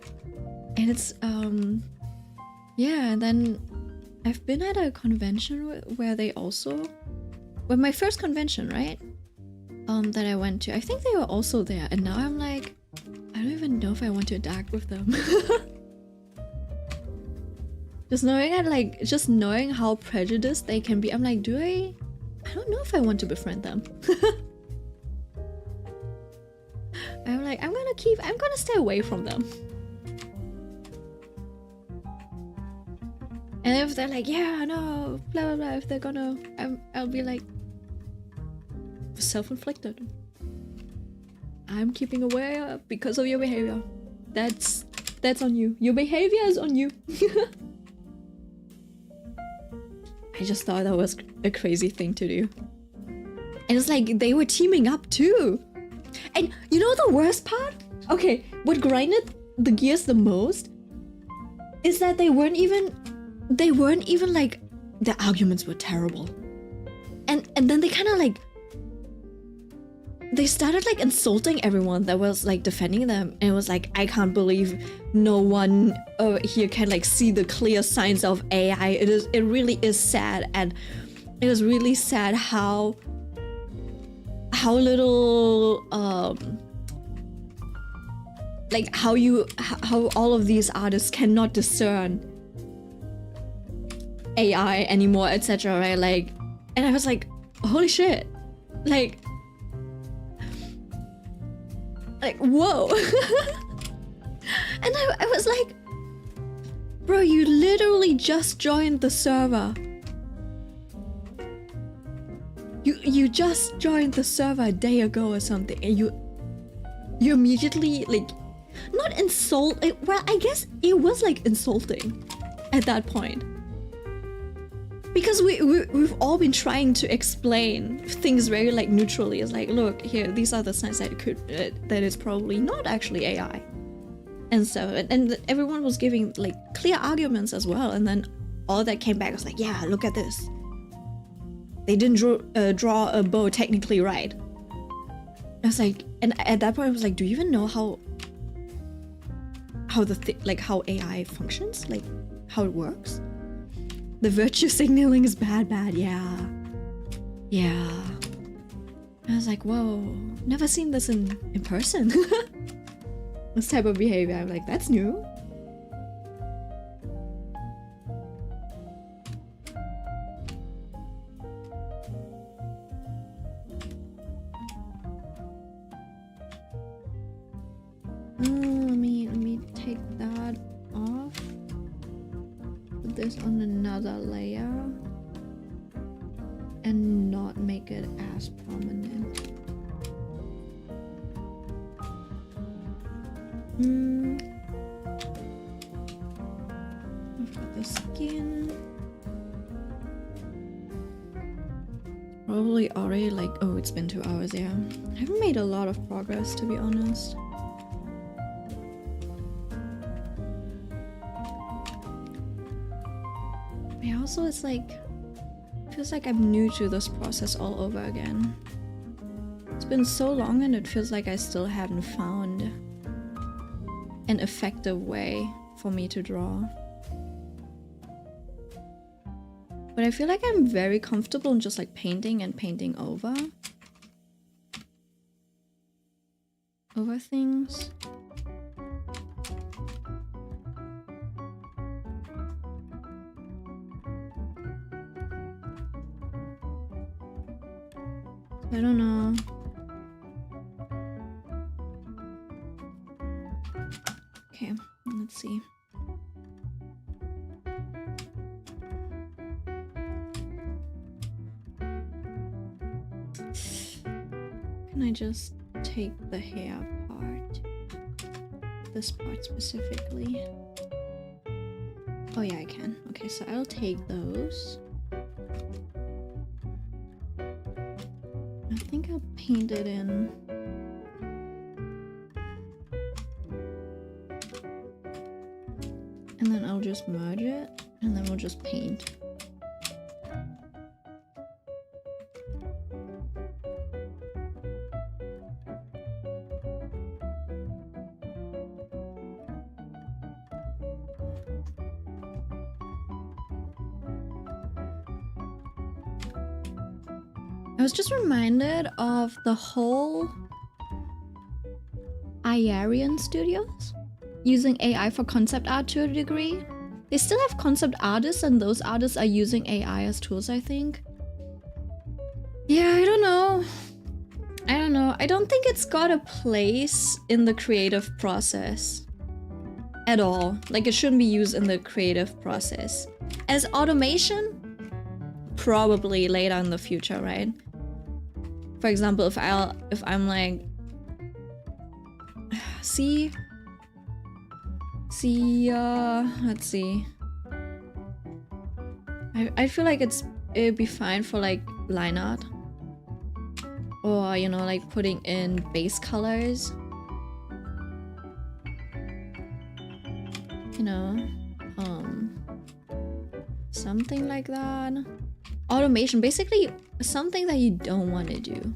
And it's yeah, and then I've been at a convention where they also, well, my first convention, right, that I went to, I think they were also there. And now I'm like, I don't even know if I want to interact with them. Just knowing how prejudiced they can be, I'm like, I don't know if I want to befriend them. I'm like, I'm gonna stay away from them. And if they're like, yeah, no, blah blah blah, if they're gonna, I'll be like, self-inflicted. I'm keeping aware because of your behavior. That's on you. Your behavior is on you. I just thought that was a crazy thing to do. And it's like they were teaming up too. And you know the worst part? Okay, what grinded the gears the most is that they weren't even like, the arguments were terrible. And then they kind of like, they started like insulting everyone that was like defending them, and it was like, I can't believe no one here can like see the clear signs of AI. It really is sad, and it is really sad how little like how all of these artists cannot discern AI anymore, etc. Right? Like, and I was like, holy shit, like whoa. And I was like, bro, you literally just joined the server. You just joined the server a day ago or something, and you immediately like, not insult, well, I guess it was like insulting at that point. Because we've all been trying to explain things very like neutrally. It's like, look here, these are the signs that it could that it's probably not actually AI, and so and everyone was giving like clear arguments as well. And then all that came back was like, yeah, look at this. They didn't draw a bow technically right. I was like, and at that point I was like, do you even know how how AI functions, like how it works? The virtue signaling is bad, yeah. I was like, whoa, never seen this in person. This type of behavior, I'm like, that's new. Let me take that off. Put this on another layer and not make it as prominent. I've got the skin. Probably already like, oh, it's been 2 hours, yeah. I haven't made a lot of progress, to be honest. Yeah, also it's like, it feels like I'm new to this process all over again. It's been so long and it feels like I still haven't found an effective way for me to draw. But I feel like I'm very comfortable in just like painting and painting over things. I don't know. Okay, let's see. Can I just take the hair part? This part specifically. Oh yeah, I can. Okay, so I'll take those. I think I'll paint it in. And then I'll just merge it, and then we'll just paint. I was just reminded of the whole Iarian Studios using AI for concept art to a degree. They still have concept artists, and those artists are using AI as tools, I think. Yeah, I don't know. I don't think it's got a place in the creative process at all. Like it shouldn't be used in the creative process. As automation, probably later in the future, right? For example, if I'm like, let's see. I feel like it'd be fine for like line art, or you know, like putting in base colors. You know, something like that. Automation, basically something that you don't want to do,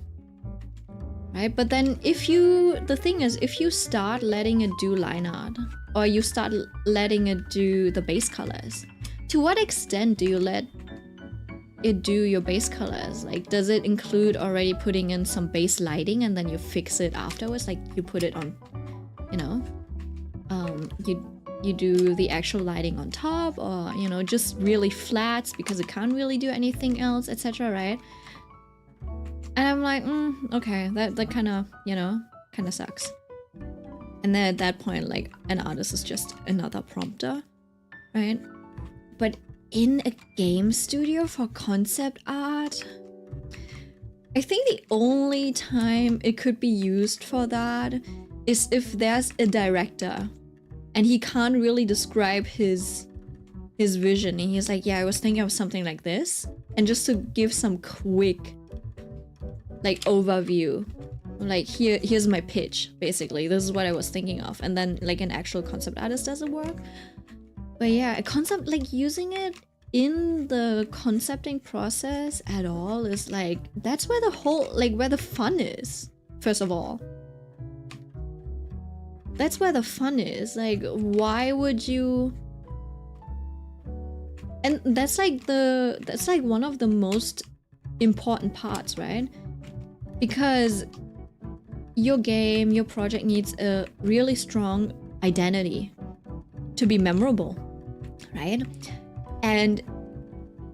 right? But then the thing is, if you start letting it do line art, or you start letting it do the base colors, to what extent do you let it do your base colors? Like, does it include already putting in some base lighting and then you fix it afterwards? Like you put it on, you know, you do the actual lighting on top, or you know, just really flats because it can't really do anything else, etc., right? And I'm like, okay, that kind of, you know, kind of sucks. And then at that point, like, an artist is just another prompter, right? But in a game studio for concept art, I think the only time it could be used for that is if there's a director and he can't really describe his vision, and he's like, yeah, I was thinking of something like this, and just to give some quick like overview, like here's my pitch, basically this is what I was thinking of, and then like an actual concept artist doesn't work. But yeah, a concept, like using it in the concepting process at all is like, that's where the whole, like where the fun is, first of all. That's where the fun is. Like, why would you? And that's like one of the most important parts, right? Because your game, your project needs a really strong identity to be memorable, right? And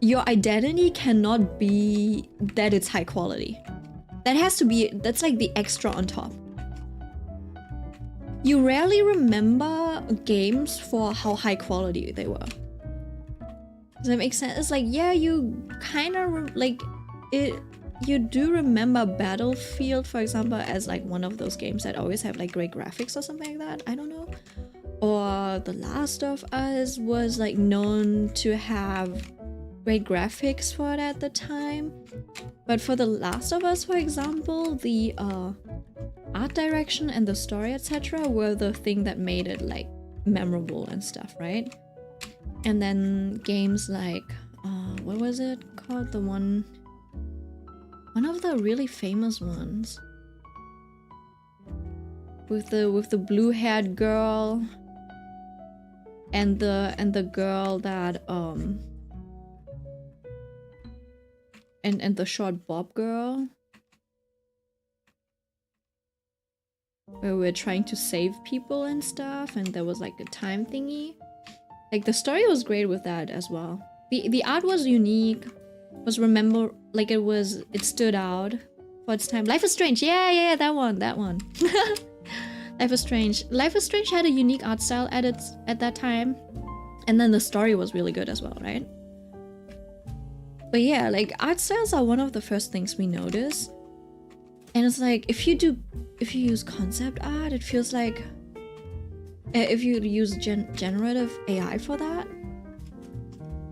your identity cannot be that it's high quality. That has to be, that's like the extra on top. You rarely remember games for how high quality they were. Does that make sense? It's like, yeah, you kind of like it. You do remember Battlefield, for example, as like one of those games that always have like great graphics or something like that. I don't know. Or The Last of Us was like known to have great graphics for it at the time. But for The Last of Us, for example, the art direction and the story, etc., were the thing that made it like memorable and stuff, right? And then games like what was it called? The one of the really famous ones with the blue-haired girl and the girl that and the short bob girl, where we're trying to save people and stuff, and there was like a time thingy. Like the story was great with that as well. The art was unique, was like it stood out for its time. Life is Strange, yeah, that one. Life is Strange had a unique art style at that time, and then the story was really good as well, right? But yeah, like art styles are one of the first things we notice. And it's like, if you use concept art, it feels like if you use generative AI for that,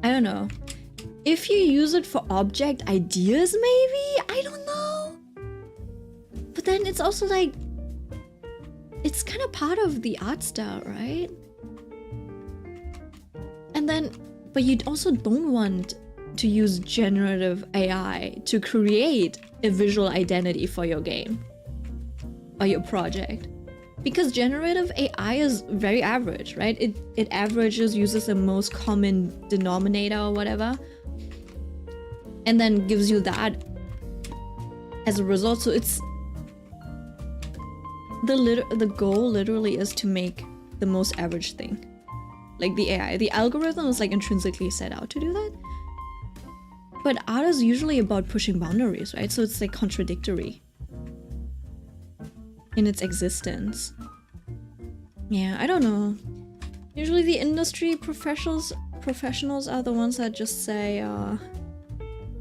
I don't know. If you use it for object ideas, maybe? I don't know. But then it's also like, it's kind of part of the art style, right? And then, but you also don't want to use generative AI to create a visual identity for your game or your project, because generative AI is very average, right? It averages, uses the most common denominator or whatever, and then gives you that as a result. So it's the goal literally is to make the most average thing. Like the AI, the algorithm is like intrinsically set out to do that. But art is usually about pushing boundaries, right? So it's like contradictory in its existence. Yeah, I don't know. Usually the industry professionals are the ones that just say,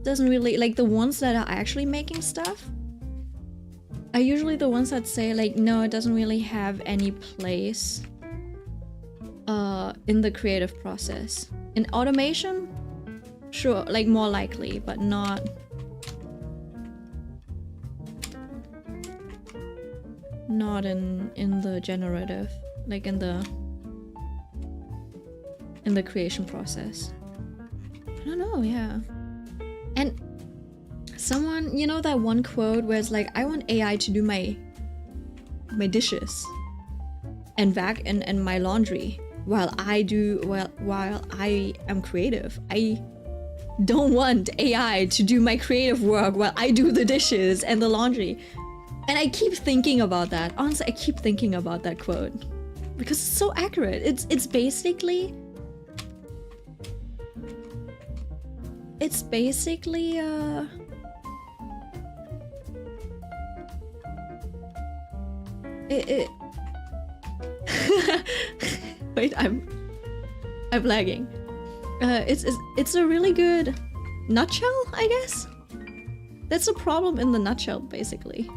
doesn't really, like the ones that are actually making stuff are usually the ones that say like, no, it doesn't really have any place in the creative process. In automation, sure, like more likely, but not in the generative, like in the creation process. I don't know, yeah. And someone, you know that one quote where it's like, I want AI to do my dishes and and my laundry while I am creative. I don't want AI to do my creative work while I do the dishes and the laundry. And I keep thinking about that. Honestly, I keep thinking about that quote because it's so accurate. It's basically wait, I'm lagging. It's a really good nutshell, I guess. That's a problem in the nutshell, basically.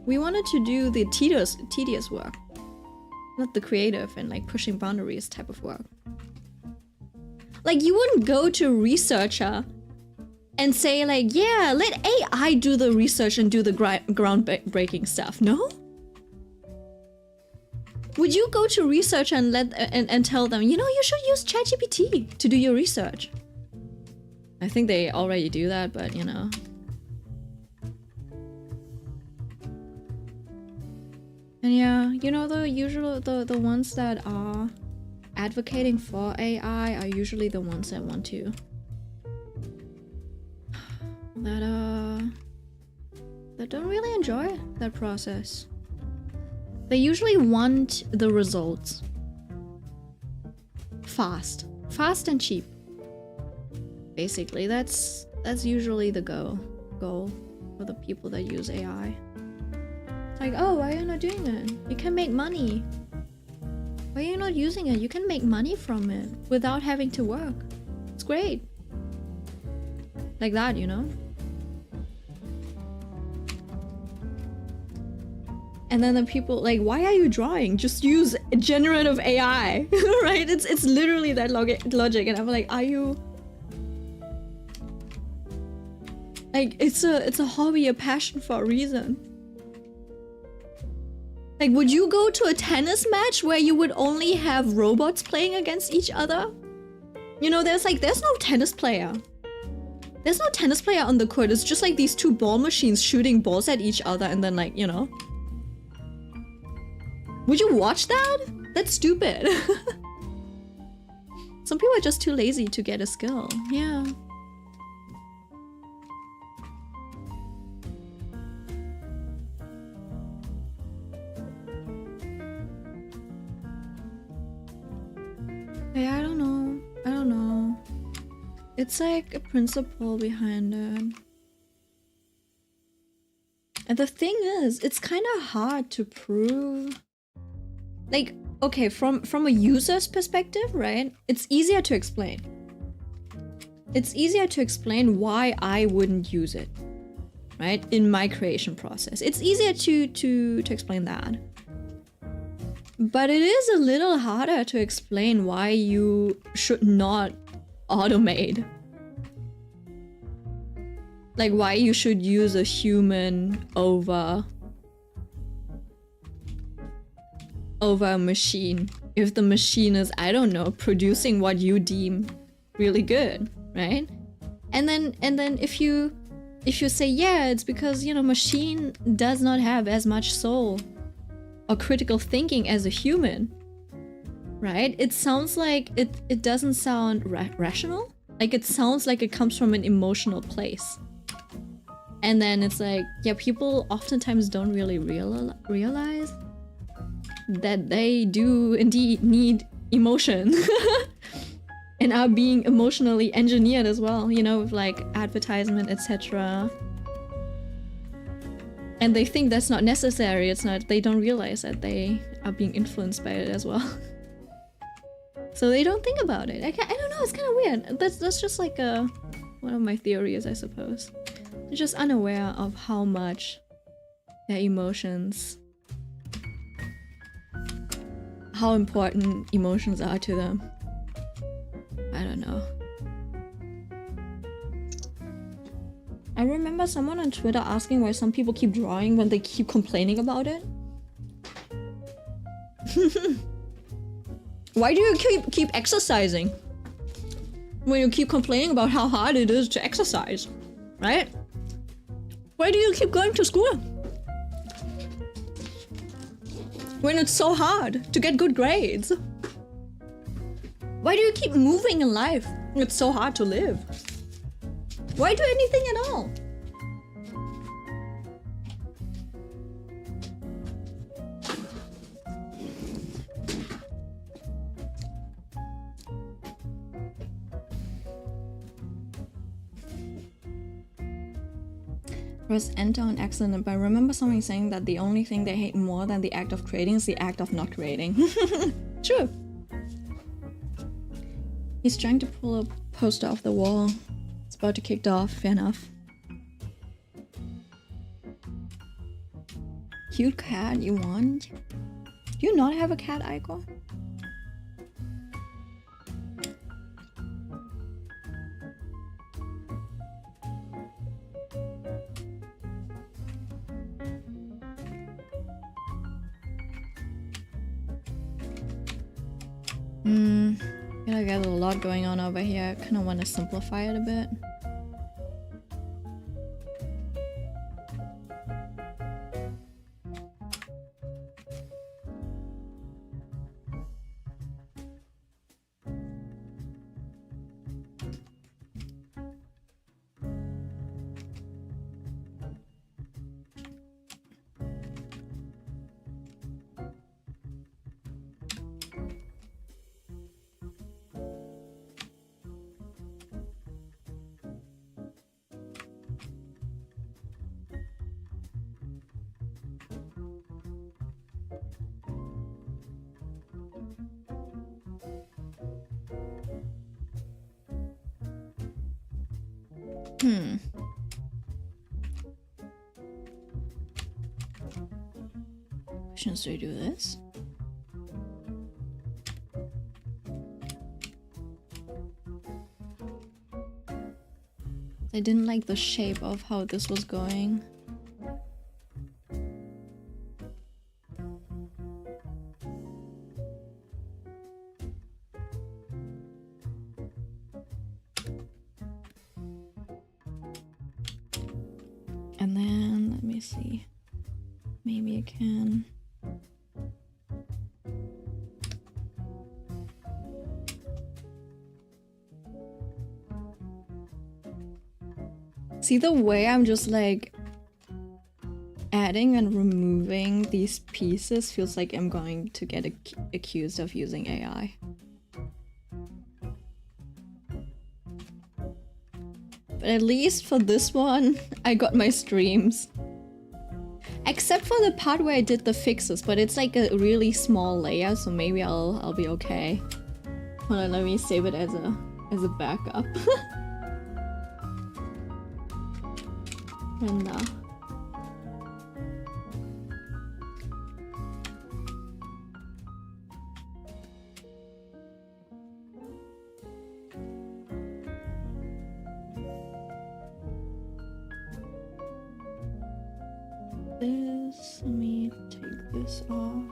We wanted to do the tedious work, not the creative and like pushing boundaries type of work. Like you wouldn't go to a researcher and say like, yeah, let AI do the research and do the groundbreaking stuff, no? Would you go to research and and tell them, you know, you should use ChatGPT to do your research? I think they already do that, but you know. And yeah, you know, the ones that are advocating for AI are usually the ones that want to that don't really enjoy that process. They usually want the results fast and cheap. Basically, that's usually the goal for the people that use AI. It's like, oh, why are you not doing it? You can make money. Why are you not using it? You can make money from it without having to work. It's great. Like that, you know? And then the people like, why are you drawing? Just use generative AI, right? It's literally that logic. And I'm like, are you... Like, it's a hobby, a passion for a reason. Like, would you go to a tennis match where you would only have robots playing against each other? You know, there's no tennis player. There's no tennis player on the court. It's just like these two ball machines shooting balls at each other and then like, you know. Would you watch that? That's stupid. Some people are just too lazy to get a skill. Yeah. Yeah, I don't know. It's like a principle behind it. And the thing is, it's kind of hard to prove. Like, okay, from a user's perspective, right? It's easier to explain. It's easier to explain why I wouldn't use it, right? In my creation process. It's easier to explain that. But it is a little harder to explain why you should not automate. Like why you should use a human over a machine if the machine is, I don't know, producing what you deem really good, right? And then if you say, yeah, it's because, you know, machine does not have as much soul or critical thinking as a human, right? It sounds like it doesn't sound rational. Like it sounds like it comes from an emotional place. And then it's like, yeah, people oftentimes don't really realize that they do indeed need emotion and are being emotionally engineered as well, you know, with like advertisement, etc. And they think that's not necessary. It's not, they don't realize that they are being influenced by it as well. So they don't think about it. I don't know, it's kind of weird. That's just like one of my theories, I suppose. They're just unaware of how much their emotions, how important emotions are to them. I don't know. I remember someone on Twitter asking why some people keep drawing when they keep complaining about it. Why do you keep exercising when you keep complaining about how hard it is to exercise, right? Why do you keep going to school when it's so hard to get good grades? Why do you keep moving in life when it's so hard to live? Why do anything at all? Press enter on accident, but I remember someone saying that the only thing they hate more than the act of creating is the act of not creating. True. He's trying to pull a poster off the wall. It's about to kick off, fair enough. Cute cat you want? Do you not have a cat, Aiko? I got a lot going on over here. I kind of want to simplify it a bit. Should I do this? I didn't like the shape of how this was going. And then, let me see. Maybe I can... See the way I'm just like adding and removing these pieces feels like I'm going to get accused of using AI. But at least for this one, I got my streams. Except for the part where I did the fixes, but it's like a really small layer, so maybe I'll be okay. Hold on, let me save it as a backup. And this, let me take this off.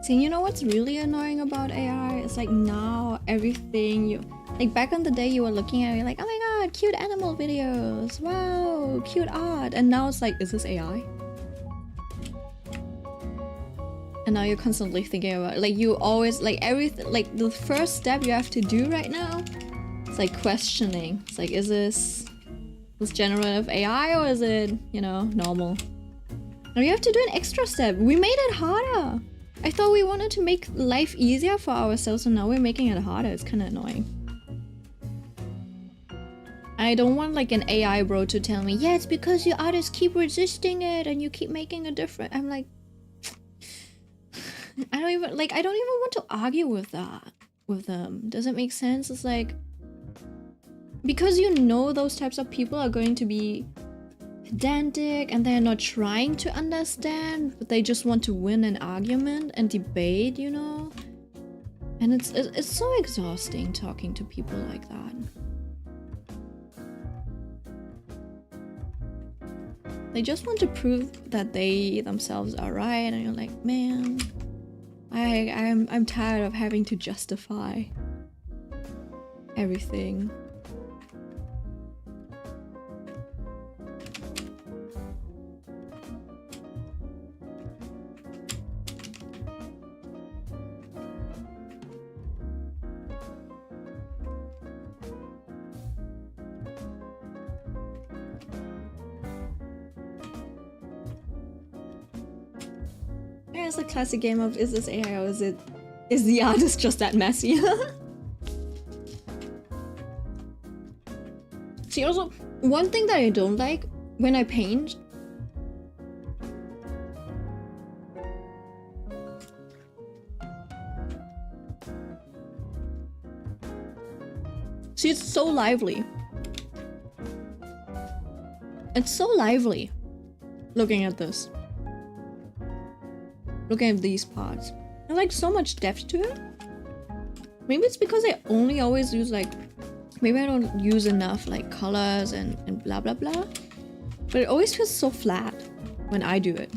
See, you know what's really annoying about AI? It's like now everything you... Like back in the day you were looking at it, you're like, oh my god, cute animal videos, wow, cute art. And now it's like, is this AI? And now you're constantly thinking about it. Like you always, like everything, like the first step you have to do right now, it's like questioning. It's like, is this generative AI or is it, you know, normal? Now you have to do an extra step. We made it harder. I thought we wanted to make life easier for ourselves, and now we're making it harder. It's kind of annoying. I don't want like an AI bro to tell me, yeah, it's because you artists keep resisting it and you keep making a difference. I'm like, I don't even want to argue with them. Does it make sense? It's like, because you know those types of people are going to be pedantic and they're not trying to understand, but they just want to win an argument and debate, you know? And it's so exhausting talking to people like that. They just want to prove that they themselves are right, and you're like, man, I'm tired of having to justify everything. Yeah, it's a classic game of, is this AI or is the artist just that messy? See, also, one thing that I don't like when I paint, see, it's so lively. It's so lively looking at this. Looking at these parts. I like so much depth to it. Maybe it's because I only always use like, maybe I don't use enough like colors and blah blah blah. But it always feels so flat when I do it.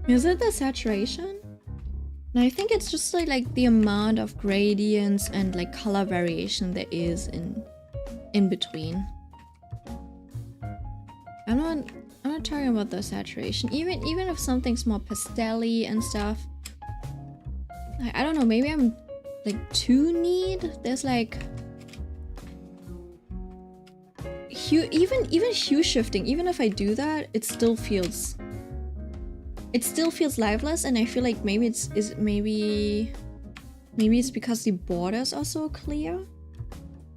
Is it the saturation? No, I think it's just like the amount of gradients and like color variation there is in between. I'm not talking about the saturation. Even if something's more pastel-y and stuff. I don't know, maybe I'm like too neat. There's like hue, even hue shifting, even if I do that, it still feels lifeless, and I feel like maybe maybe it's because the borders are so clear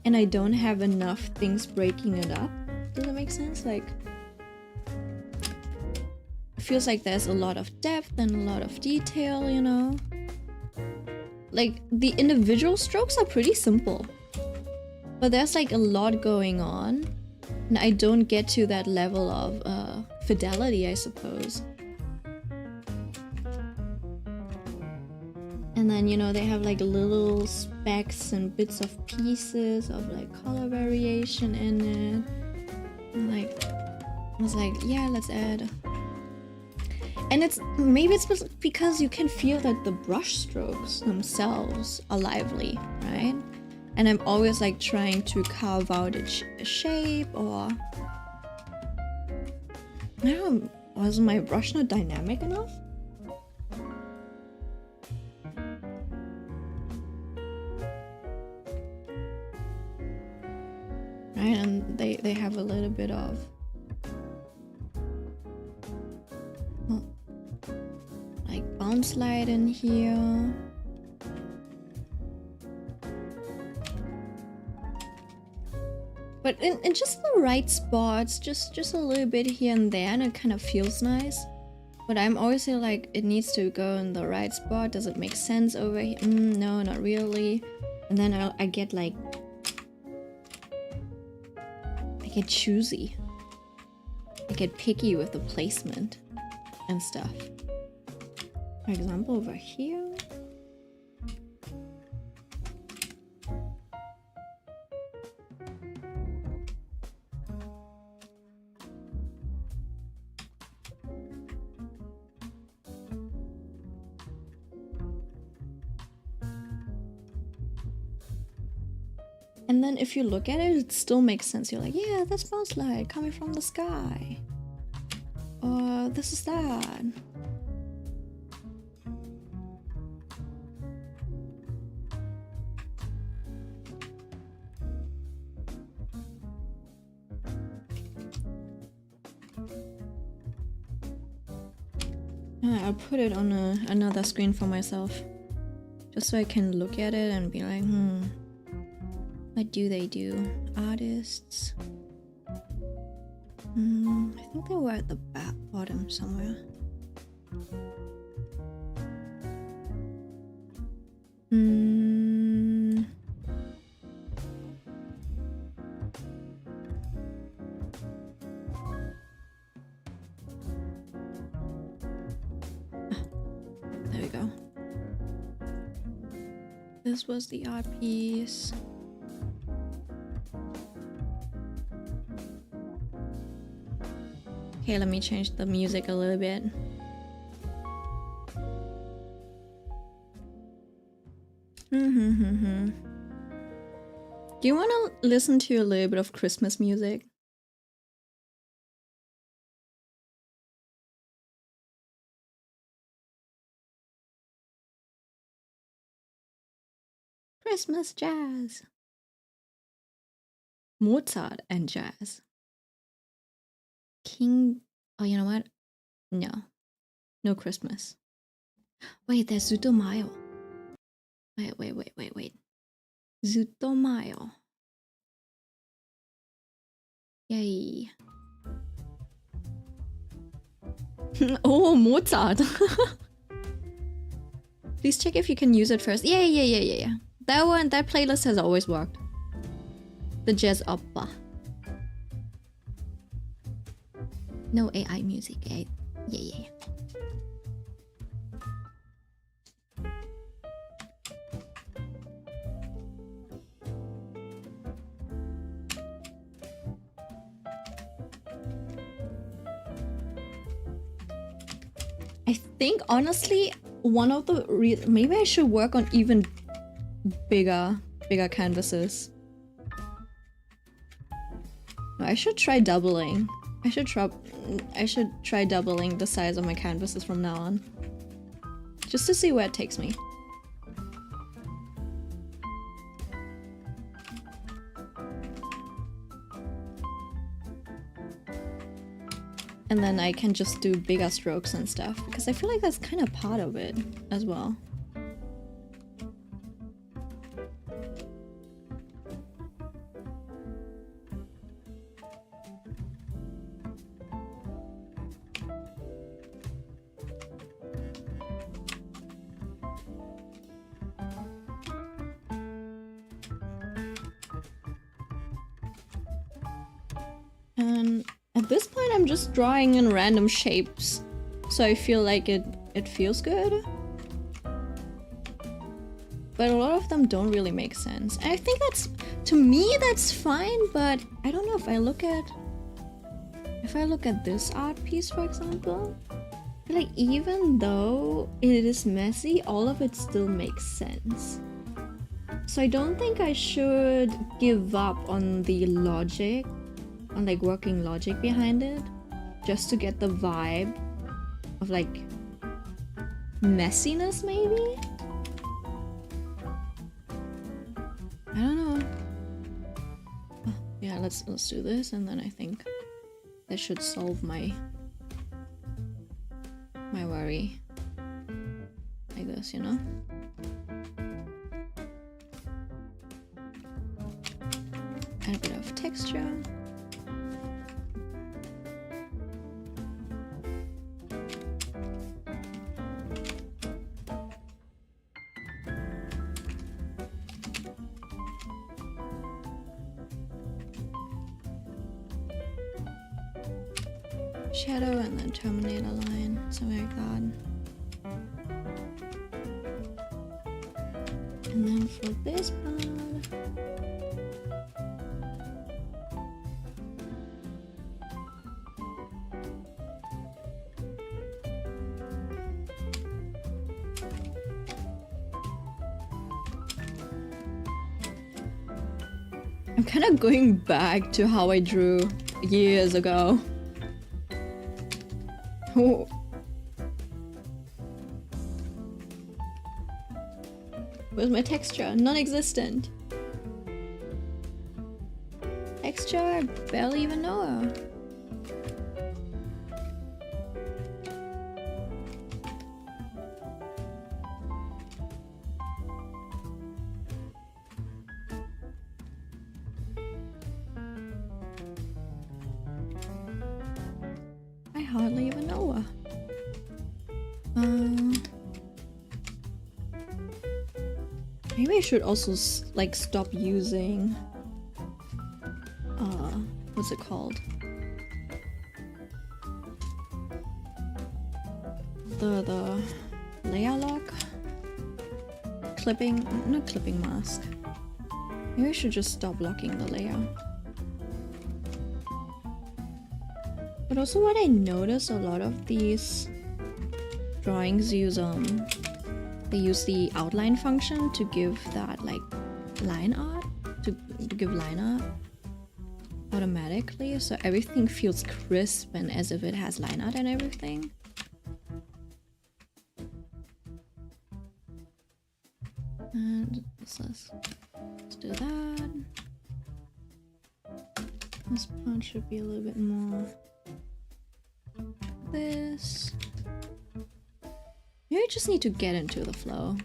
and I don't have enough things breaking it up. Does that make sense? Like, it feels like there's a lot of depth and a lot of detail, you know? Like, the individual strokes are pretty simple, but there's like a lot going on, and I don't get to that level of fidelity, I suppose. And then, you know, they have like little specks and bits of pieces of like color variation in it. And like, I was like, yeah, let's add. And maybe it's because you can feel that the brush strokes themselves are lively, right? And I'm always like trying to carve out a shape, or I don't know, was my brush not dynamic enough? Right, and they have a little bit of like bounce light in here. But in just the right spots, just a little bit here and there, and it kind of feels nice. But I'm always like, it needs to go in the right spot. Does it make sense over here? No, not really. And then I get like, I get choosy. I get picky with the placement and stuff. For example, over here. And then if you look at it, it still makes sense. You're like, yeah, that's bounce light coming from the sky. Or this is that. I'll put it on another screen for myself. Just so I can look at it and be like, what do they do? Artists. I think they were at the bottom somewhere. There we go. This was the art piece. Okay, let me change the music a little bit. Do you want to listen to a little bit of Christmas music? Christmas jazz. Mozart and jazz. King... Oh, you know what? No. No Christmas. Wait, there's Zutomayo. Wait. Zutomayo. Yay. Oh, Mozart. Please check if you can use it first. Yeah. That playlist has always worked. The jazz opera. No AI music, eh? Yeah. I think honestly, one of the maybe I should work on even bigger canvases. I should try doubling. I should try doubling the size of my canvases from now on. Just to see where it takes me. And then I can just do bigger strokes and stuff, because I feel like that's kind of part of it as well. And at this point I'm just drawing in random shapes, so I feel like it feels good. But a lot of them don't really make sense. And I think that's, to me, that's fine, but I don't know if I look at this art piece, for example, like even though it is messy, all of it still makes sense. So I don't think I should give up on the logic, on like working logic behind it, just to get the vibe of like messiness maybe? I don't know. Oh, yeah, let's do this, and then I think that should solve my worry. Like this, you know? Add a bit of texture. Shadow and then terminate a line, something like that. And then for this part, I'm kind of going back to how I drew years ago. Oh. Where's my texture? Non-existent. Texture? I barely even know her. hardly even know her. Maybe I should also like stop using what's it called? The layer lock clipping, not clipping mask. Maybe I should just stop locking the layer. But also what I notice, a lot of these drawings use they use the outline function to give that like line art, to give line art automatically, so everything feels crisp and as if it has line art and everything. And let's do that. This part should be a little bit more this. Maybe I just need to get into the flow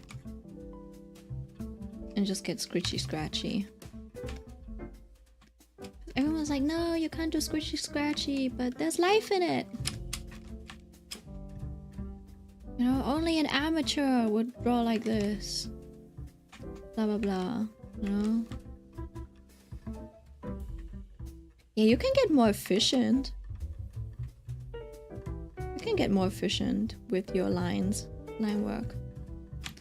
and just get scritchy scratchy. Everyone's like, no, you can't do scritchy scratchy, but there's life in it. You know, only an amateur would draw like this. Blah blah blah, you know? Yeah, you can get more efficient. You can get more efficient with your lines, line work,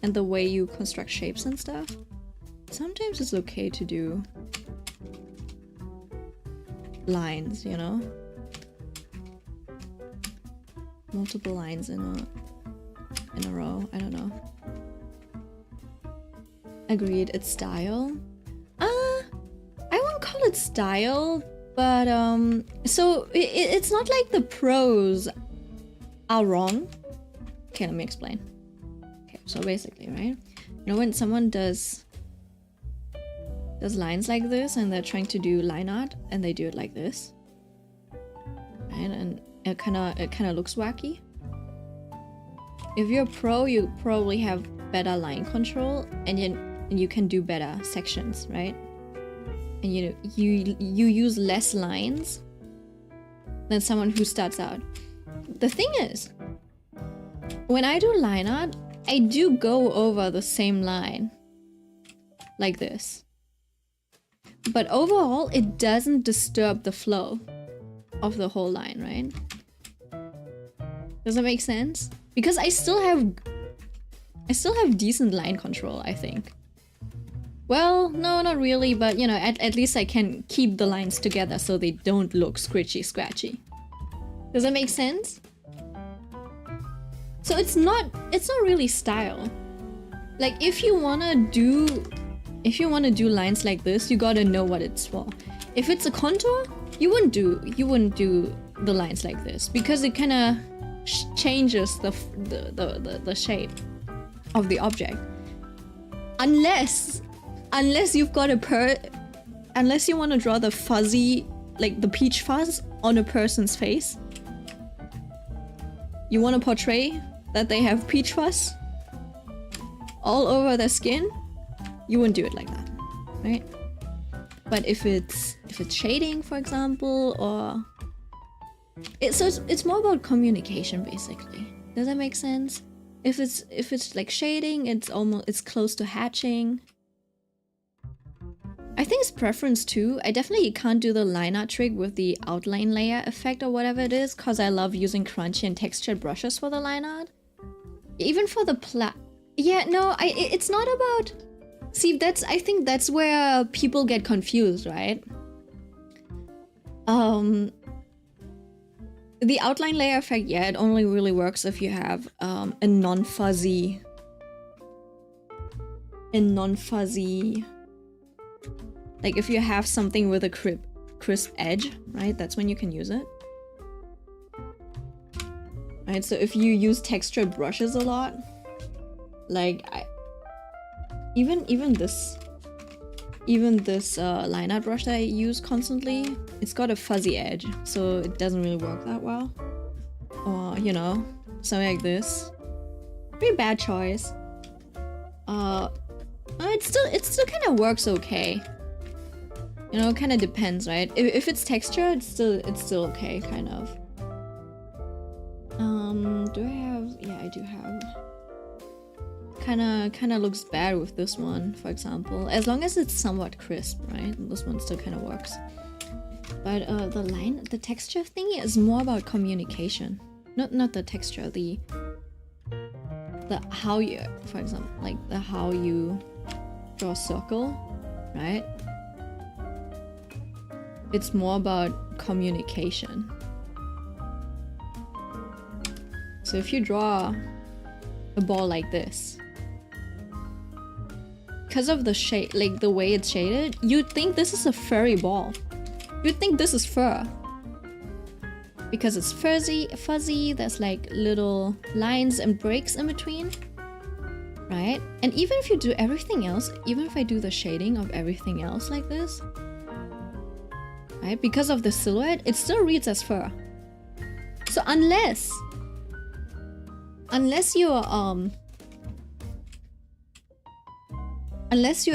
and the way you construct shapes and stuff. Sometimes it's okay to do lines, you know? Multiple lines in a row, I don't know. Agreed, it's style. I won't call it style, but so it's not like the pros are wrong. Okay, let me explain. Okay, so basically, right? You know, when someone does lines like this and they're trying to do line art and they do it like this, right? And it kind of looks wacky. If you're a pro, you probably have better line control and you can do better sections, right? And you use less lines than someone who starts out. The thing is, when I do line art, I do go over the same line like this. But overall, it doesn't disturb the flow of the whole line, right? Does that make sense? Because I still have decent line control, I think. Well, no, not really, but you know, at least I can keep the lines together so they don't look scritchy scratchy. Does that make sense? So it's not really style. Like if you wanna do lines like this, you gotta know what it's for. If it's a contour, you wouldn't do the lines like this because it kinda changes the shape of the object. Unless you've got unless you want to draw the fuzzy, like the peach fuzz on a person's face. You want to portray that they have peach fuzz all over their skin, you wouldn't do it like that, right? But if it's shading, for example, or it's more about communication basically. Does that make sense? If it's like shading, it's close to hatching. I think it's preference too. I definitely can't do the line art trick with the outline layer effect or whatever it is, cause I love using crunchy and textured brushes for the line art. Even for the yeah, no, it's not about. See, I think that's where people get confused, right? The outline layer effect, yeah, it only really works if you have a non-fuzzy, like if you have something with a crisp edge, right? That's when you can use it. Right, so if you use textured brushes a lot, like even this line art brush that I use constantly, it's got a fuzzy edge, so it doesn't really work that well. Or, you know, something like this. Pretty bad choice. It still kind of works okay. You know, it kind of depends, right? If it's texture, it's still okay, kind of. Do I have? Yeah, I do have. Kinda looks bad with this one, for example. As long as it's somewhat crisp, right? This one still kind of works. But the texture thingy is more about communication. Not the texture, the how you, for example, like the how you draw a circle, right? It's more about communication. So if you draw a ball like this, because of the shade, like the way it's shaded, you'd think this is a furry ball. You'd think this is fur. Because it's fuzzy, there's like little lines and breaks in between, right? And even if you do everything else, even if I do the shading of everything else like this, right? Because of the silhouette, it still reads as fur. So unless your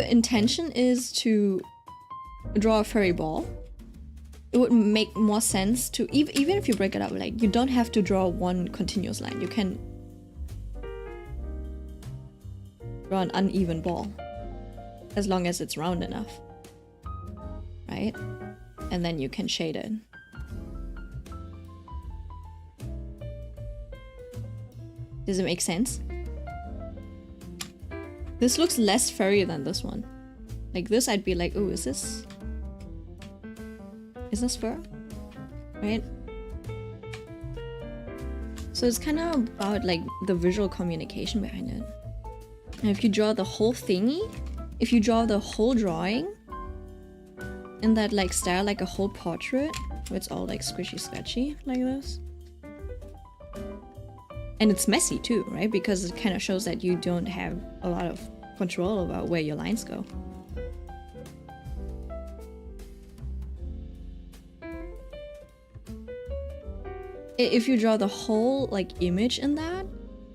intention is to draw a furry ball, it would make more sense to even if you break it up, like you don't have to draw one continuous line. You can draw an uneven ball as long as it's round enough, right? And then you can shade it. Does it make sense? This looks less furry than this one. Like this, I'd be like, oh, is this fur? Right? So it's kind of about like the visual communication behind it. And if you draw the whole thingy, if you draw the whole drawing in that like style, like a whole portrait, where it's all like squishy sketchy like this. And it's messy too, right? Because it kind of shows that you don't have a lot of control about where your lines go. If you draw the whole like image in that,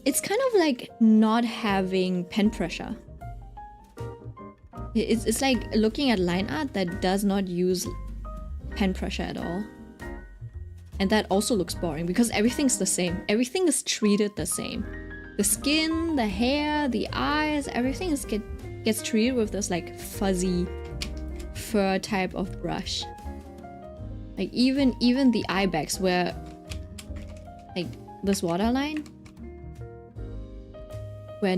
it's kind of like not having pen pressure. It's like looking at line art that does not use pen pressure at all. And that also looks boring because everything's the same. Everything is treated the same. The skin, the hair, the eyes, everything gets treated with this like fuzzy fur type of brush. Like even the eye bags where like this waterline where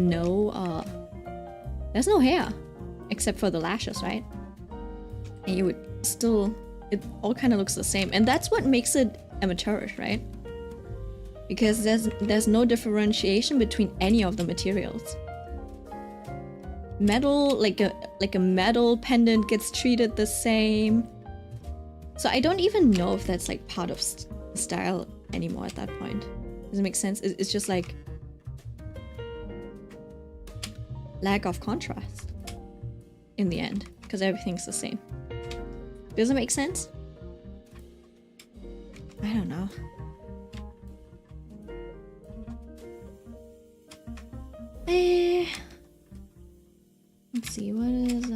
there's no hair except for the lashes, right? And you would still, it all kind of looks the same, and that's what makes it amateurish, right? Because there's no differentiation between any of the materials. Metal, like a metal pendant gets treated the same. So I don't even know if that's like part of style anymore at that point. Does it make sense? It's just like lack of contrast in the end, because everything's the same. Does it make sense? I don't know. Let's see, what is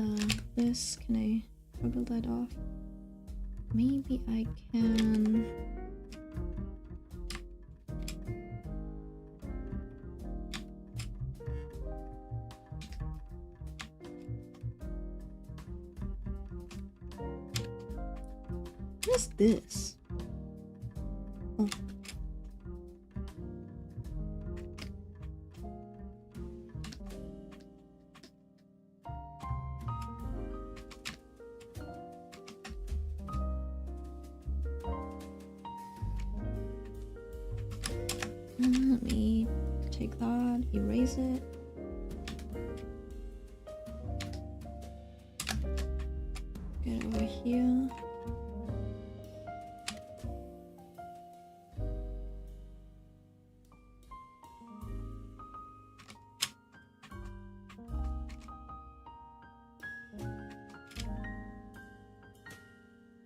this? Can I toggle that off? Maybe I can. What is this? Oh. Let me take that, erase it. Get over here.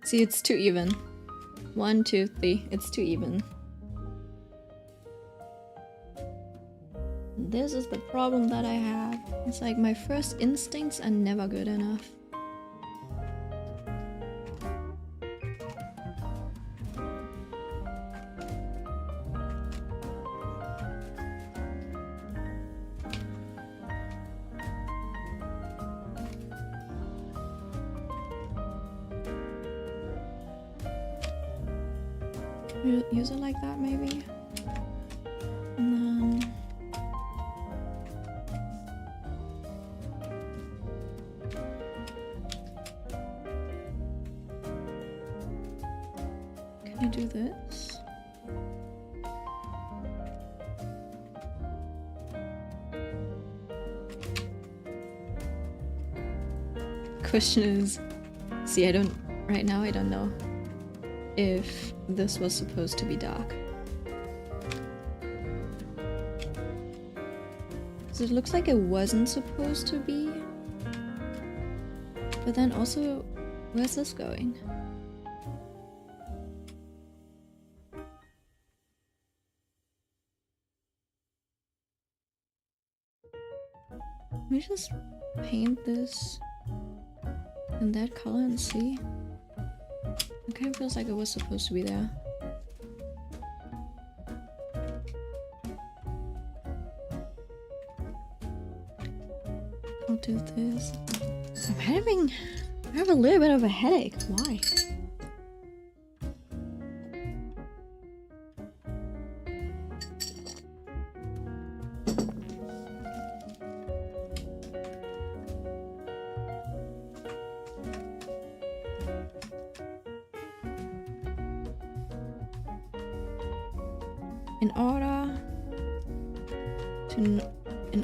See, it's too even. 1, 2, 3. It's too even. This is the problem that I have. It's like my first instincts are never good enough. Use it like that maybe. And then can you do this? Question is, see, right now I don't know if this was supposed to be dark. So it looks like it wasn't supposed to be. But then also, where's this going? Let me just paint this in that color and see. It kind of feels like it was supposed to be there. I'll do this. I have a little bit of a headache. Why? In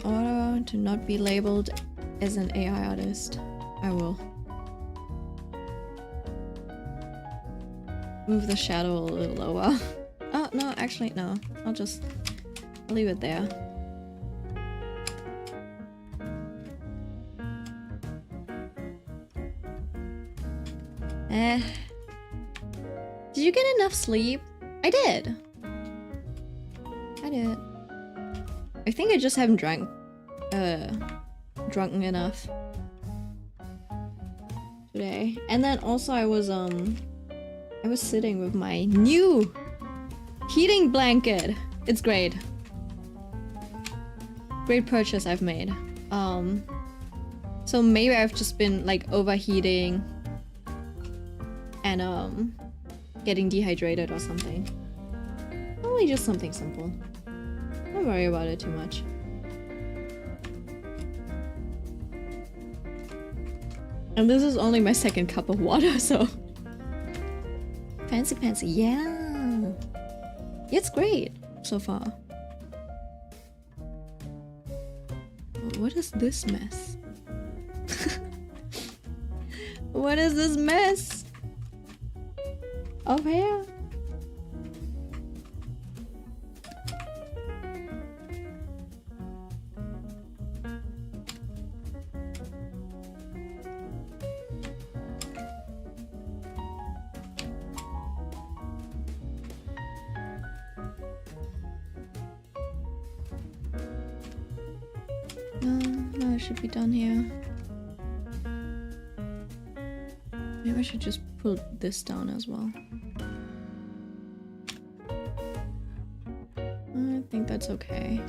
order to not be labeled as an AI artist, I will move the shadow a little lower. Oh, no, actually, no. I'll leave it there. Did you get enough sleep? I did. I think I just haven't drunken enough today. And then also I was sitting with my new heating blanket. It's great. Great purchase I've made. So maybe I've just been like overheating and getting dehydrated or something. Probably just something simple. Don't worry about it too much. And this is only my second cup of water, so... Fancy pantsy, yeah! It's great so far. What is this mess? What is this mess? Of hair? No, it should be done here. Maybe I should just pull this down as well. I think that's okay.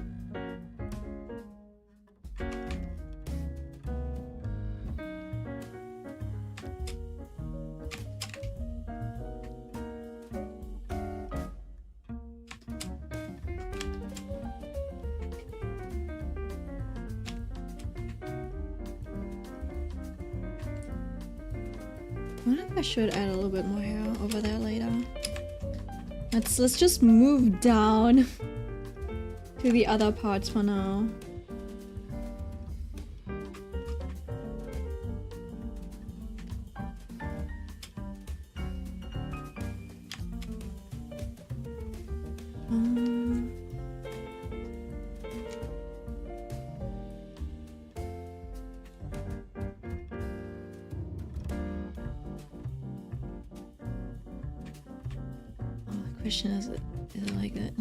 I wonder if I should add a little bit more hair over there later. Let's just move down to the other parts for now. Question is it like that?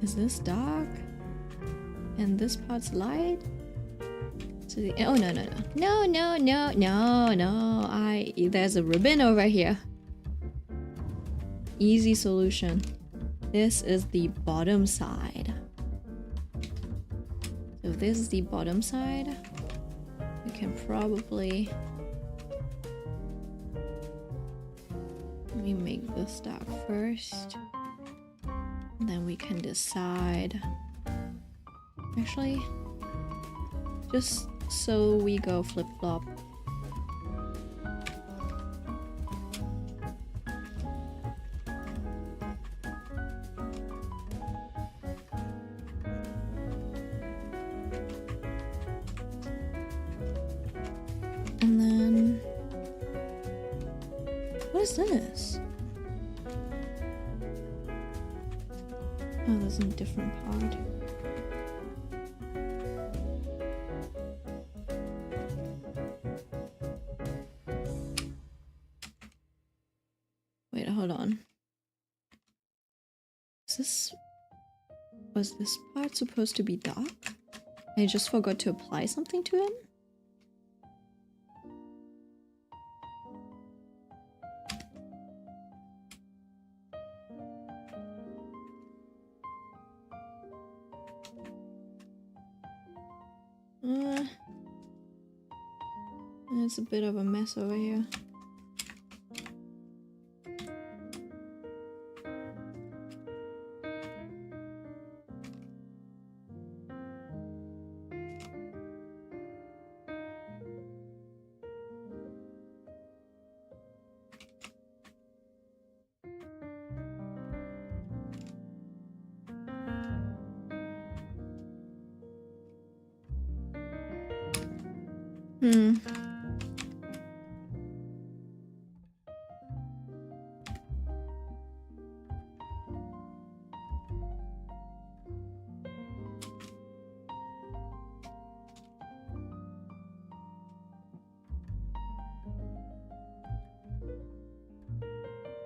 Is this dark? And this part's light? So the, oh no. There's a ribbon over here. Easy solution. This is the bottom side. So if this is the bottom side, we can probably the stack first. And then we can decide. Actually, just so we go flip-flop. And then, what is this? Oh, there's a different part. Wait, hold on. Was this part supposed to be dark? I just forgot to apply something to him? It's a bit of a mess over here.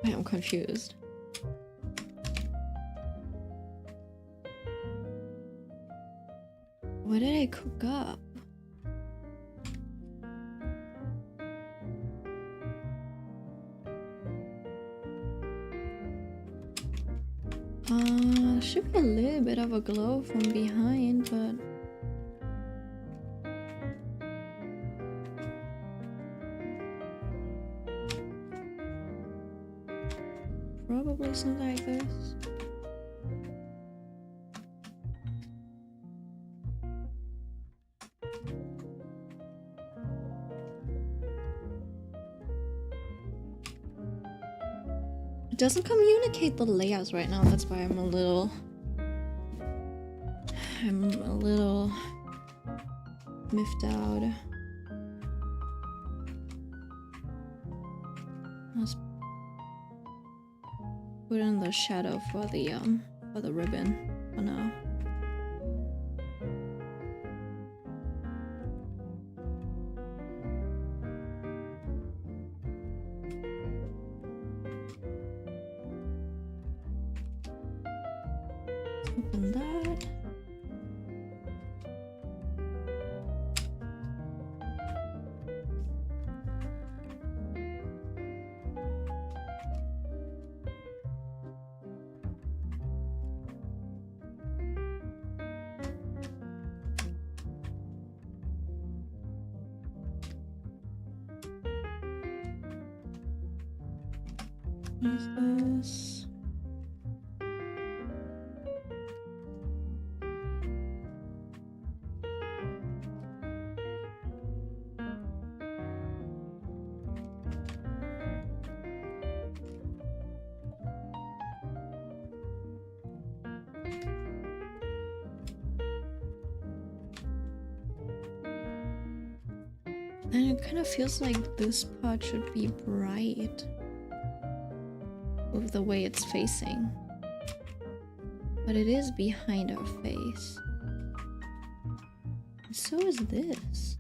Wait, I'm confused. What did I cook up? Should be a little bit of a glow from behind, but probably something like this. It doesn't communicate the layouts right now, that's why I'm a little miffed out. Let's put in the shadow for the ribbon for now. Open that. What is this? And it kind of feels like this part should be bright with the way it's facing. But it is behind our face. And so is this.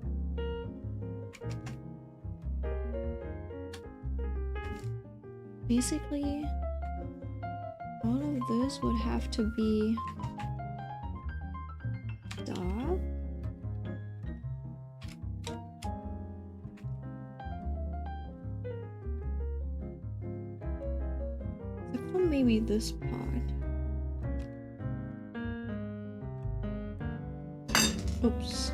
Basically, all of this would have to be dark. Except for maybe this part. Oops.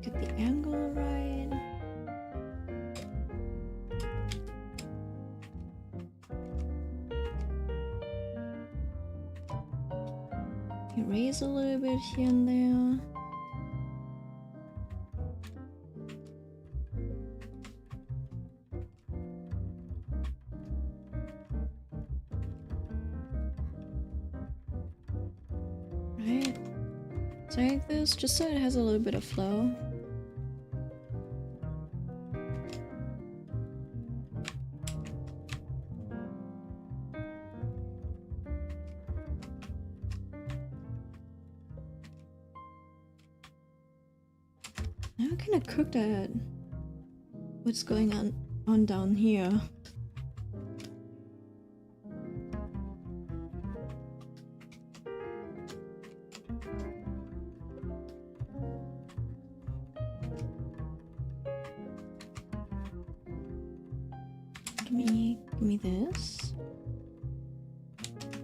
Get the angle right. Erase a little bit here and there. Right. So like this, just so it has a little bit of flow. Now I kind of cooked at what's going on down here. Give me this,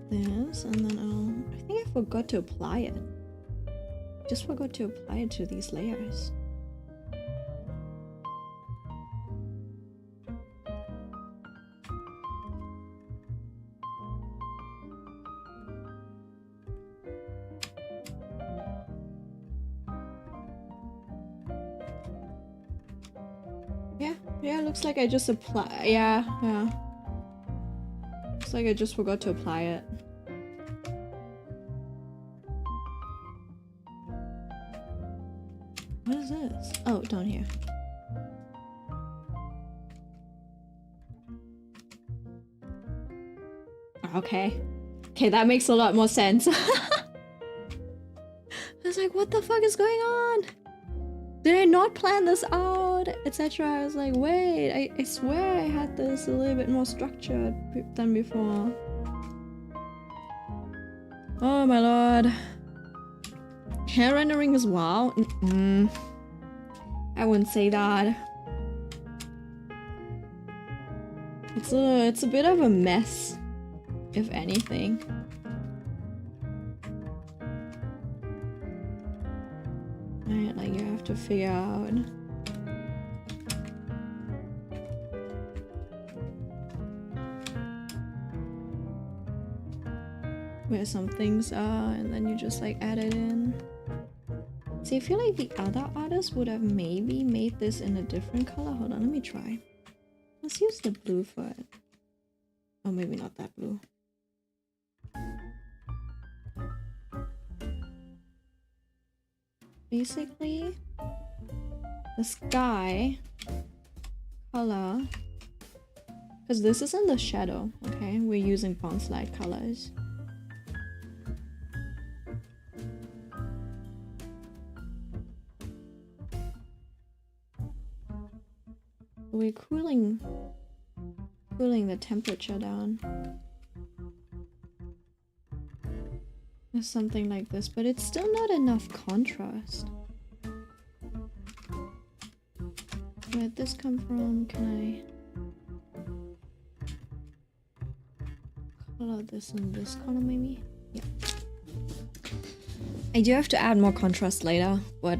and then I think I forgot to apply it. Just forgot to apply it to these layers. Yeah, looks like I just apply. Yeah. Looks like I just forgot to apply it. What is this? Oh, down here. Okay, that makes a lot more sense. I was like, what the fuck is going on? Did I not plan this out, etc.? I was like, wait, I swear I had this a little bit more structured than before. Oh my lord. Hair rendering as well? I wouldn't say that. It's a bit of a mess, if anything. Right, like you have to figure out where some things are, and then you just like add it in. See, I feel like the other artist would have maybe made this in a different color. Hold on, let me try. Let's use the blue for it. Oh, maybe not that blue. Basically, the sky color, because this is in the shadow, okay? We're using bounce light colors. We're cooling the temperature down. Or something like this, but it's still not enough contrast. Where'd this come from? Can I color this in this color maybe? Yeah. I do have to add more contrast later, but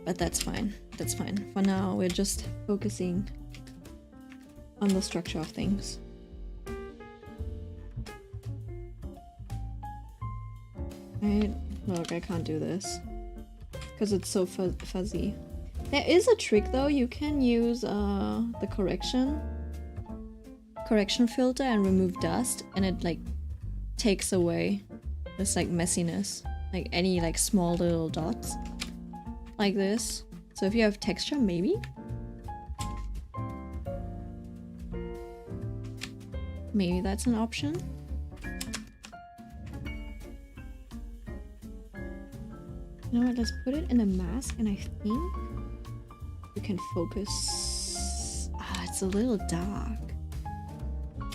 that's fine. That's fine. For now, we're just focusing on the structure of things. Right? Look, I can't do this because it's so fuzzy. There is a trick though. You can use the correction filter and remove dust, and it like takes away this like messiness, like any like small little dots like this. So if you have texture, maybe that's an option. You know what, let's put it in a mask, and I think we can focus. It's a little dark,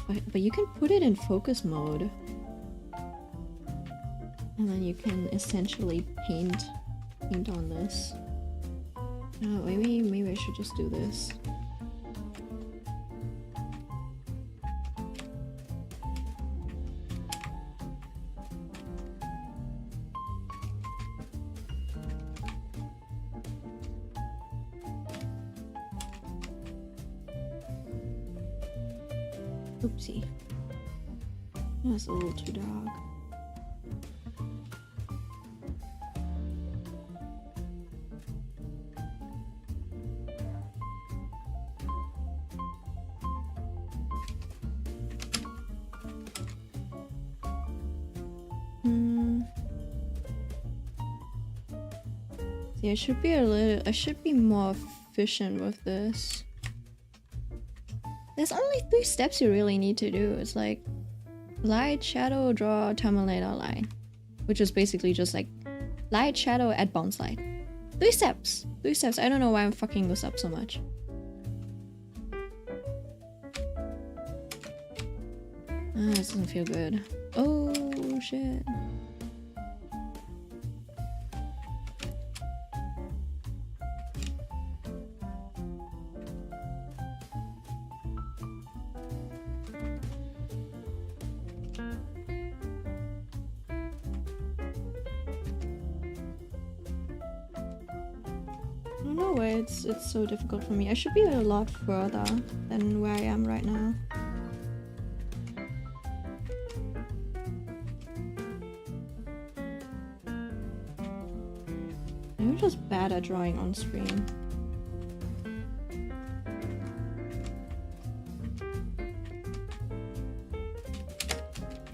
but you can put it in focus mode, and then you can essentially paint on this. Maybe I should just do this. Oopsie. That's a little too dark. See, I should be more efficient with this. There's only 3 steps you really need to do. It's like light, shadow, draw, terminate line, which is basically just like light, shadow, add bounce light. 3 steps. 3 steps. I don't know why I'm fucking this up so much. This doesn't feel good. Oh shit. I don't know why it's so difficult for me. I should be a lot further than where I am right now. I'm just bad at drawing on screen.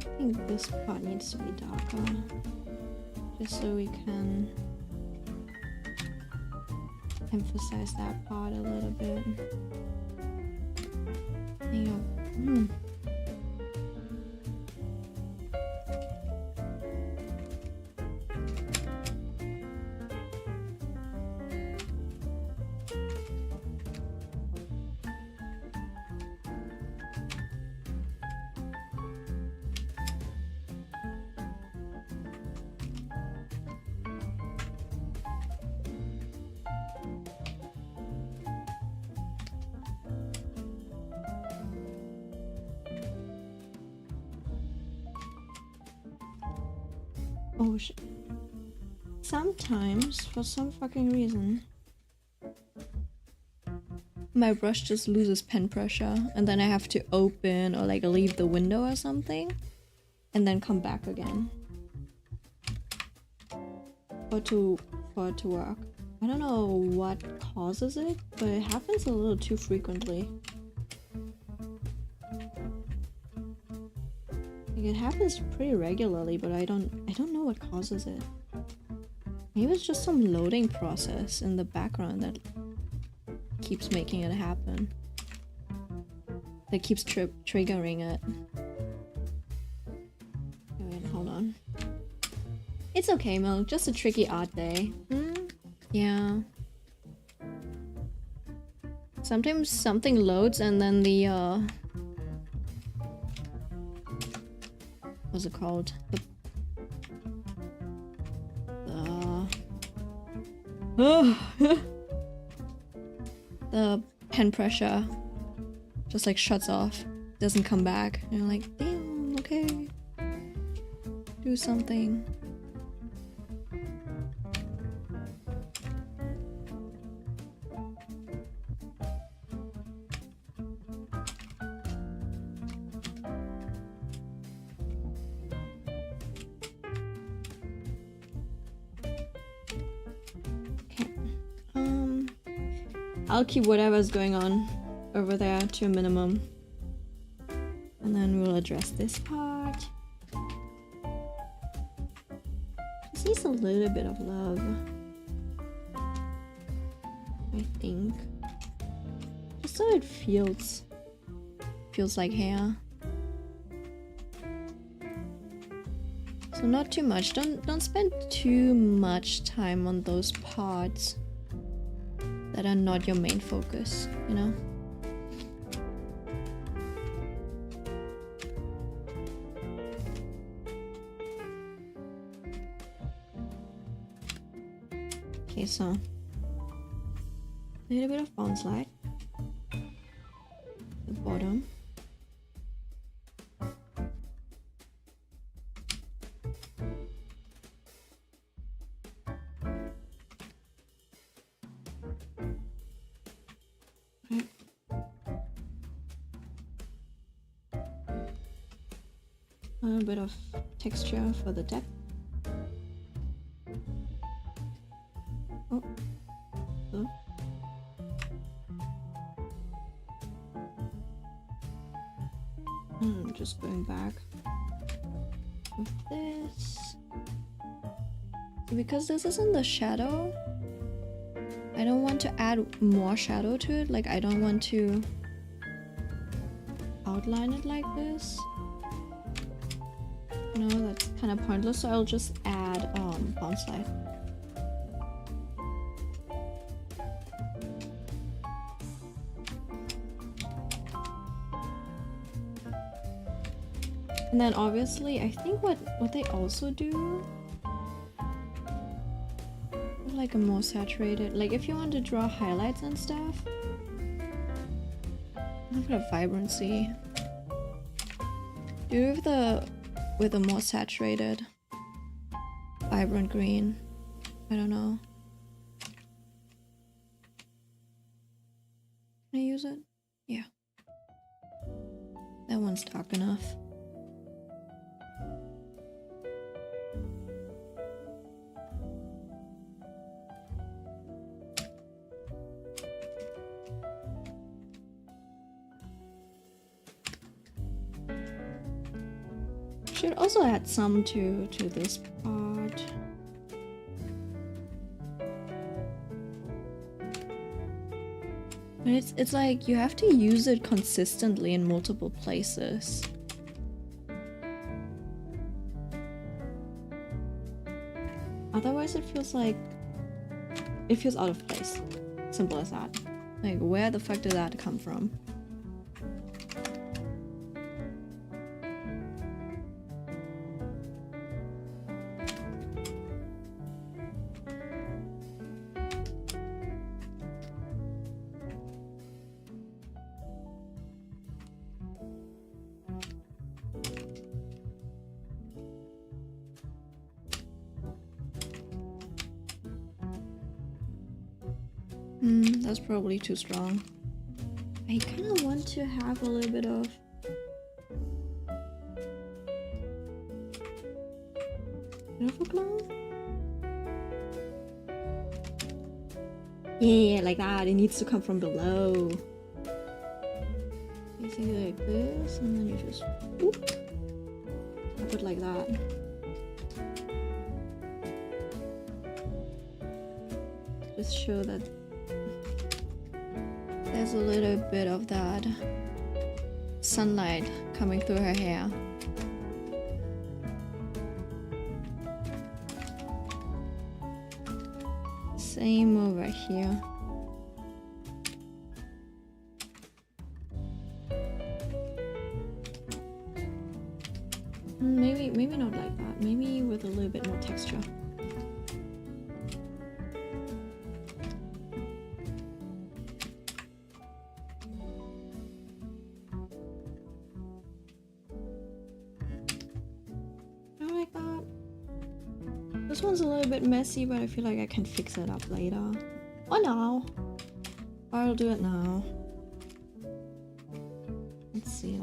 I think this part needs to be darker, just so we can emphasize that part a little bit. Yeah. Oh shit. Sometimes, for some fucking reason, my brush just loses pen pressure and then I have to open or like leave the window or something and then come back again for it to work. I don't know what causes it, but it happens a little too frequently. It happens pretty regularly, but I don't know what causes it. Maybe it's just some loading process in the background that keeps making it happen. That keeps triggering it. Wait, hold on. It's okay, Milk. Just a tricky art day. Yeah. Sometimes something loads and then the what's it called? The pen pressure just like shuts off, doesn't come back. And you're like, damn, okay. Do something. I'll keep whatever's going on over there to a minimum. And then we'll address this part. Just needs a little bit of love, I think. Just so it feels like hair. So not too much. Don't spend too much time on those parts that are not your main focus, you know? Okay, so a little bit of bounce light. The bottom. A little bit of texture for the depth. Oh. Oh. Just going back with this. Because this isn't the shadow, I don't want to add more shadow to it. Like, I don't want to outline it like this. No, that's kind of pointless, so I'll just add bounce light. And then obviously, I think what they also do, like a more saturated, like if you want to draw highlights and stuff, look at the vibrancy. Do with a more saturated, vibrant green. I don't know. Can I use it? Yeah. That one's dark enough. Should also add some to this part. But it's like you have to use it consistently in multiple places. Otherwise it feels out of place. Simple as that. Like, where the fuck did that come from? That's probably too strong. I kind of want to have a little bit of a glow. Yeah, like that. It needs to come from below. You see, like this, and then you just whoop, put it like that. Just show that there's a little bit of that sunlight coming through her hair. Same over here. Maybe not like that. Maybe with a little bit more texture. This one's a little bit messy, but I feel like I can fix it up later. Or now. Or I'll do it now. Let's see.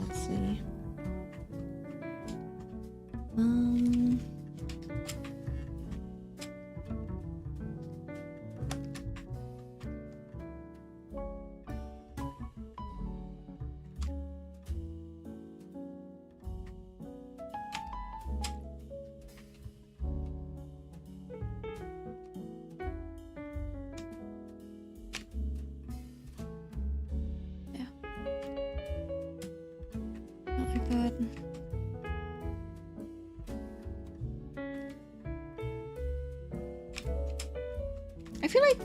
I feel like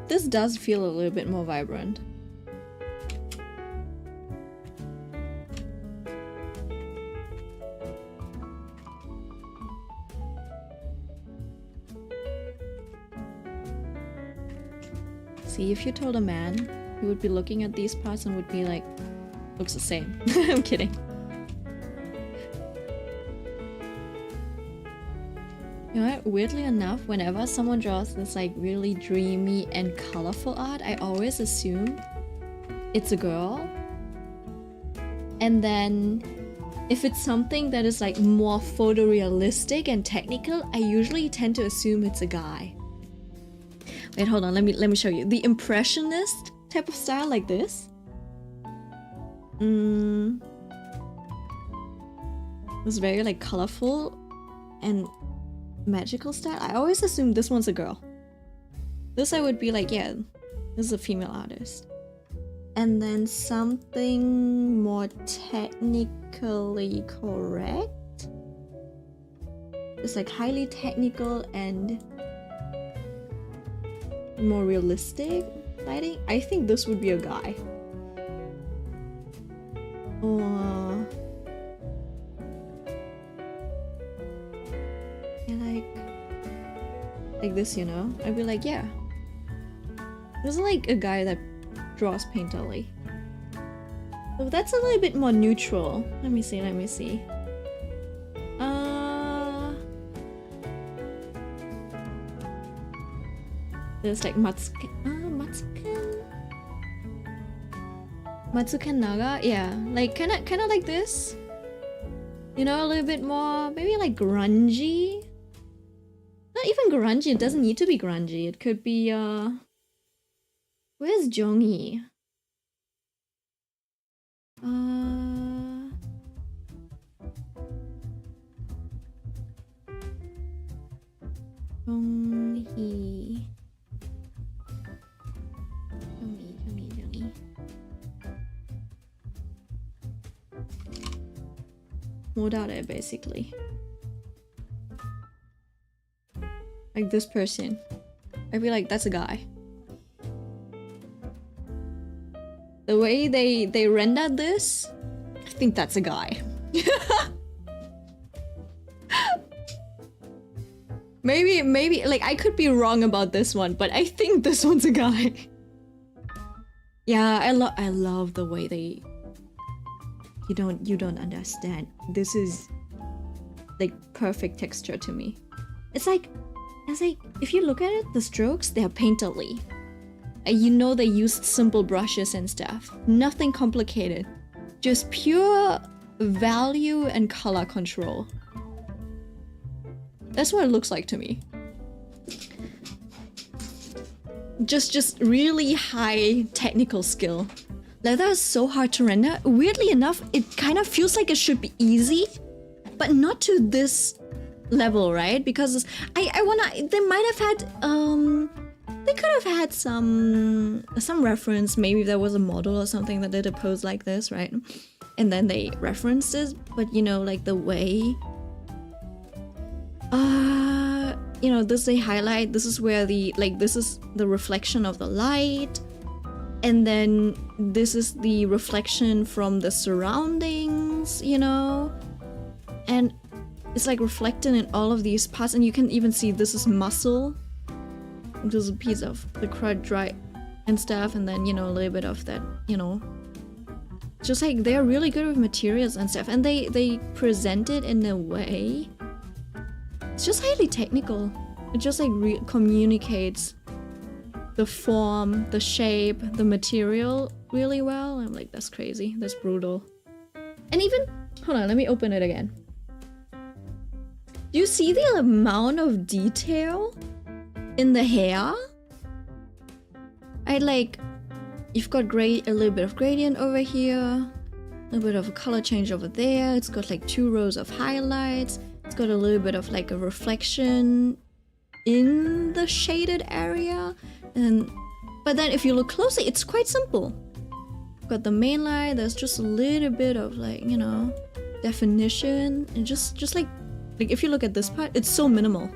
this does feel a little bit more vibrant. See, if you told a man, he would be looking at these parts and would be like, looks the same. I'm kidding. You know what? Weirdly enough, whenever someone draws this like really dreamy and colorful art, I always assume it's a girl. And then if it's something that is like more photorealistic and technical, I usually tend to assume it's a guy. Wait, hold on, let me show you. The impressionist type of style like this. It's very like colorful and magical style. I always assume this one's a girl. This I would be like, yeah, this is a female artist. And then something more technically correct. It's like highly technical and more realistic lighting. I think this would be a guy. Or yeah, like this, you know? I'd be like, yeah. This is like a guy that draws painterly. So that's a little bit more neutral. Let me see. There's like Matsuken Naga, yeah, like kind of like this, you know, a little bit more, maybe like grungy. Not even grungy. It doesn't need to be grungy. It could be where's Jongi? Jongi. Modare, basically. Like this person. I'd be like, that's a guy. The way they rendered this, I think that's a guy. Maybe like I could be wrong about this one, but I think this one's a guy. Yeah, I love the way they you don't understand. This is like perfect texture to me. It's like if you look at it, the strokes, they're painterly. You know, they used simple brushes and stuff. Nothing complicated. Just pure value and color control. That's what it looks like to me. Just really high technical skill. Like that is so hard to render. Weirdly enough, it kind of feels like it should be easy, but not to this level, right? Because I wanna, they might have had they could have had some reference. Maybe there was a model or something that did a pose like this, right? And then they referenced it, but you know, like the way you know, this they highlight, this is where the, like, this is the reflection of the light, and then this is the reflection from the surroundings, you know, and it's like reflected in all of these parts, and you can even see this is muscle, this is a piece of the crud dry and stuff, and then, you know, a little bit of that, you know, just like they're really good with materials and stuff, and they present it in a way. It's just highly technical. It just like communicates the form, the shape, the material really well. I'm like, that's crazy. That's brutal. And even, hold on, let me open it again. Do you see the amount of detail in the hair? You've got a little bit of gradient over here, a little bit of a color change over there. It's got like 2 rows of highlights. It's got a little bit of like a reflection in the shaded area, but then if you look closely, it's quite simple. Got the main light. There's just a little bit of like, you know, definition, and just like if you look at this part, it's so minimal.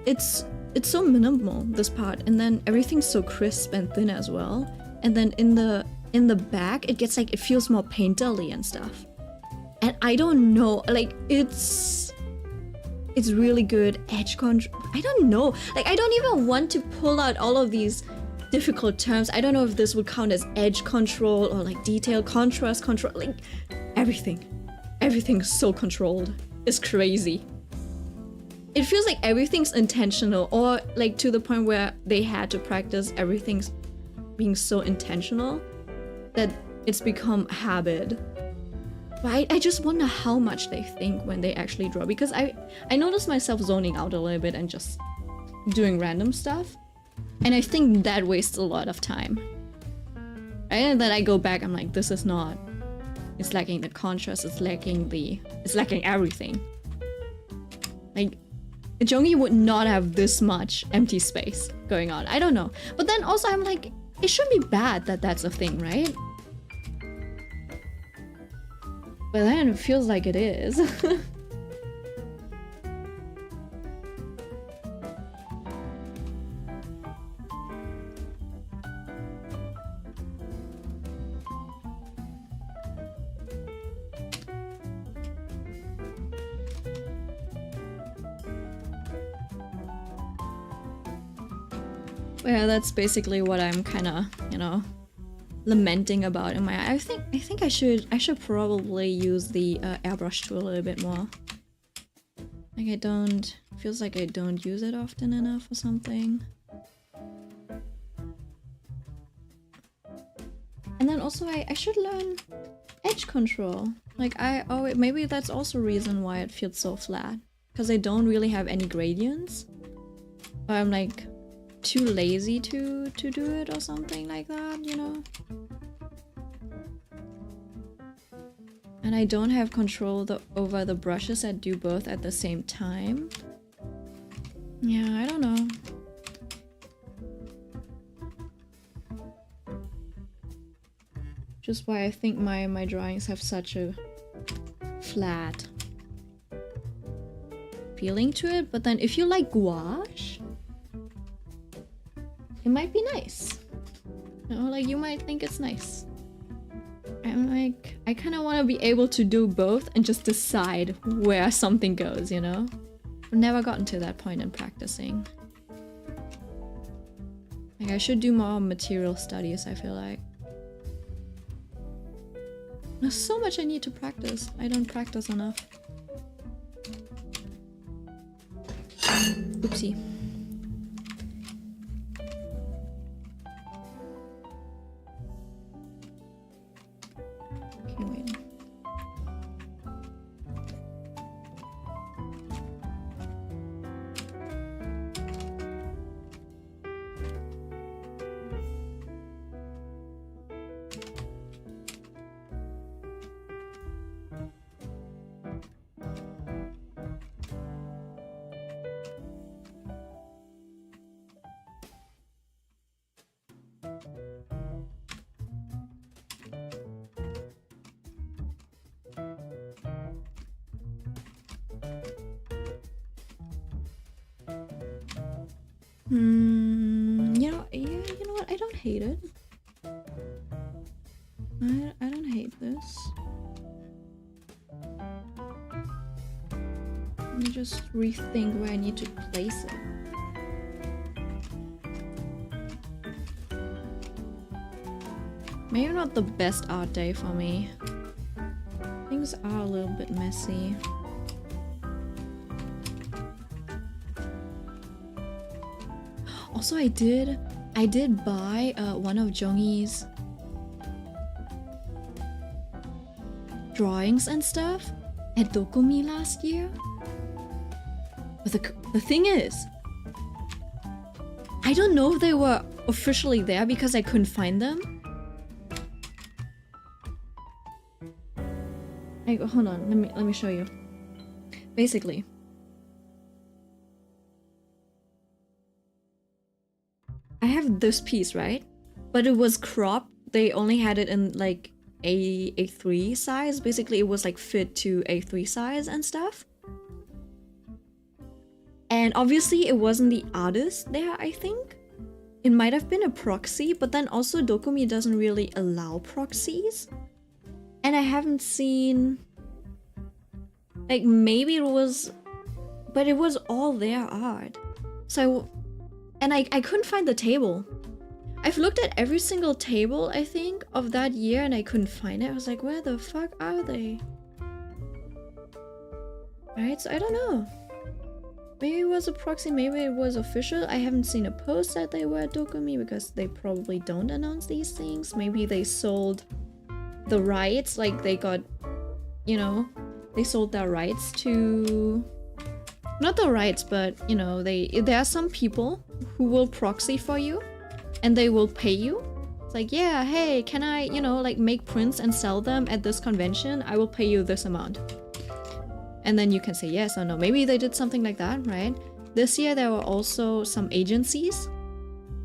It's so minimal, this part, and then everything's so crisp and thin as well. And then in the back, it gets like, it feels more painterly and stuff. And I don't know, like, it's really good edge control. I don't know, like, I don't even want to pull out all of these difficult terms. I don't know if this would count as edge control or like detail, contrast control, like everything's so controlled. It's crazy. It feels like everything's intentional, or like to the point where they had to practice everything's being so intentional that it's become habit. But I just wonder how much they think when they actually draw, because I noticed myself zoning out a little bit and just doing random stuff, and I think that wastes a lot of time. Right? And then I go back, I'm like, this is not, it's lacking the contrast, it's lacking everything. Like, Jongi would not have this much empty space going on. I don't know. But then also I'm like, it shouldn't be bad that that's a thing, right? But then it feels like it is. Yeah, that's basically what I'm kind of, you know, lamenting about in my. I think I should probably use the airbrush tool a little bit more. Like I don't, feels like I don't use it often enough or something. And then also I should learn edge control. Like maybe that's also a reason why it feels so flat, because I don't really have any gradients. Or I'm like too lazy to do it or something like that, you know? And I don't have control over the brushes that do both at the same time. Yeah, I don't know. Just why I think my drawings have such a flat feeling to it. But then if you like gouache, it might be nice. You know, like you might think it's nice. I'm like, I kind of want to be able to do both and just decide where something goes, you know? I've never gotten to that point in practicing. Like I should do more material studies, I feel like. There's so much I need to practice. I don't practice enough. Oopsie. Okay, wait. You know what? I don't hate it. I don't hate this. Let me just rethink where I need to place it. Maybe not the best art day for me. Things are a little bit messy. Also, I did buy one of Jongi's drawings and stuff at Dokumi last year. But the thing is, I don't know if they were officially there because I couldn't find them. Like, hold on, let me show you. Basically, I have this piece, right? But it was cropped. They only had it in like A3 size. Basically, it was like fit to A3 size and stuff. And obviously, it wasn't the artist there, I think. It might have been a proxy, but then also Dokumi doesn't really allow proxies. And I haven't seen... Like, maybe it was... But it was all their art. So... And I couldn't find the table. I've looked at every single table, I think, of that year and I couldn't find it. I was like, where the fuck are they? Right, so I don't know. Maybe it was a proxy, maybe it was official. I haven't seen a post that they were at Dokumi because they probably don't announce these things. Maybe they sold the rights, like they got, you know, they sold their rights to... Not the rights, but, you know, there are some people who will proxy for you and they will pay you. It's like, yeah, hey, can I, you know, like make prints and sell them at this convention? I will pay you this amount. And then you can say yes or no. Maybe they did something like that, right? this year there were also some agencies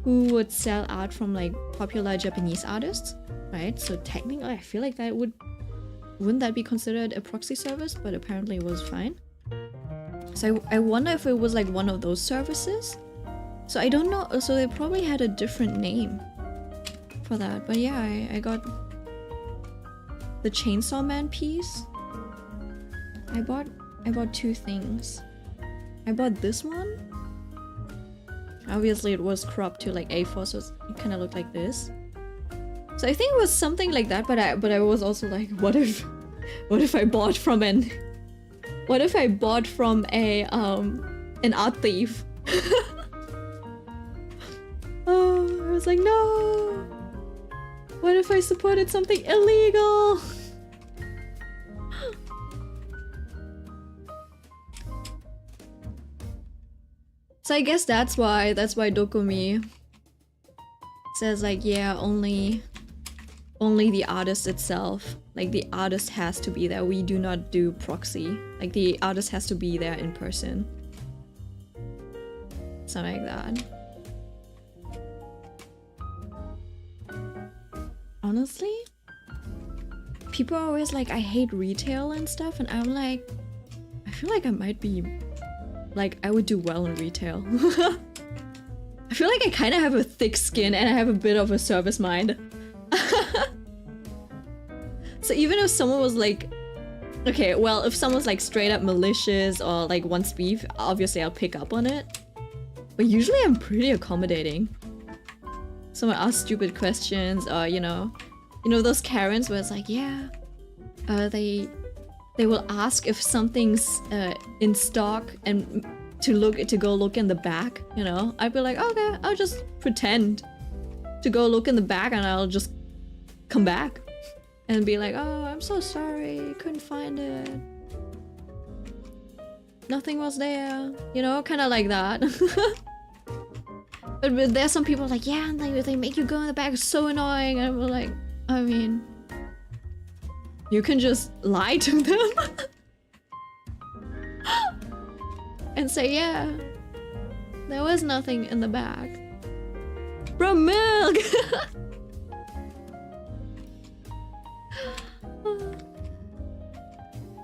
who would sell art from like popular Japanese artists, right? So technically I feel like that wouldn't that be considered a proxy service? But apparently it was fine. So I wonder if it was like one of those services. So I don't know, so they probably had a different name for that. But yeah, I got the Chainsaw Man piece. I bought 2 things. I bought this one. Obviously it was cropped to like A4, so it kind of looked like this. So I think it was something like that, but I was also like, what if I bought from an art thief? Oh, I was like, no. What if I supported something illegal? So I guess that's why Dokumi says like, yeah, only the artist itself, like the artist has to be there. We do not do proxy. Like the artist has to be there in person. Something like that. Honestly, people are always like, I hate retail and stuff, and I'm like, I feel like I might be like, I would do well in retail. I feel like I kind of have a thick skin and I have a bit of a service mind. So even if someone was like, okay, well, if someone's like straight up malicious or like wants beef, obviously I'll pick up on it. But usually I'm pretty accommodating. Someone asks stupid questions, or you know those Karens where it's like, yeah, they will ask if something's in stock and to go look in the back, you know. I'd be like, okay, I'll just pretend to go look in the back and I'll just come back and be like, oh, I'm so sorry, couldn't find it. Nothing was there, you know, kind of like that. But there's some people like, yeah, and they make you go in the back, it's so annoying. And we're like, I mean, you can just lie to them and say, yeah, there was nothing in the bag. Bro, milk!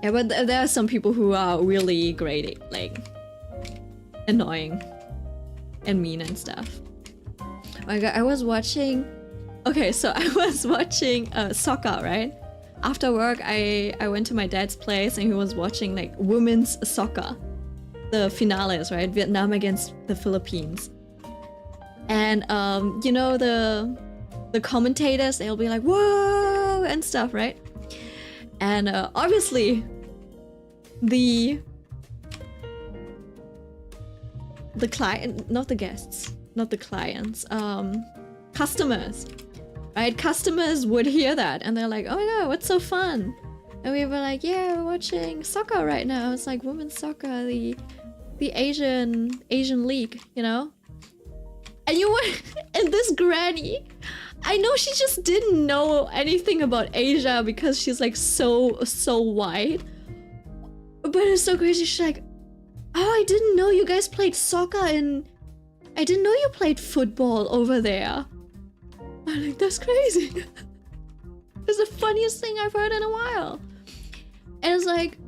Yeah, but there are some people who are really great, like, annoying and mean and stuff. Oh my god, I was watching... Okay, so I was watching soccer, right? After work, I went to my dad's place and he was watching like women's soccer. The finales, right? Vietnam against the Philippines. And you know, the commentators, they'll be like, whoa, and stuff, right? And obviously, the client, not the guests, not the clients, customers, right? Customers would hear that and they're like, oh my god, what's so fun? And we were like, yeah, we're watching soccer right now. It's like women's soccer, the Asian league, you know? And you were, and this granny, I know she just didn't know anything about Asia because she's like so white. But it's so crazy. She's like, oh, I didn't know you guys played soccer and I didn't know you played football over there. I'm like, that's crazy. It's the funniest thing I've heard in a while. And it's like,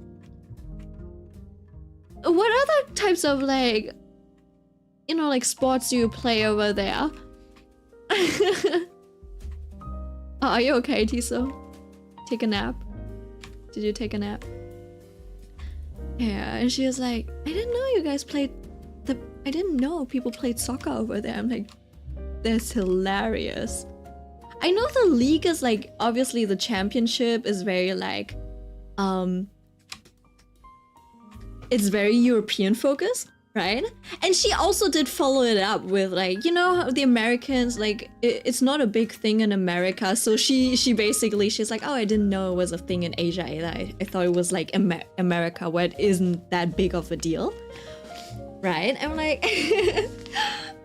what other types of like, you know, like sports do you play over there? Are you okay, Tiso? Take a nap? Did you take a nap? Yeah, and she was like, I didn't know you guys played I didn't know people played soccer over there. I'm like, that's hilarious. I know the league is like, obviously the championship is very like, it's very European focused, right? And she also did follow it up with like, you know, how the Americans, like, it's not a big thing in America. So she basically, she's like, oh, I didn't know it was a thing in Asia either. I thought it was like America where it isn't that big of a deal. Right? I'm like,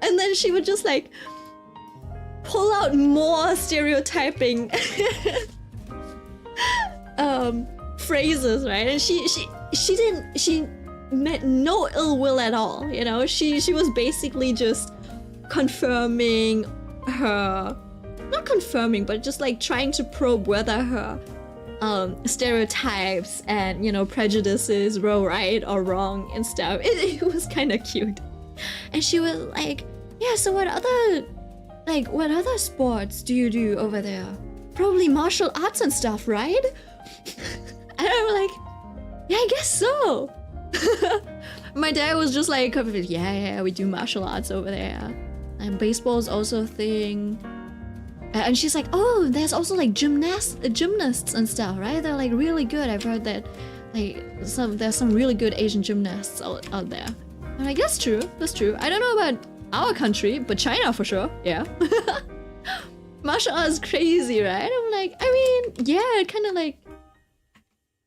and then she would just like pull out more stereotyping phrases, right? And she meant no ill will at all, you know? She was basically just confirming her, not confirming, but just like trying to probe whether her stereotypes and, you know, prejudices were right or wrong and stuff. It was kind of cute. And she was like, yeah, so what other sports do you do over there? Probably martial arts and stuff, right? And I'm like, yeah, I guess so. My dad was just like, yeah, we do martial arts over there. And baseball is also a thing. And she's like, oh, there's also like gymnasts and stuff, right? They're like really good. I've heard that like there's some really good Asian gymnasts out there. I'm like, that's true. I don't know about our country, but China for sure, yeah. Martial arts is crazy, right? I'm like, I mean, yeah, it kind of like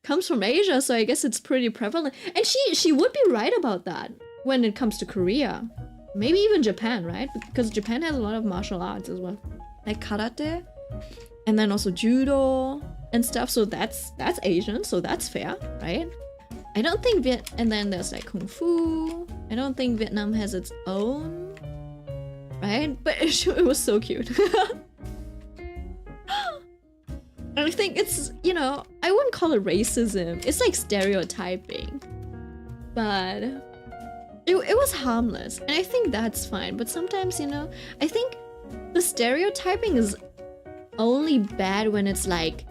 comes from Asia, so I guess it's pretty prevalent. And she would be right about that when it comes to Korea. Maybe even Japan, right? Because Japan has a lot of martial arts as well. Like karate, and then also judo and stuff, so that's Asian, so that's fair, right? I don't think and then there's like kung fu. I don't think Vietnam has its own, right? But it was so cute. I think it's, you know, I wouldn't call it racism. It's like stereotyping, but it was harmless, and I think that's fine. But sometimes, you know, I think the stereotyping is only bad when it's like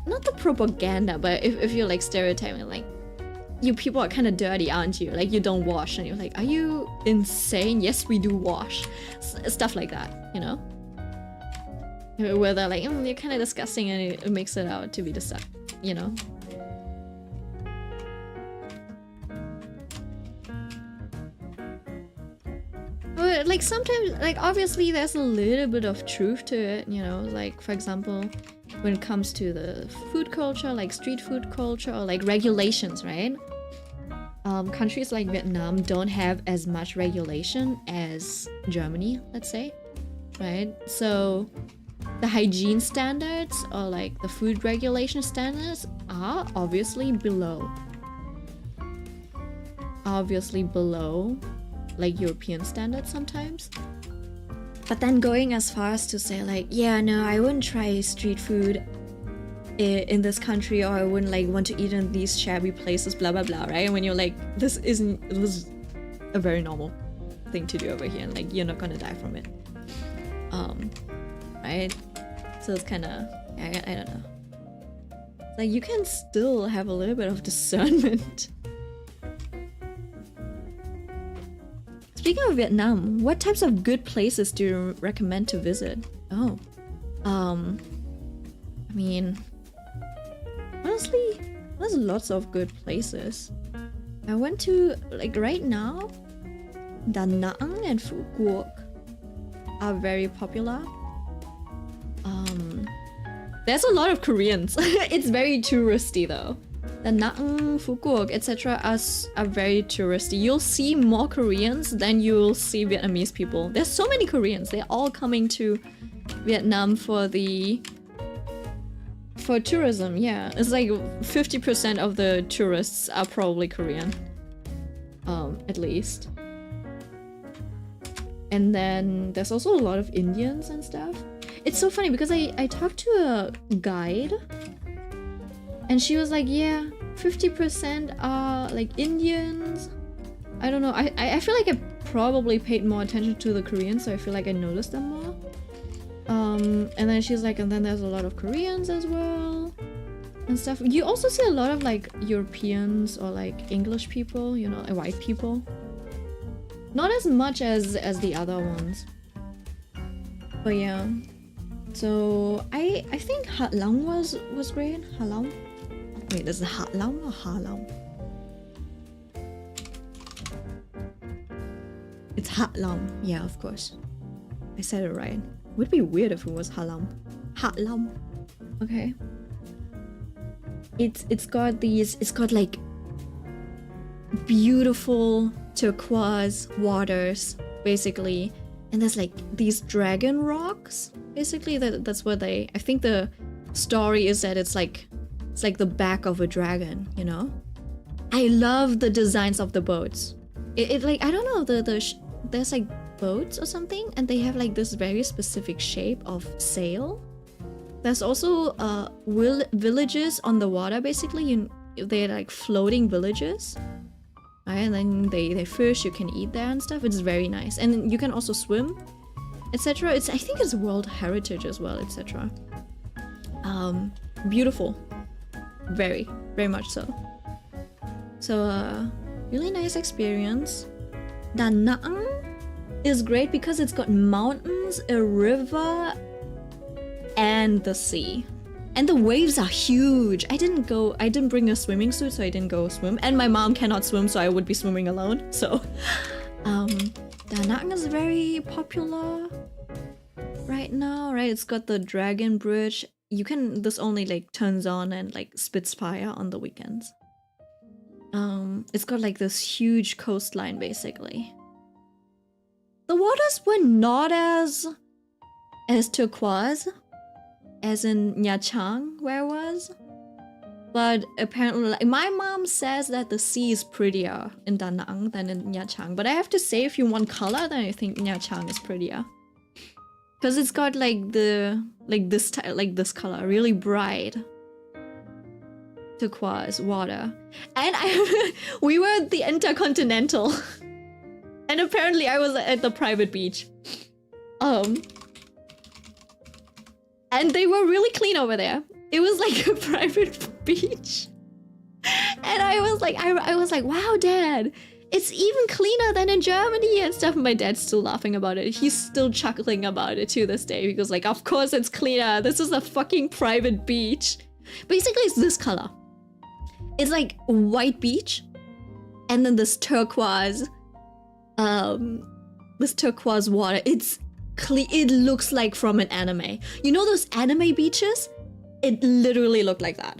not the propaganda, but if you're like stereotyping, like you people are kind of dirty, aren't you? Like you don't wash, and you're like, are you insane? Yes, we do wash. Stuff like that, you know? Where they're like, you're kind of disgusting, and it makes it out to be disgusting, you know? But like sometimes, like obviously there's a little bit of truth to it, you know? Like for example, when it comes to the food culture, like street food culture, or like regulations, right? Countries like Vietnam don't have as much regulation as Germany, let's say, right? So the hygiene standards or like the food regulation standards are obviously below like European standards sometimes. But then going as far as to say like, yeah, no, I wouldn't try street food in this country, or I wouldn't like want to eat in these shabby places, blah blah blah, right? And when you're like, this was a very normal thing to do over here, and like you're not gonna die from it, right? So it's kind of, I don't know, like you can still have a little bit of discernment. Speaking of Vietnam, what types of good places do you recommend to visit? Oh, I mean, honestly, there's lots of good places. I went to, like right now, Da Nang and Phu Quoc are very popular. There's a lot of Koreans. It's very touristy though. Da Nang, Phu Quoc, etc. are very touristy. You'll see more Koreans than you'll see Vietnamese people. There's so many Koreans. They're all coming to Vietnam for tourism. Yeah, it's like 50% of the tourists are probably Korean, at least. And then there's also a lot of Indians and stuff. It's so funny because I talked to a guide, and she was like, yeah, 50% are like Indians. I don't know, I feel like I probably paid more attention to the Koreans, so I feel like I noticed them more. And then she's like, and then there's a lot of Koreans as well and stuff. You also see a lot of like Europeans or like English people, you know, white people. Not as much as the other ones. But yeah. So I think Hat Long was great. Ha Long. Wait, is it Hat Long or Ha Long? It's Hat Long. Yeah, of course. I said it right. Would be weird if it was Ha Long. Hat Long. Okay. It's got like beautiful turquoise waters, basically. And there's like these dragon rocks. Basically, that's what I think the story is that it's It's like the back of a dragon, you know? I love the designs of the boats. It like, I don't know, there's like boats or something, and they have like this very specific shape of sail. There's also villages on the water, basically. They're like floating villages. Right? And then they fish, you can eat there and stuff. It's very nice. And you can also swim, etc. I think it's World Heritage as well, etc. Beautiful. Very, very much so. So, really nice experience. Da Nang is great because it's got mountains, a river, and the sea. And the waves are huge. I didn't bring a swimming suit, so I didn't go swim. And my mom cannot swim, so I would be swimming alone. So, Da Nang is very popular right now, right? It's got the Dragon Bridge. This only like turns on and like spits fire on the weekends. It's got like this huge coastline, basically. The waters were not as turquoise as in Nha Trang, where I was. But apparently, like, my mom says that the sea is prettier in Da Nang than in Nha Trang. But I have to say, if you want color, then I think Nha Trang is prettier. Because it's got like this color, really bright turquoise water. And we were at the Intercontinental. And apparently I was at the private beach. And they were really clean over there. It was like a private beach. And I was like, wow, Dad, it's even cleaner than in Germany and stuff. And my dad's still laughing about it. He's still chuckling about it to this day. He goes like, of course it's cleaner. This is a fucking private beach. Basically, it's this color. It's like a white beach. And then this turquoise water. It's clean. It looks like from an anime. You know those anime beaches? It literally looked like that.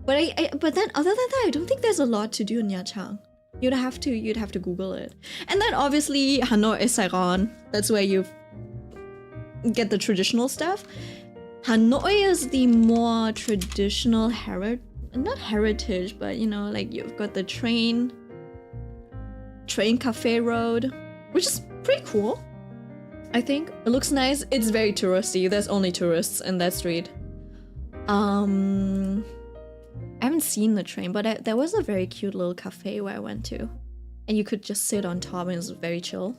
But then other than that, I don't think there's a lot to do in Nha Trang. You'd have to Google it. And then obviously Hanoi is Saigon. That's where you get the traditional stuff. Hanoi is the more traditional not heritage, but you know, like you've got the train cafe road, which is pretty cool. I think it looks nice. It's very touristy. There's only tourists in that street. I haven't seen the train, but there was a very cute little cafe where I went to, and you could just sit on top, and it was very chill.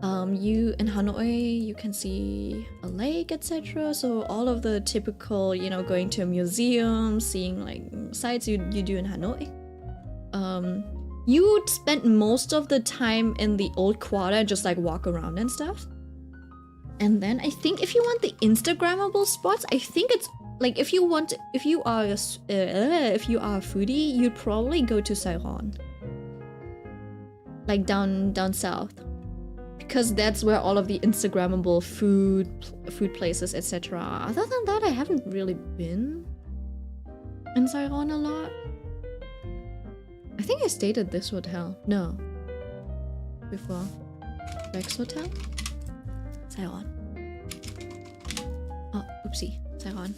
You in Hanoi, you can see a lake, etc. So all of the typical, you know, going to a museum, seeing like sites you do in Hanoi. You would spend most of the time in the old quarter, just like walk around and stuff. And then I think if you want the Instagrammable spots, I think it's like if you are a foodie, you'd probably go to Saigon, like down south, because that's where all of the Instagrammable food places, etc. Other than that, I haven't really been in Saigon a lot. I think I stayed at this hotel. No, before Rex Hotel. Saigon. Oh, oopsie, Saigon.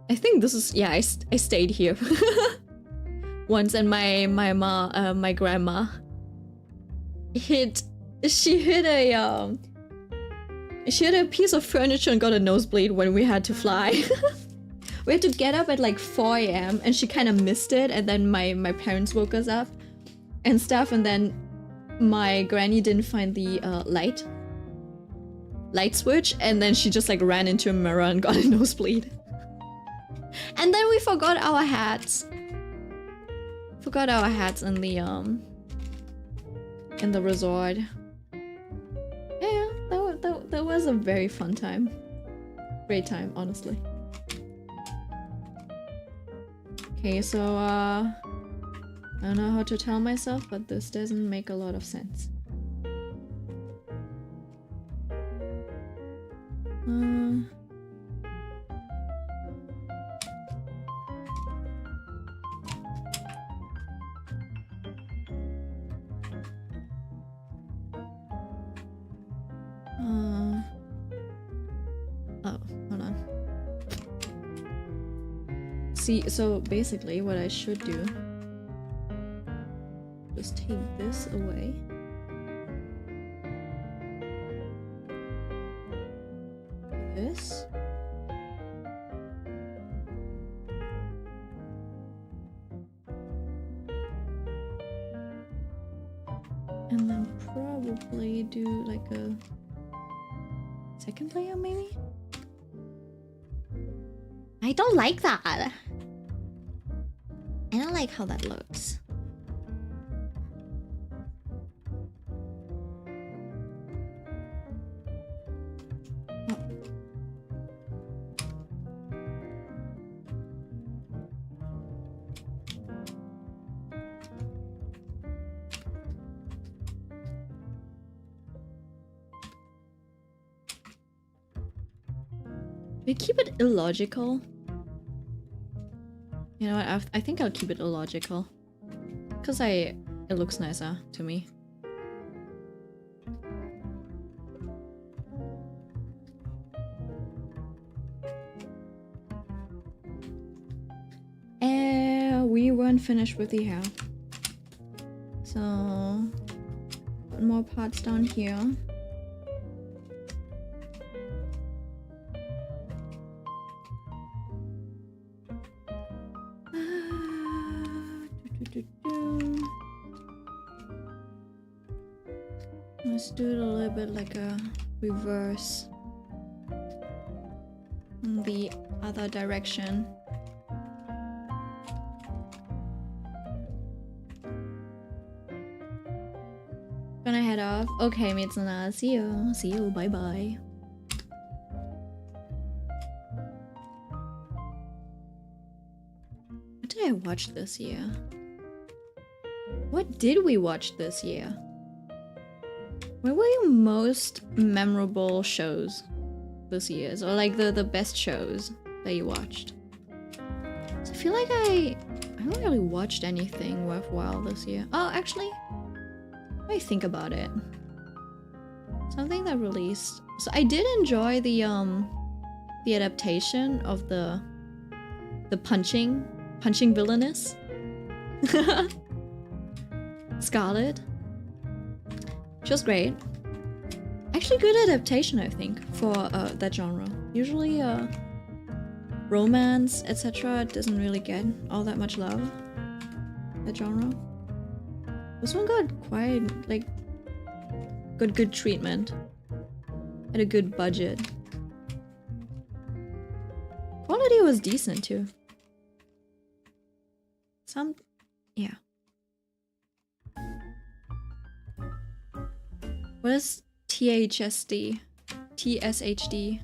I think this is, yeah, I stayed here once, and my grandma hit a piece of furniture and got a nosebleed when we had to fly. We had to get up at like 4 a.m. and she kind of missed it, and then my parents woke us up and stuff, and then my granny didn't find the light switch, and then she just like ran into a mirror and got a nosebleed. And then we forgot our hats. Forgot our hats in the resort. Yeah, that was a very fun time. Great time, honestly. Okay, so I don't know how to tell myself, but this doesn't make a lot of sense. Oh, hold on. See, so basically what I should do, just take this away. This. And then probably do like a second layer maybe? I don't like that. I don't like how that looks. We keep it illogical. You know what? I think I'll keep it illogical, cause it looks nicer to me. We weren't finished with the hair, so put more parts down here. Let's do it a little bit like a reverse in the other direction. Gonna head off. Okay, Mitsuna, see you. See you, bye bye. What did I watch this year? What did we watch this year? What were your most memorable shows this year? Or like the best shows that you watched? So I feel like I haven't really watched anything worthwhile this year. Oh, actually, let me think about it. Something that released. So I did enjoy the adaptation of the punching villainess. Scarlet. She was great. Actually good adaptation, I think, for that genre. Usually romance, etc. doesn't really get all that much love. That genre. This one got quite, like, good treatment. Had a good budget. Quality was decent too. Yeah. What is THSD? TSHD?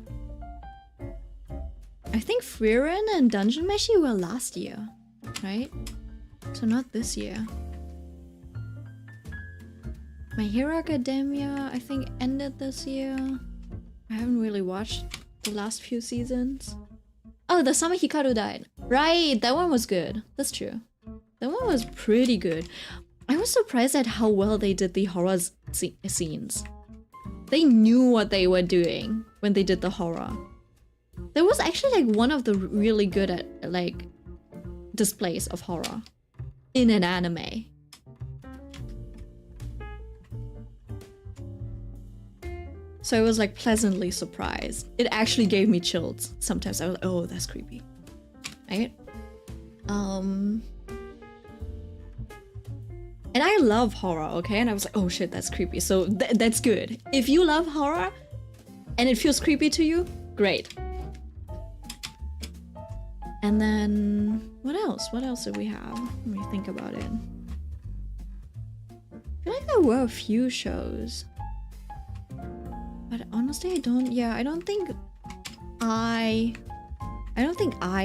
I think Frieren and Dungeon Meshi were last year, right? So not this year. My Hero Academia, I think, ended this year. I haven't really watched the last few seasons. Oh, the Summer Hikaru died. Right, that one was good. That's true. That one was pretty good. I was surprised at how well they did the horror scenes. They knew what they were doing when they did the horror. There was actually like one of the really good at like displays of horror in an anime. So I was like pleasantly surprised. It actually gave me chills. Sometimes I was like, oh, that's creepy. Right? And I love horror, okay? And I was like, oh shit, that's creepy. So that's good. If you love horror and it feels creepy to you, great. And then what else? What else did we have? Let me think about it. I feel like there were a few shows. But honestly, I don't think I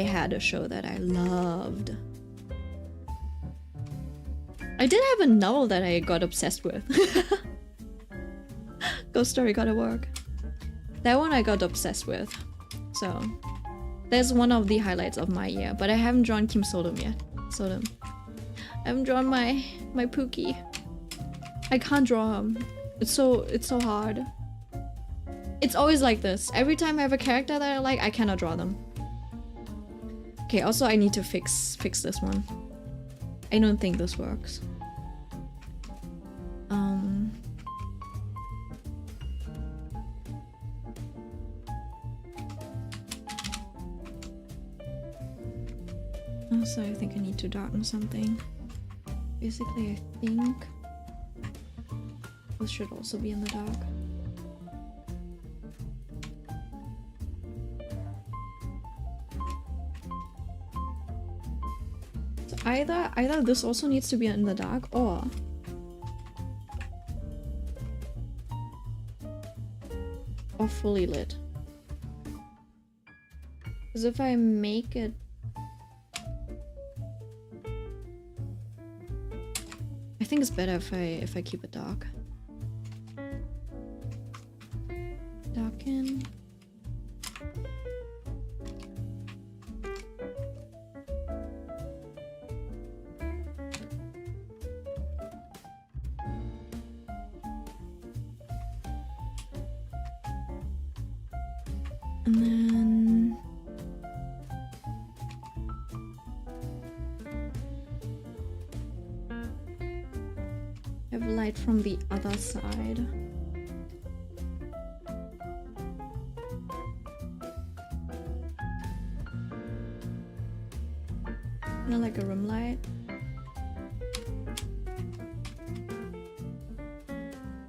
had a show that I loved. I did have a novel that I got obsessed with. Ghost Story Gotta Work. That one I got obsessed with. So that's one of the highlights of my year. But I haven't drawn Kim Sodom yet. I haven't drawn my Pookie. I can't draw him. It's so hard. It's always like this. Every time I have a character that I like, I cannot draw them. Okay, also I need to fix this one. I don't think this works. Also, I think I need to darken something. Basically, I think this should also be in the dark. So either this also needs to be in the dark, or fully lit. Because if I make it, I think it's better if I keep it dark. Darken. And then have light from the other side. Kind of like a room light.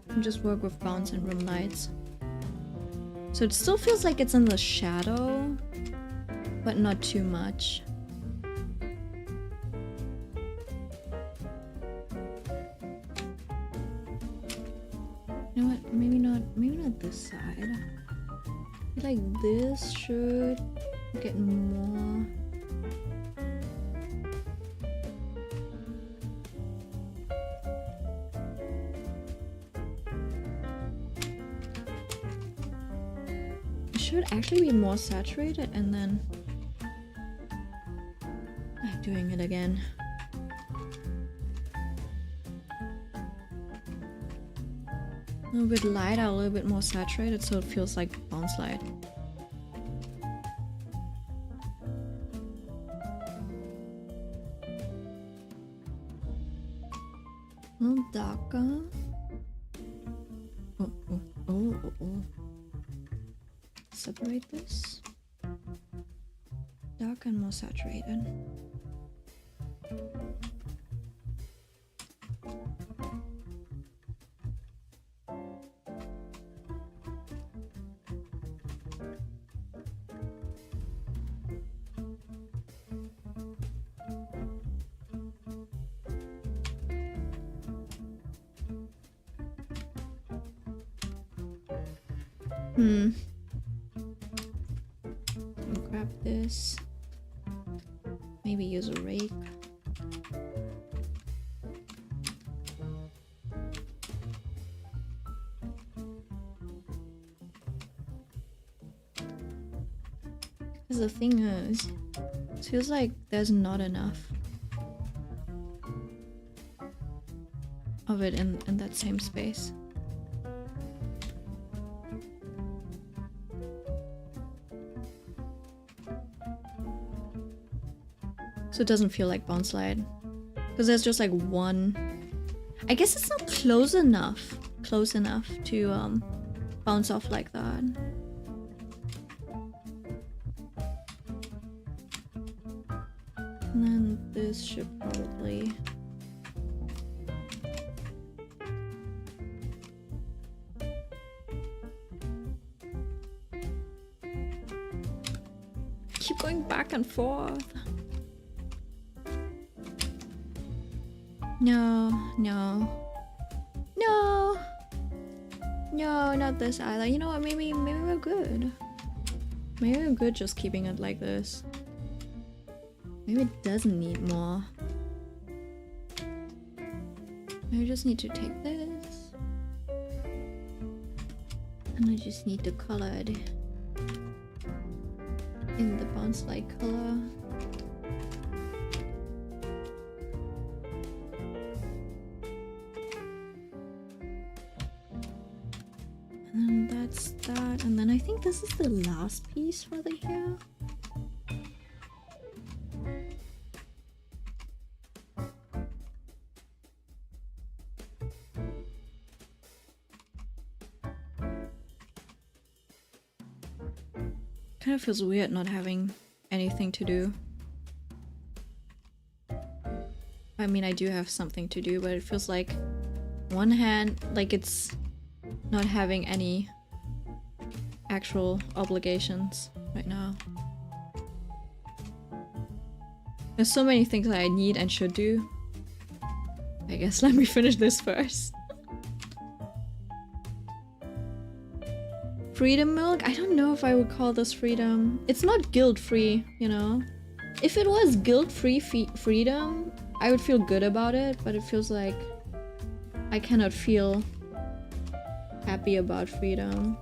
And just work with bounce and room lights. So it still feels like it's in the shadow, but not too much. You know what? Maybe not this side. I feel like this should get more. Should actually be more saturated, and then I'm doing it again. A little bit lighter, a little bit more saturated, so it feels like bounce light. A little darker. Oh. Separate this. Dark and more saturated. Grab this. Maybe use a rake. Because the thing is, it feels like there's not enough of it in that same space. So it doesn't feel like bounce light. Because there's just like one. I guess it's not close enough to bounce off like that. And then this should probably. Keep going back and forth. No, not this either. You know what? Maybe we're good. Maybe we're good just keeping it like this. Maybe it doesn't need more. Maybe I just need to take this. And I just need to color it in the bounce light color. And then that's that. And then I think this is the last piece for the hair. Kind of feels weird not having anything to do. I mean, I do have something to do, but it feels like one hand, like it's not having any actual obligations right now. There's so many things that I need and should do. I guess let me finish this first. Freedom milk? I don't know if I would call this freedom. It's not guilt-free, you know? If it was guilt-free freedom, I would feel good about it, but it feels like I cannot feel happy about freedom.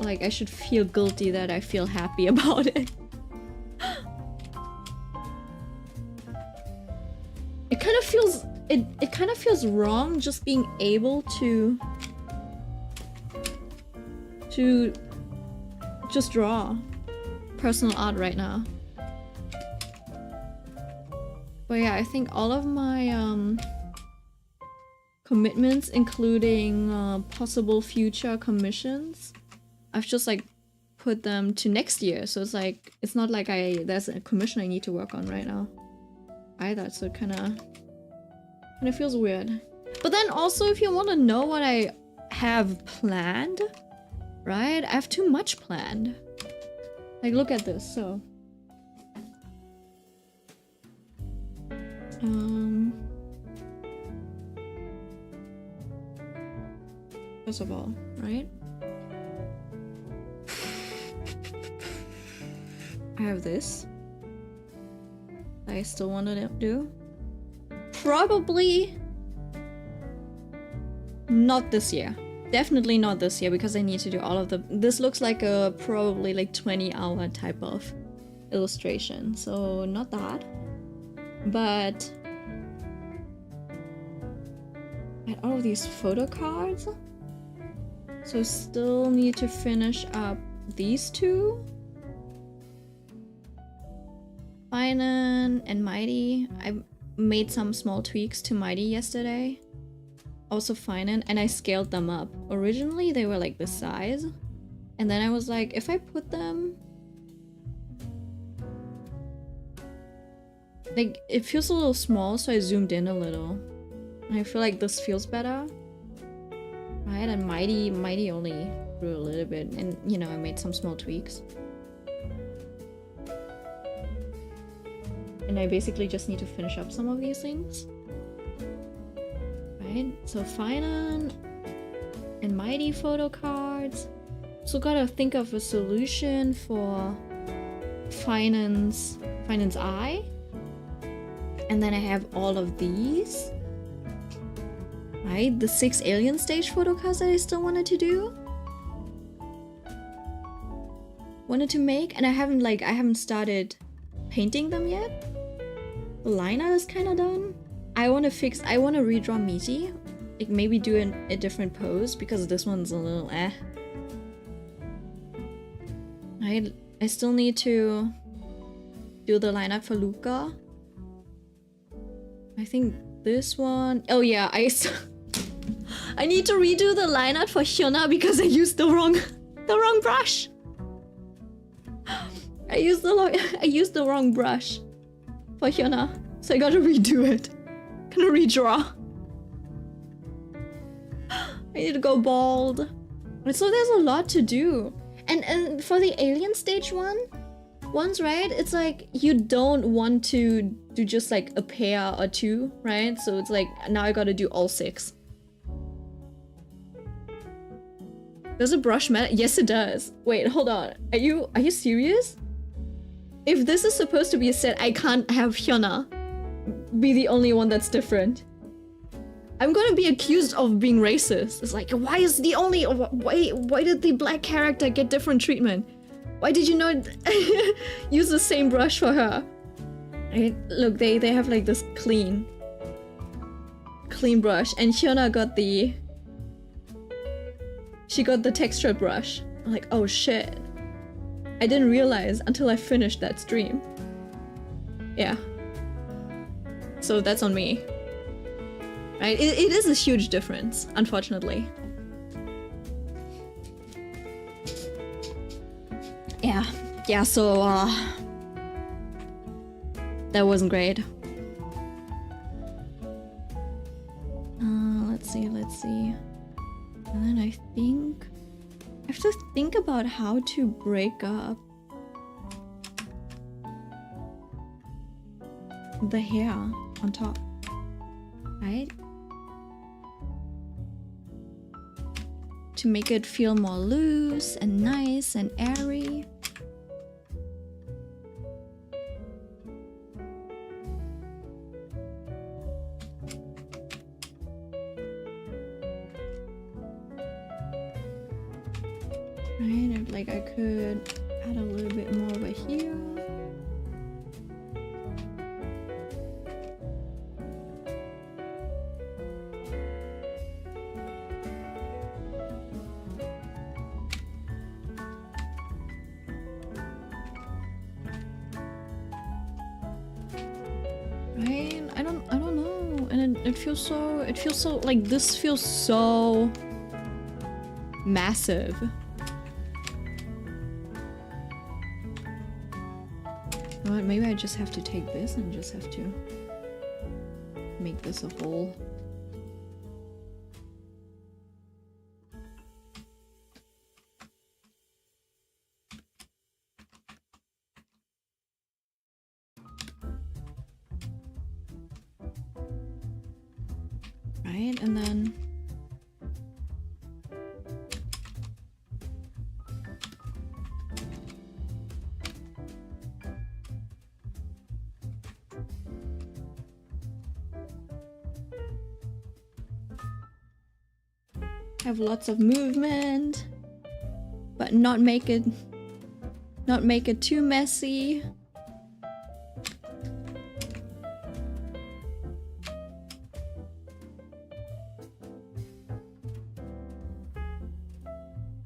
Like, I should feel guilty that I feel happy about it. It kind of feels... It kind of feels wrong just being able to just draw personal art right now. But yeah, I think all of my commitments, including possible future commissions, I've just like put them to next year. So it's like, it's not like there's a commission I need to work on right now either. So it kind of feels weird. But then also, if you want to know what I have planned, right? I have too much planned. Like, look at this, so. First of all, right? I have this that I still want to do. Probably not this year. Definitely not this year, because I need to do all of the... This looks like a probably like 20-hour type of illustration, so not that. But I had all of these photo cards, so still need to finish up these two. Finan and Mighty. I made some small tweaks to Mighty yesterday. Also Finan, and I scaled them up. Originally they were like this size, and then I was like, if I put them... Like, it feels a little small, so I zoomed in a little. And I feel like this feels better. Right, and Mighty only grew a little bit, and you know, I made some small tweaks. And I basically just need to finish up some of these things. Right, so Finan and Mighty photo cards. So gotta think of a solution for Finan's eye. And then I have all of these. Right, the 6 alien stage photo cards that I still wanted to do. Wanted to make, and I haven't started painting them yet. The line art is kind of done. I want to redraw Meaty. Like, maybe do a different pose, because this one's a little eh. I still need to do the line art for Luca. I think this one... Oh yeah, I need to redo the line art for Hyuna because I used the wrong brush. I used the wrong brush for Hyuna, so I gotta redo it. Gonna redraw. I need to go bald. And so there's a lot to do. And for the alien stage ones, right? It's like you don't want to do just like a pair or two, right? So it's like now I gotta do all 6. Does a brush matter? Yes, it does. Wait, hold on. Are you serious? If this is supposed to be a set, I can't have Hyuna be the only one that's different. I'm gonna be accused of being racist. It's like, why is the only... Why did the black character get different treatment? Why did you not use the same brush for her? Right? Look, they have like this clean brush, and Hyuna got the... She got the textured brush. I'm like, oh shit. I didn't realize until I finished that stream. Yeah. So that's on me. Right? It is a huge difference, unfortunately. Yeah, so that wasn't great. Let's see. And then I think I have to think about how to break up the hair on top, right? To make it feel more loose and nice and airy. Right, like I could add a little bit more over here. Right? I don't know. And it feels so like this feels so massive. Well, maybe I just have to take this and just have to make this a whole. Right, and then have lots of movement, but not make it too messy.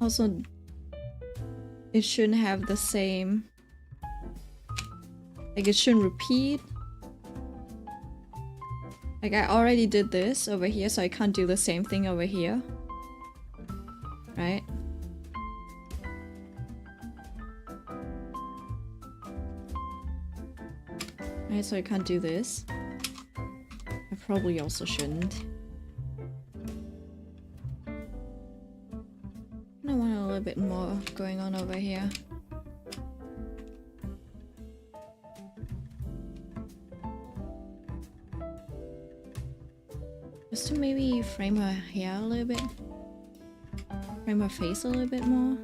Also, it shouldn't have the same, like it shouldn't repeat. Like I already did this over here, so I can't do the same thing over here. Right? Right, so I can't do this. I probably also shouldn't. I want a little bit more going on over here. Just to maybe frame her hair a little bit. Frame her face a little bit more.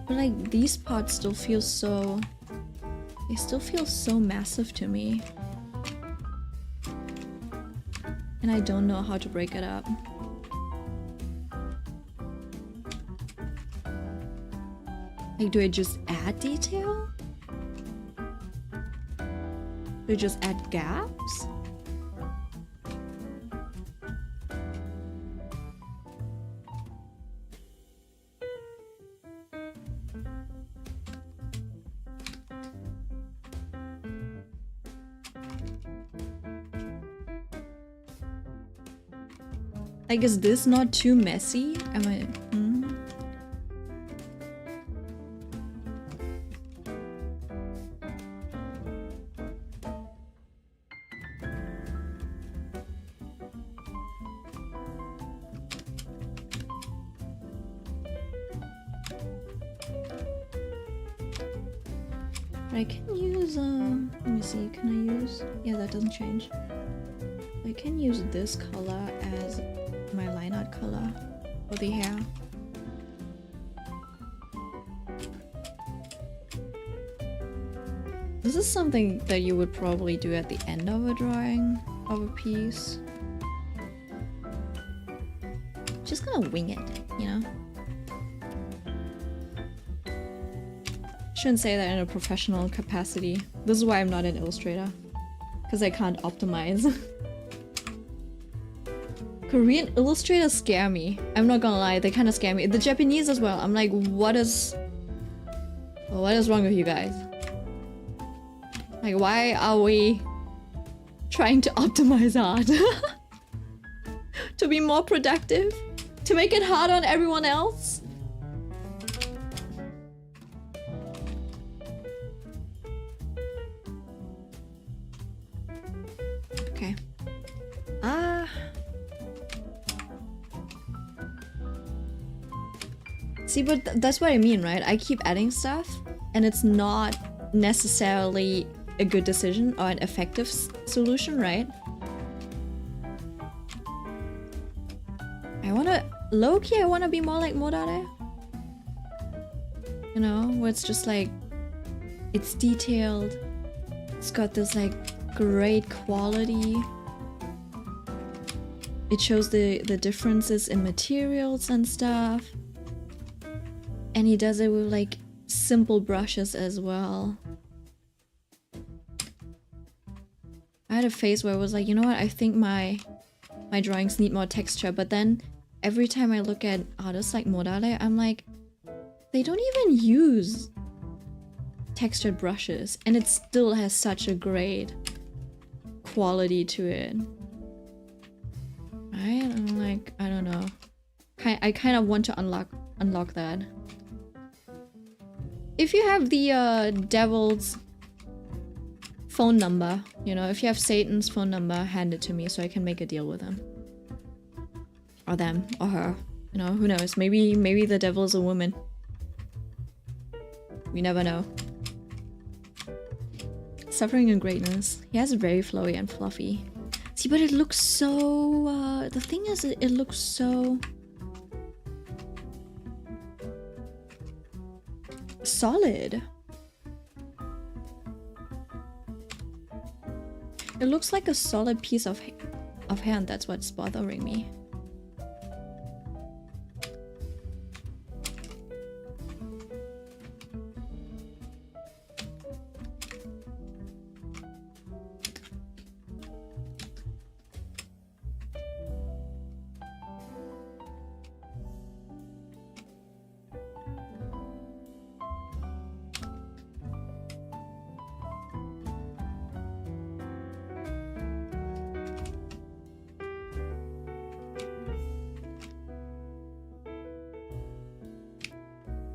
But like these parts still feel so... They still feel so massive to me. And I don't know how to break it up. Like, do I just add detail? Do I just add gaps? Like, is this not too messy? Am I... I can use, let me see, can I use... Yeah, that doesn't change. I can use this color as my line art color for the hair. This is something that you would probably do at the end of a drawing of a piece. Just gonna wing it, you know? Shouldn't say that in a professional capacity. This is why I'm not an illustrator. Because I can't optimize. Korean illustrators scare me. I'm not gonna lie, they kind of scare me. The Japanese as well. I'm like, what is wrong with you guys? Like, why are we trying to optimize art? To be more productive? To make it hard on everyone else? Okay. See, but that's what I mean, right? I keep adding stuff, and it's not necessarily a good decision or an effective solution, right? Low-key, I wanna be more like Modare. You know, where it's just like, it's detailed, it's got this like great quality. It shows the differences in materials and stuff. And he does it with like simple brushes as well. I had a phase where I was like, you know what, I think my drawings need more texture, but then every time I look at artists like Modare, I'm like, they don't even use textured brushes, and it still has such a great quality to it. Right? I'm like, I don't know. I kind of want to unlock that. If you have the devil's phone number, you know, if you have Satan's phone number, hand it to me so I can make a deal with him. Or them, or her. You know, who knows? Maybe the devil is a woman. We never know. Suffering and Greatness. He has very flowy and fluffy. See, but it looks so... the thing is, it looks so... solid. It looks like a solid piece of hand. That's what's bothering me.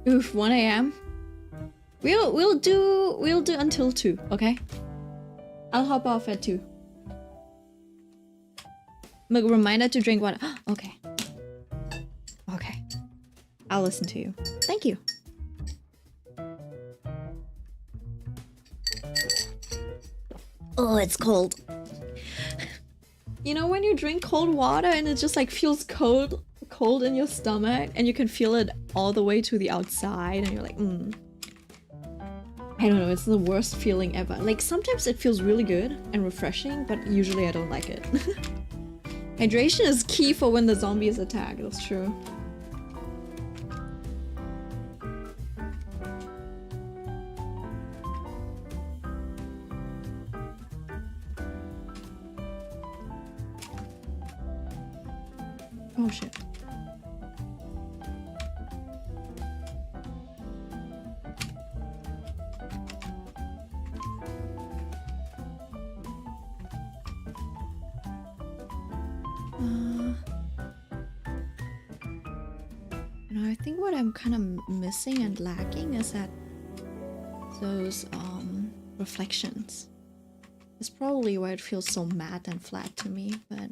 Oof, 1 AM. We'll do until 2, okay? I'll hop off at 2. Make a reminder to drink water. Okay. Okay. I'll listen to you. Thank you. Oh, it's cold. You know when you drink cold water and it just like feels cold in your stomach and you can feel it all the way to the outside and you're like, I don't know, it's the worst feeling ever. Like sometimes it feels really good and refreshing, but usually I don't like it. Hydration is key for when the zombies attack, that's true. Oh shit. You know, I think what I'm kind of missing and lacking is that those reflections. It's probably why it feels so matte and flat to me, but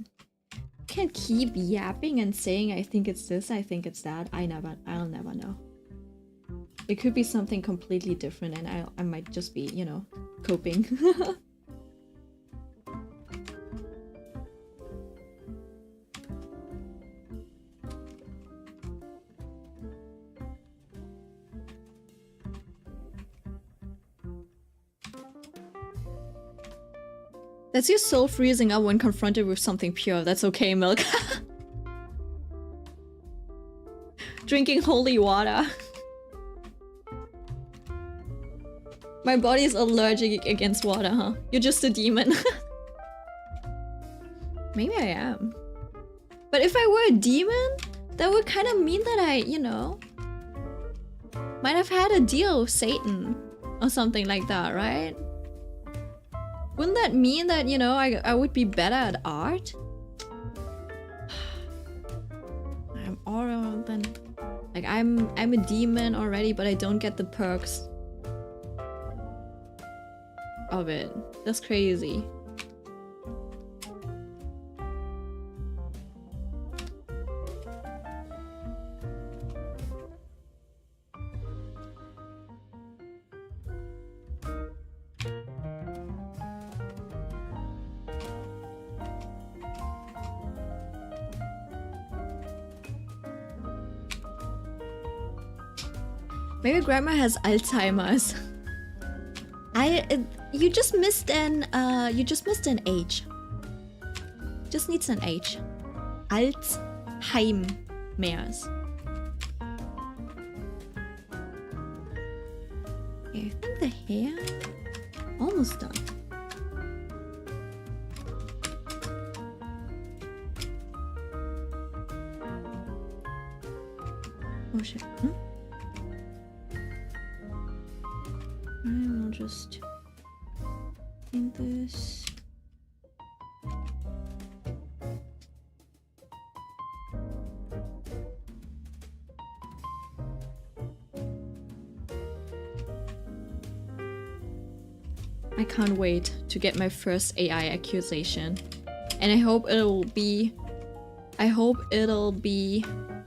can't keep yapping and saying I think it's this, I think it's that. I'll never know. It could be something completely different and I might just be, you know, coping. That's your soul freezing up when confronted with something pure. That's okay, Milk. Drinking holy water. My body is allergic against water, huh? You're just a demon. Maybe I am. But if I were a demon, that would kind of mean that I, you know, might have had a deal with Satan or something like that, right? Wouldn't that mean that, you know, I would be better at art? I'm all then, like I'm a demon already, but I don't get the perks of it. That's crazy. Maybe grandma has Alzheimer's. You just missed an H. Just needs an H. Alzheimer's. Okay, I think the hair almost done. Oh shit. I'll just in this. I can't wait to get my first AI accusation. And I hope it'll be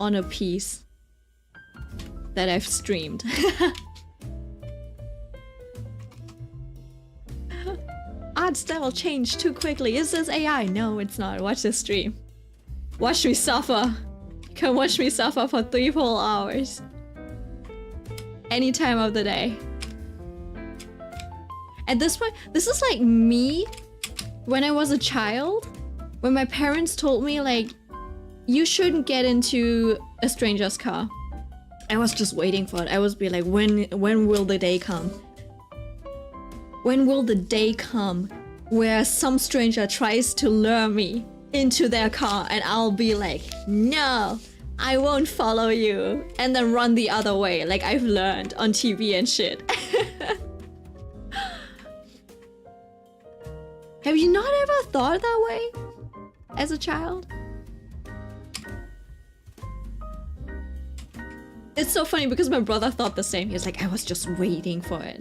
on a piece that I've streamed. Art style changed too quickly. Is this AI? No, it's not. Watch this stream. Watch me suffer. You can watch me suffer for 3 whole hours. Any time of the day. At this point, this is like me when I was a child. When my parents told me like, you shouldn't get into a stranger's car. I was just waiting for it. I was be like, when will the day come? When will the day come where some stranger tries to lure me into their car and I'll be like, no, I won't follow you, and then run the other way like I've learned on TV and shit. Have you not ever thought that way as a child? It's so funny because my brother thought the same. He was like, I was just waiting for it.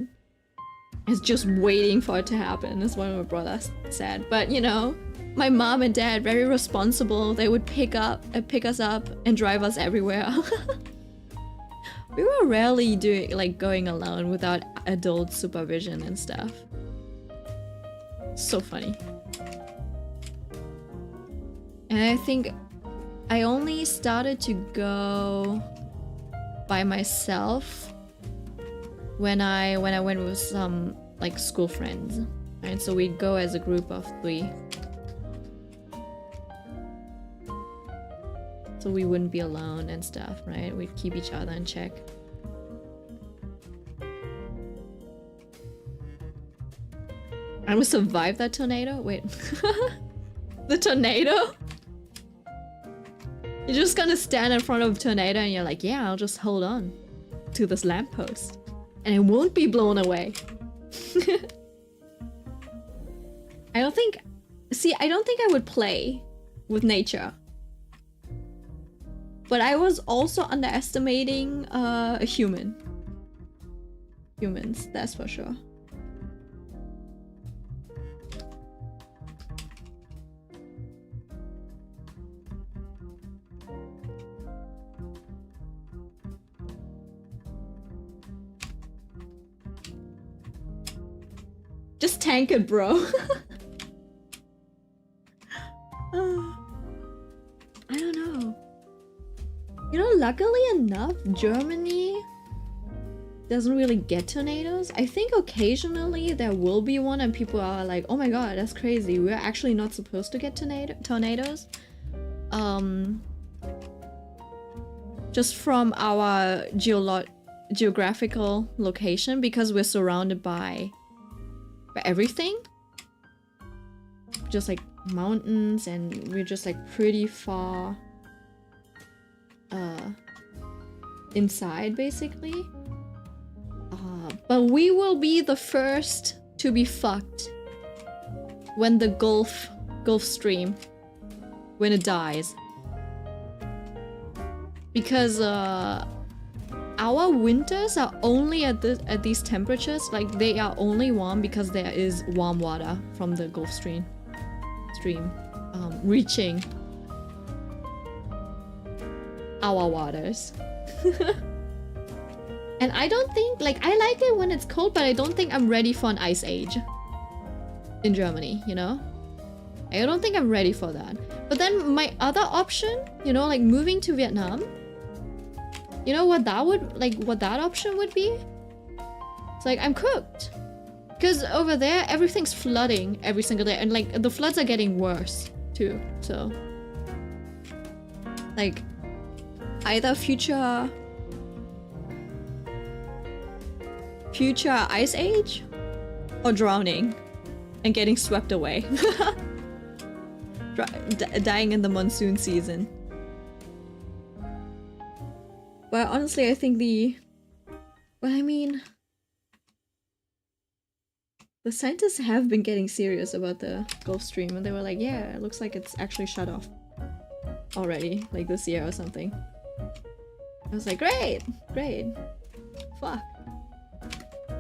I was just waiting for it to happen. That's what my brother said. But you know, my mom and dad, very responsible. They would pick us up and drive us everywhere. We were rarely going alone without adult supervision and stuff. So funny. And I think I only started to go by myself when I went with some like school friends. Right? So we'd go as a group of 3. So we wouldn't be alone and stuff, right? We'd keep each other in check. I would survive that tornado? Wait. The tornado? You're just gonna stand in front of a tornado and you're like, yeah, I'll just hold on to this lamppost. And it won't be blown away. I don't think I would play with nature. But I was also underestimating a human. Humans, that's for sure. Just tank it, bro. I don't know. You know, luckily enough, Germany doesn't really get tornadoes. I think occasionally there will be one and people are like, oh my god, that's crazy. We're actually not supposed to get tornadoes. Just from our geographical location, because we're surrounded by everything. Just like mountains, and we're just like pretty far inside basically. But we will be the first to be fucked when the Gulf Stream, when it dies. Because our winters are only at these temperatures, like they are only warm because there is warm water from the Gulf Stream reaching our waters. And I don't think, like, I like it when it's cold, but I don't think I'm ready for an ice age in Germany, you know? I don't think I'm ready for that. But then my other option, you know, like moving to Vietnam, you know what that would, like, what that option would be? It's like, I'm cooked. Because over there, everything's flooding every single day. And, like, the floods are getting worse, too. So, like, either future ice age or drowning and getting swept away. Dying in the monsoon season. But honestly, I think the scientists have been getting serious about the Gulf Stream, and they were like, yeah, it looks like it's actually shut off already, like this year or something. I was like, great, fuck.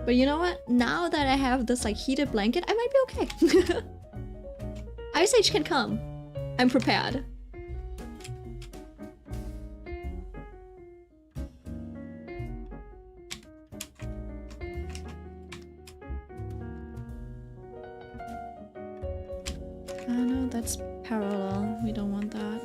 But you know what? Now that I have this like heated blanket, I might be okay. Ice Age can come. I'm prepared. No, that's parallel. We don't want that.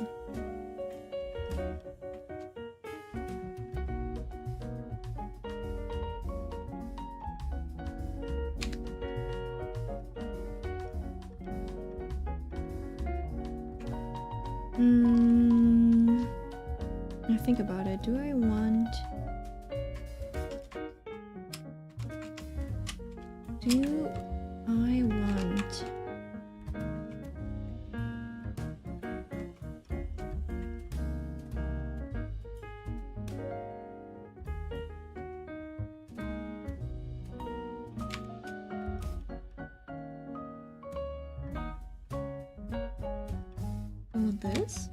I think about it. Do I want... this?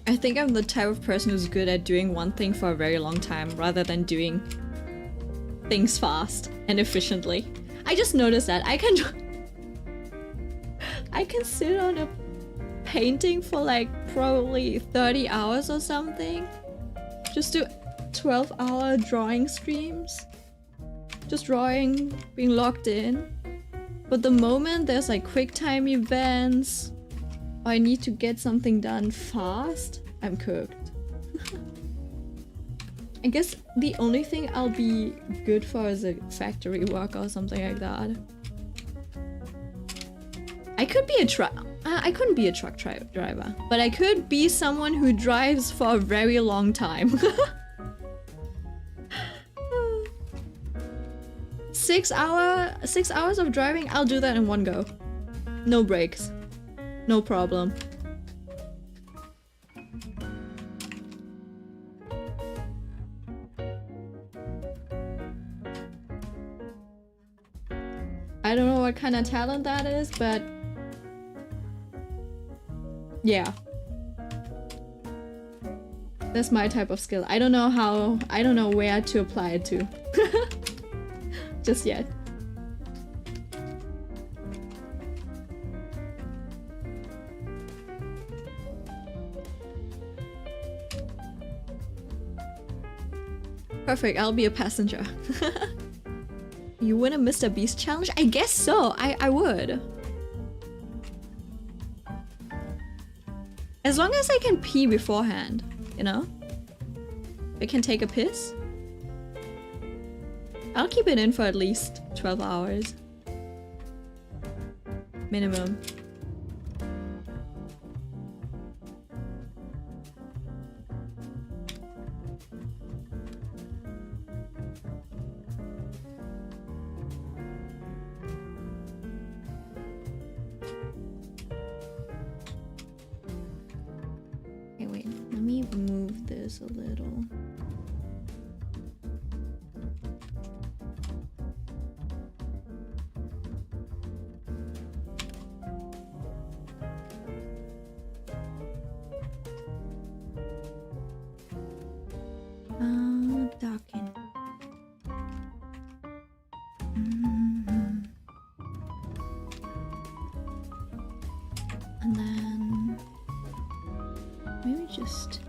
I think I'm the type of person who's good at doing one thing for a very long time rather than doing things fast and efficiently. I just noticed that I can sit on a painting for like probably 30 hours or something. Just do 12-hour drawing streams. Just drawing, being locked in. But the moment there's like quick time events, or I need to get something done fast, I'm cooked. I guess the only thing I'll be good for is a factory worker or something like that. I could be a I couldn't be a truck driver, but I could be someone who drives for a very long time. 6 hours of driving, I'll do that in one go. No breaks. No problem. I don't know what kind of talent that is, but yeah. That's my type of skill. I don't know where to apply it to. Just yet. Perfect, I'll be a passenger. You win a Mr. Beast challenge? I guess so. I would. As long as I can pee beforehand, you know? I can take a piss. I'll keep it in for at least 12 hours. minimum. Okay, wait, let me move this a little. Darken. And then maybe just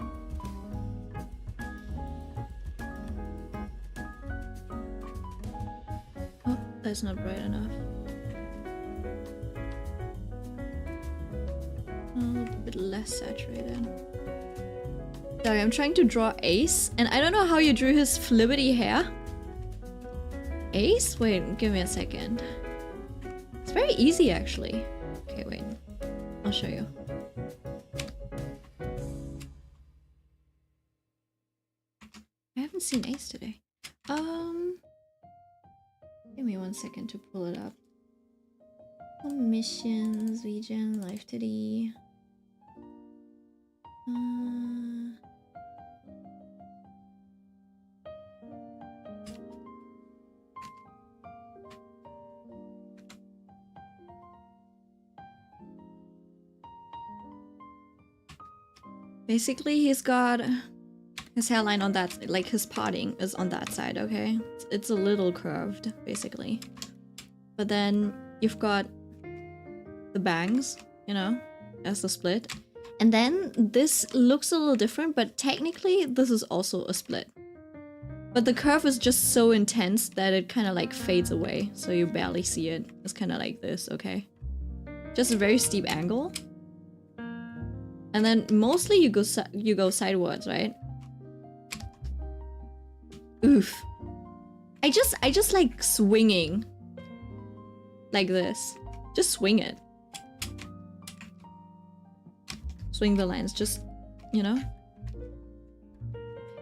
oh, that's not bright enough. A little bit less saturated. Sorry, I'm trying to draw Ace, and I don't know how you drew his flibbity hair. Ace? Wait, give me a second. It's very easy, actually. Okay, wait. I'll show you. I haven't seen Ace today. Give me 1 second to pull it up. Missions, region, life today. Basically, he's got his hairline on that, like his parting is on that side, okay? It's a little curved, basically. But then you've got the bangs, you know, as the split. And then this looks a little different, but technically this is also a split. But the curve is just so intense that it kind of like fades away, so you barely see it. It's kind of like this, okay? Just a very steep angle. And then mostly you go sideways, right? Oof. I just like swinging like this. Just swing it. Swing the lines, just, you know?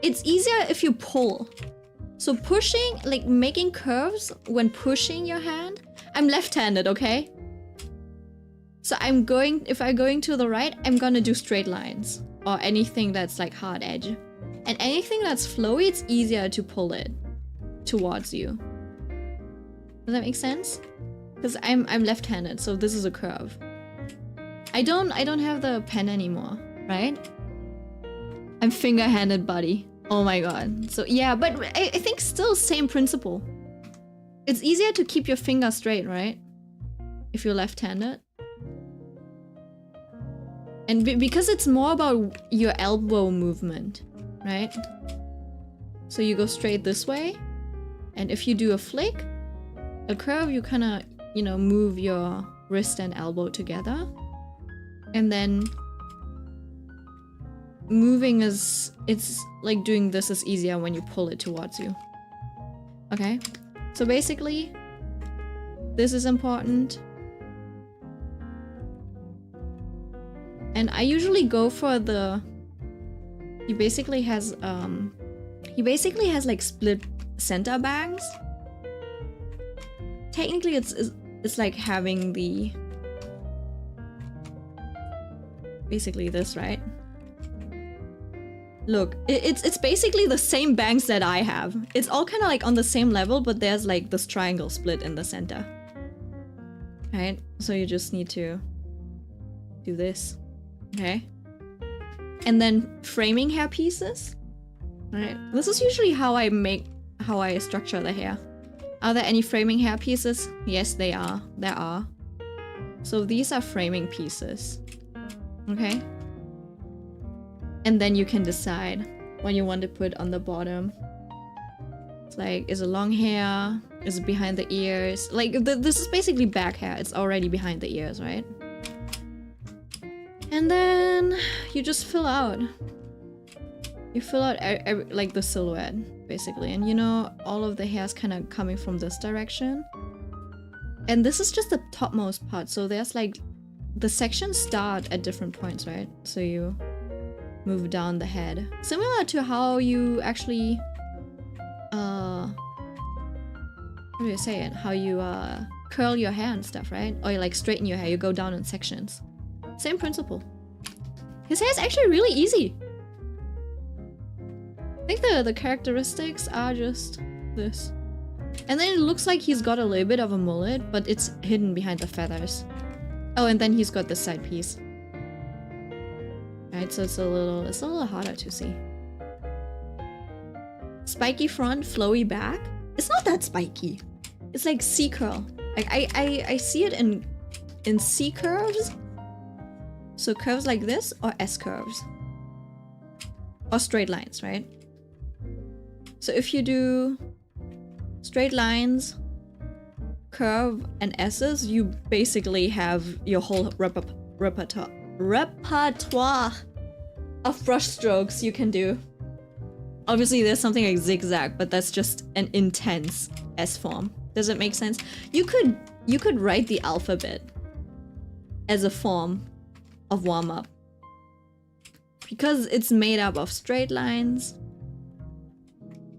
It's easier if you pull. So pushing, like making curves when pushing your hand. I'm left-handed, okay? So if I'm going to the right, I'm gonna do straight lines. Or anything that's like hard edge. And anything that's flowy, it's easier to pull it towards you. Does that make sense? Because I'm left-handed, so this is a curve. I don't have the pen anymore, right? I'm finger-handed, buddy. Oh my god. So yeah, but I think still same principle. It's easier to keep your finger straight, right? If you're left-handed. And because it's more about your elbow movement, right? So you go straight this way. And if you do a flick, a curve, you kind of, you know, move your wrist and elbow together. And then moving it's like doing this is easier when you pull it towards you. Okay? So basically, this is important. And I usually go for the... He basically has like split center bangs. Technically, it's like having the... Basically this, right? Look, it's basically the same bangs that I have. It's all kind of like on the same level, but there's like this triangle split in the center. Right? So you just need to do this. Okay? And then framing hair pieces. Right? This is usually how I structure the hair. Are there any framing hair pieces? Yes, there are. So these are framing pieces. Okay? And then you can decide what you want to put on the bottom. It's like, is it long hair? Is it behind the ears? Like, this is basically back hair. It's already behind the ears, right? And then you just fill out. You fill out like the silhouette, basically. And you know, all of the hair's kind of coming from this direction. And this is just the topmost part, so there's like the sections start at different points, right? So you move down the head, similar to how you actually how do you say it, how you curl your hair and stuff, right? Or you like straighten your hair, you go down in sections. Same principle. His hair is actually really easy. I think the characteristics are just this. And then it looks like he's got a little bit of a mullet, but it's hidden behind the feathers. Oh, and then he's got the side piece. Right, so it's a little harder to see. Spiky front, flowy back. It's not that spiky. It's like C curl. Like I see it in C curves. So curves like this or S curves. Or straight lines, right? So if you do straight lines, curve, and S's, you basically have your whole repertoire of brush strokes you can do. Obviously there's something like zigzag, but that's just an intense S form. Does it make sense? You could write the alphabet as a form of warm-up. Because it's made up of straight lines,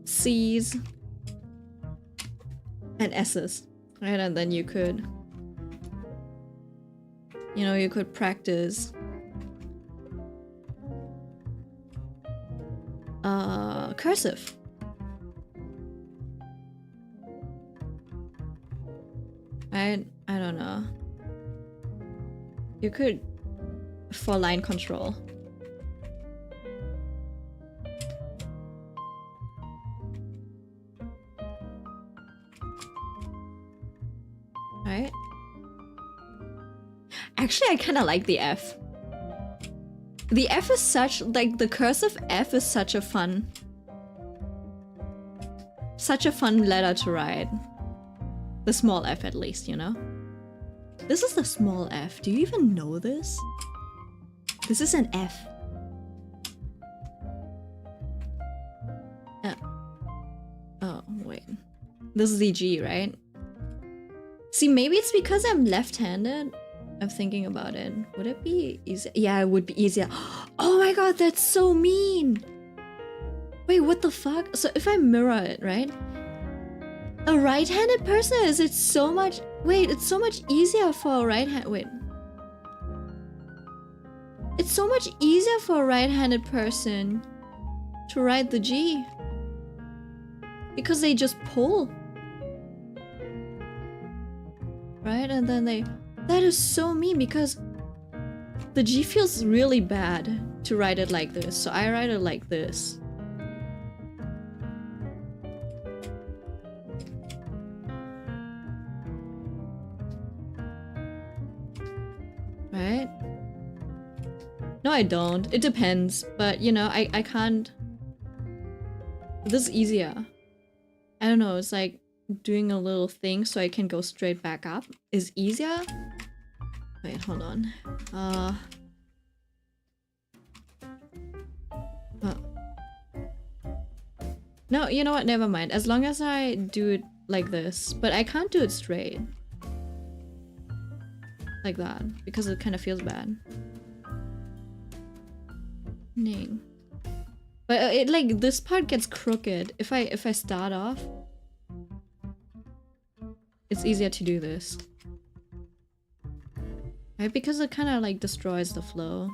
C's, and S's, right? And then you could, you could practice cursive. I don't know. You could for line control. Right? Actually, I kind of like the F. The F is such, like, the cursive F is such a fun letter to write. The small F at least, you know? This is the small F. Do you even know this? This is an F. Oh, wait. This is the G, right? See, maybe it's because I'm left-handed. I'm thinking about it. Would it be easier? Yeah, it would be easier. Oh my god, that's so mean! Wait, what the fuck? So if I mirror it, right? A right-handed person, is it so much... Wait, it's so much easier for a right-hand... Wait. It's so much easier for a right-handed person to write the G. Because they just pull. Right? And then they... That is so mean because the G feels really bad to write it like this. So I write it like this. Right? No, I don't. It depends. But, you know, I can't... This is easier. I don't know, it's like doing a little thing so I can go straight back up is easier. Wait, hold on. No, you know what? Never mind. As long as I do it like this. But I can't do it straight. Like that. Because it kind of feels bad. Ning. But it like this part gets crooked. If I start off, it's easier to do this. Right? Because it kind of like destroys the flow.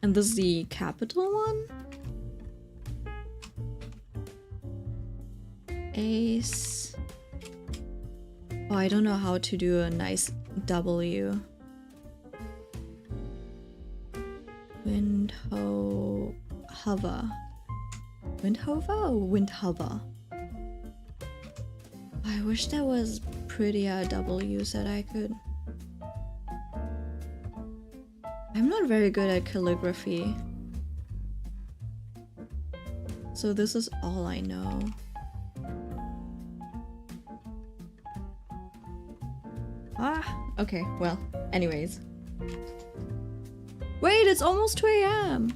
And this is the capital one? Ace. Oh, I don't know how to do a nice W. Hover. Windhover or windhover? I wish there was prettier W's that I could... I'm not very good at calligraphy. So this is all I know. Okay, well, anyways. Wait, it's almost 2 AM!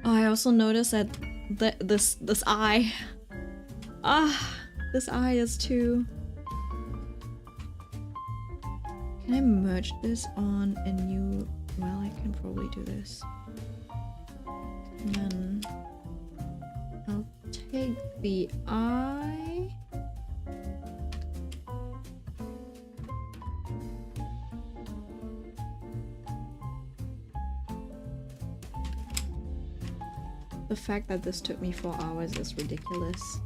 Oh, I also noticed that this eye. This eye is too. Can I merge this on a new? Well, I can probably do this. And then I'll take the eye. The fact that this took me 4 hours is ridiculous.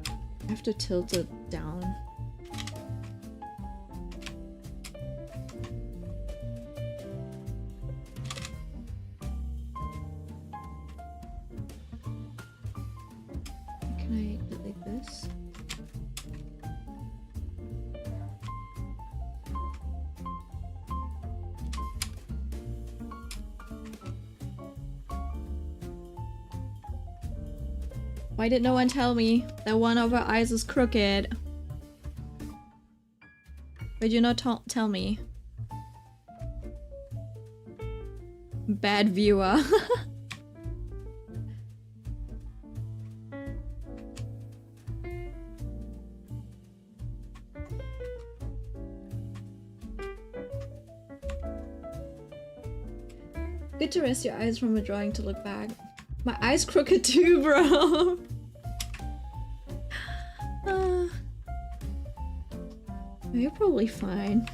I have to tilt it down. Can I do it like this? Why did no one tell me that one of her eyes is crooked? Why did you not tell me? Bad viewer. Good to rest your eyes from a drawing to look back. My eye's crooked too, bro. You're probably fine.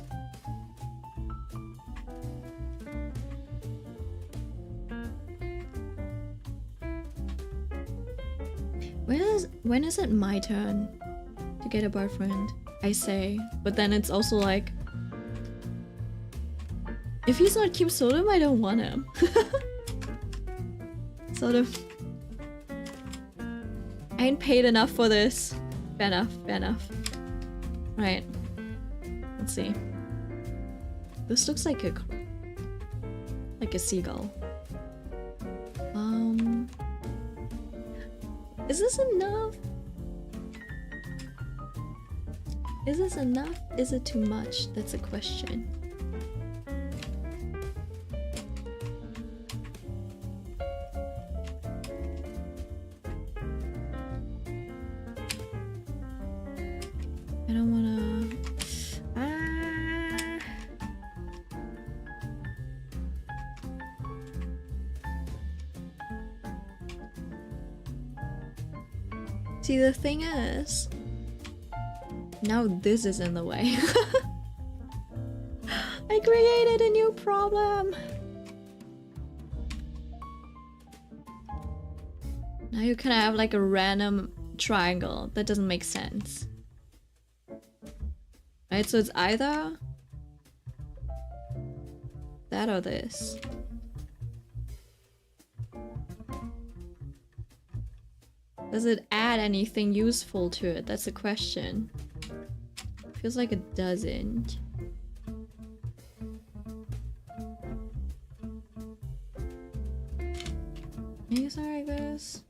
When is it my turn to get a boyfriend? I say, but then it's also like, if he's not Kim Sodom, I don't want him. Sort of. I ain't paid enough for this. Fair enough, fair enough. Right. Let's see. This looks like a seagull. Is this enough? Is this enough? Is it too much? That's a question. I don't wanna... See, the thing is, now this is in the way. I created a new problem. Now you can have like a random triangle. That doesn't make sense. Right, so it's either that or this. Does it add anything useful to it? That's a question. Feels like it doesn't. Maybe something like this.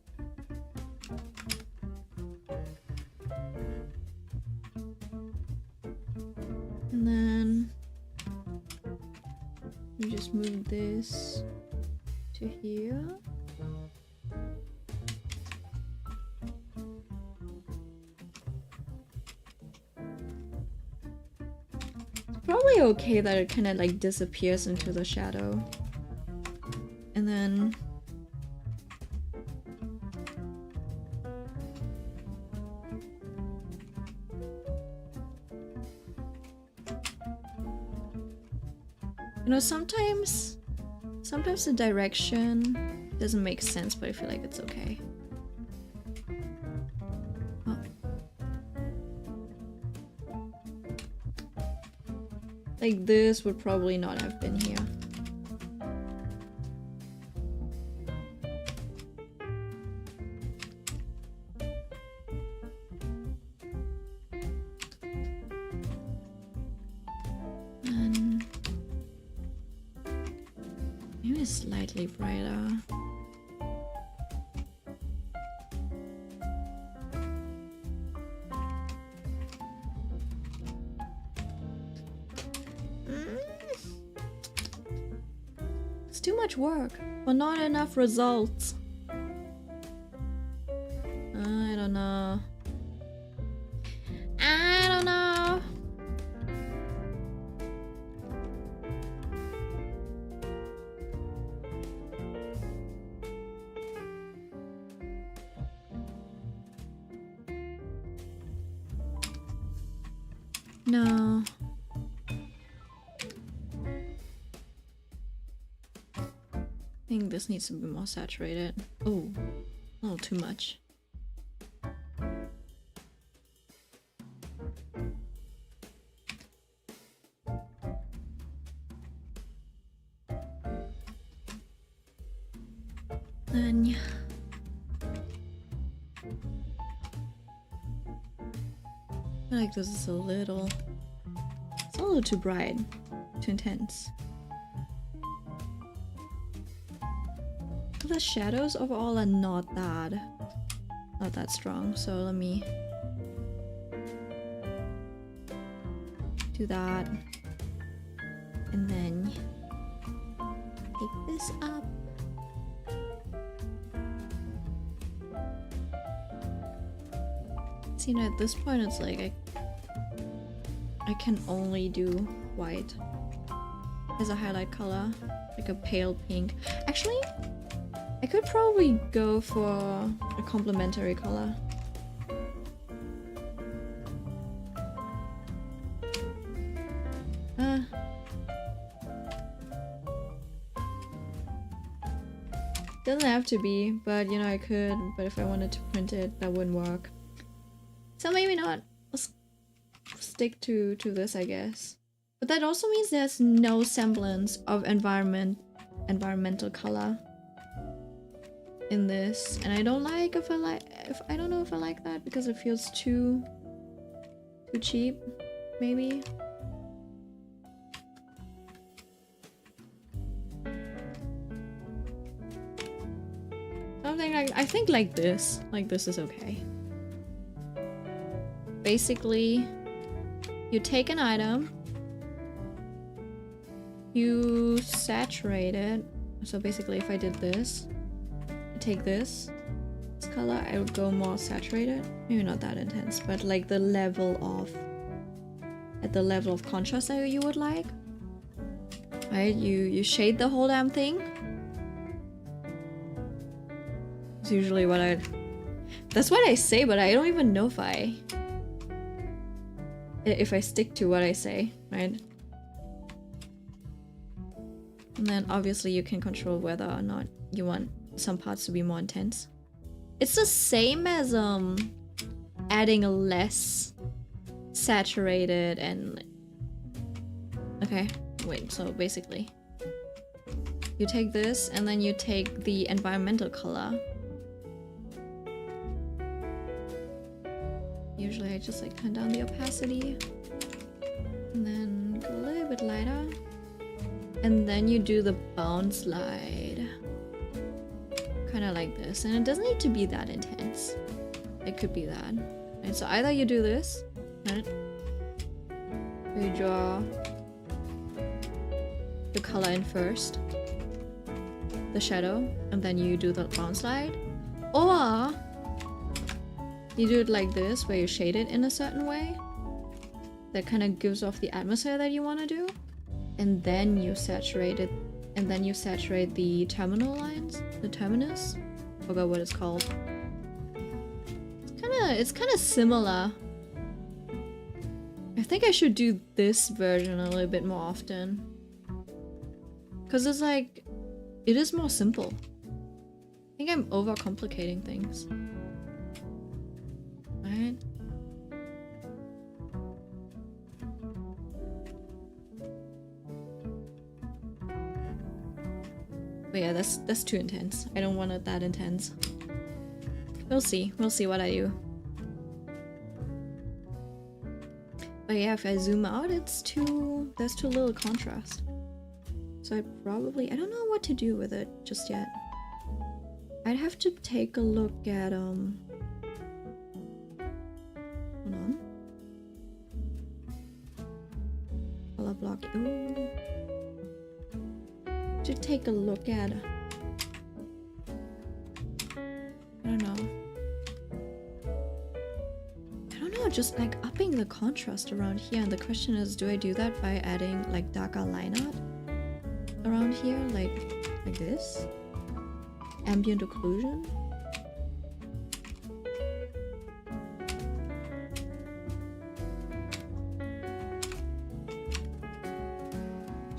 And then you just move this to here. Probably okay that it kind of like disappears into the shadow. And then you know, sometimes the direction doesn't make sense, but I feel like it's okay. Oh. Like this would probably not have been here. And maybe slightly brighter. too much work, but not enough results. I don't know. I don't know. No. I think this needs to be more saturated. Oh, a little too much. Then I feel like this is a little, it's a little too bright, too intense. The shadows overall are not that strong, so let me do that and then take this up. See, now at this point it's like I can only do white as a highlight color, like a pale pink. Actually, I could probably go for a complementary color. Doesn't have to be, but you know, I could, but if I wanted to print it, that wouldn't work. So maybe not. Let's stick to this, I guess. But that also means there's no semblance of environmental color in this, and I don't like I don't know if I like that because it feels too cheap, maybe. Something like, I think like this is okay. Basically, you take an item, you saturate it. So basically, if I did this, I take this color, I would go more saturated. Maybe not that intense, but like at the level of contrast that you would like. Right? You shade the whole damn thing. It's usually what that's what I say, but I don't even know if I stick to what I say, right? And then obviously you can control whether or not you want some parts to be more intense. It's the same as adding a less saturated and okay, wait, so basically you take this and then you take the environmental color. Usually I just like turn down the opacity and then go a little bit lighter, and then you do the bounce slide kind of like this, and it doesn't need to be that intense. It could be that. And so either you do this, right? You draw the color in first, the shadow, and then you do the bounce slide, or you do it like this, where you shade it in a certain way that kind of gives off the atmosphere that you want to do, and then you saturate it, and then you saturate the terminal lines, the terminus. I forgot what it's called. It's kind of similar. I think I should do this version a little bit more often, because it's like, it is more simple. I think I'm overcomplicating things. Right? But yeah, that's too intense. I don't want it that intense. We'll see what I do. But yeah, if I zoom out, there's too little contrast. So I don't know what to do with it just yet. I'd have to take a look at hold on. Color block. Ooh. to take a look at. I don't know. I don't know, just like upping the contrast around here. And the question is, do I do that by adding like darker line art around here, like this? Ambient occlusion?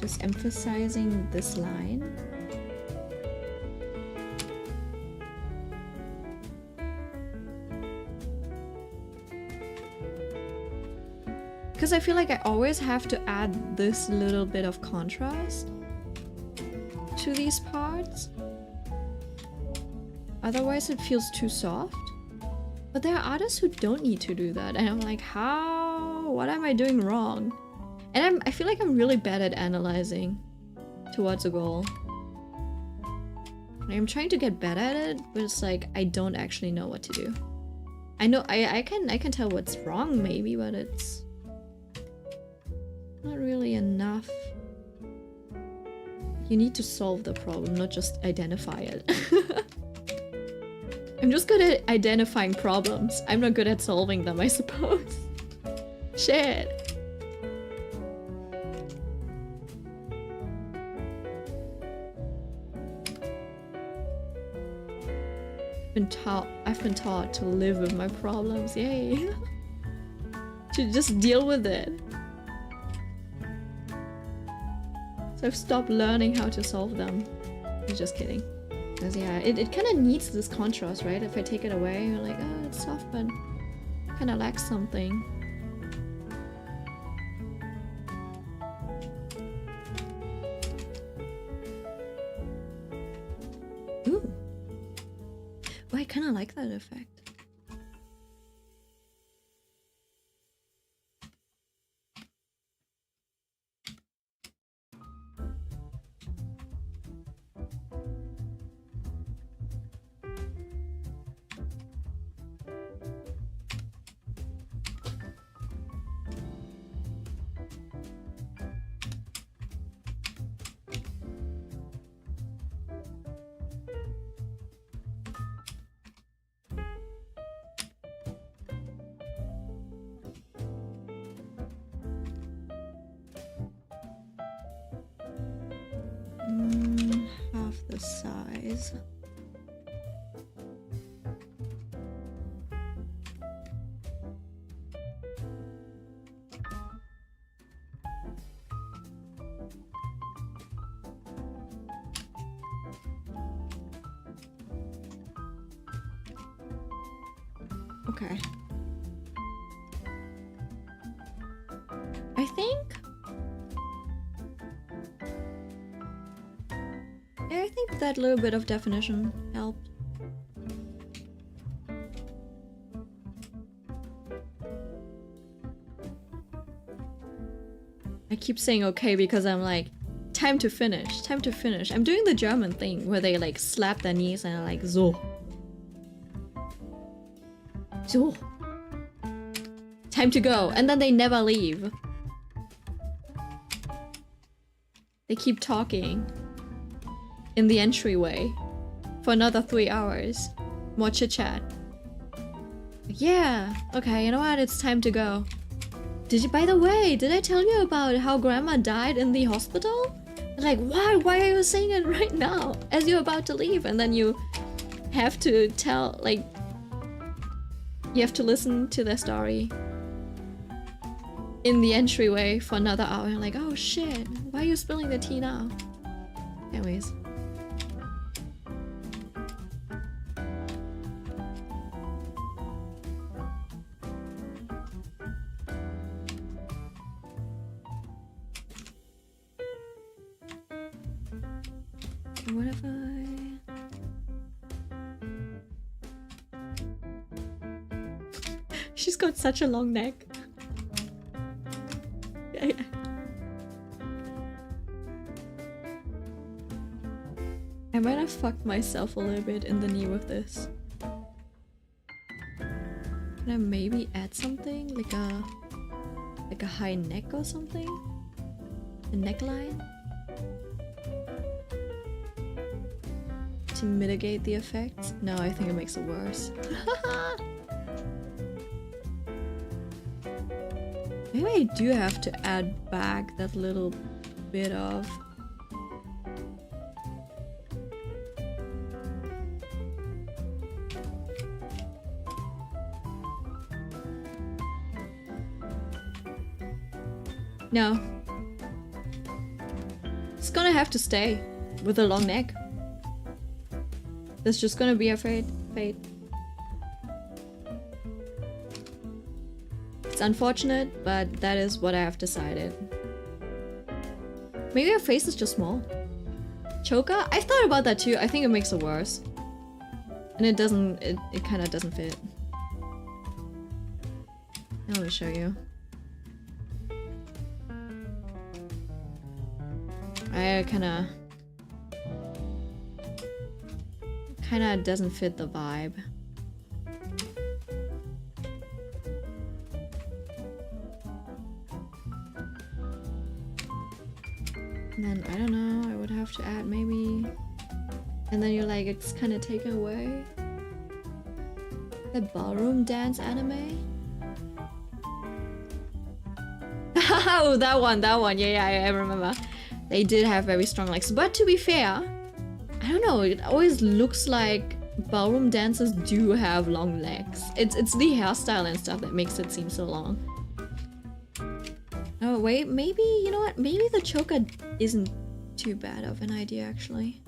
Just emphasizing this line. Because I feel like I always have to add this little bit of contrast to these parts. Otherwise it feels too soft. But there are artists who don't need to do that. And I'm like, how? What am I doing wrong? And I feel like I'm really bad at analyzing towards a goal. I'm trying to get better at it, but it's like I don't actually know what to do. I know I can tell what's wrong maybe, but it's not really enough. You need to solve the problem, not just identify it. I'm just good at identifying problems. I'm not good at solving them, I suppose. Shit. I've been taught to live with my problems, yay! To just deal with it. So I've stopped learning how to solve them. I'm just kidding. Because yeah, it kind of needs this contrast, right? If I take it away, you're like, oh, it's soft, but kind of lacks something. Ooh. Oh, I kind of like that effect. Half the size. Okay. I think that little bit of definition helped. I keep saying okay because I'm like, time to finish, time to finish. I'm doing the German thing where they like slap their knees and are like, so. So. Time to go. And then they never leave. They keep talking in the entryway for another 3 hours. More chit chat. Yeah, okay, you know what? It's time to go. By the way, did I tell you about how grandma died in the hospital? Like, why are you saying it right now? As you're about to leave, and then you have to tell, like, you have to listen to their story in the entryway for another hour. Like, oh shit, why are you spilling the tea now? Anyways. What if She's got such a long neck. Yeah. I might have fucked myself a little bit in the knee with this. Can I maybe add something? Like a high neck or something? A neckline? to mitigate the effects? No, I think it makes it worse. Maybe I do have to add back that little bit of... No. It's gonna have to stay with a long neck. That's just gonna be a fate. It's unfortunate, but that is what I have decided. Maybe her face is just small. Choker? I thought about that too. I think it makes it worse. And it doesn't, it kind of doesn't fit. I'm gonna show you. I kinda doesn't fit the vibe. And then I don't know, I would have to add maybe, and then you're like, it's kind of taken away. The ballroom dance anime. Oh, that one, yeah, I remember. They did have very strong legs, but to be fair, I don't know, it always looks like ballroom dancers do have long legs. It's the hairstyle and stuff that makes it seem so long. Oh wait, maybe, you know what, maybe the choker isn't too bad of an idea actually.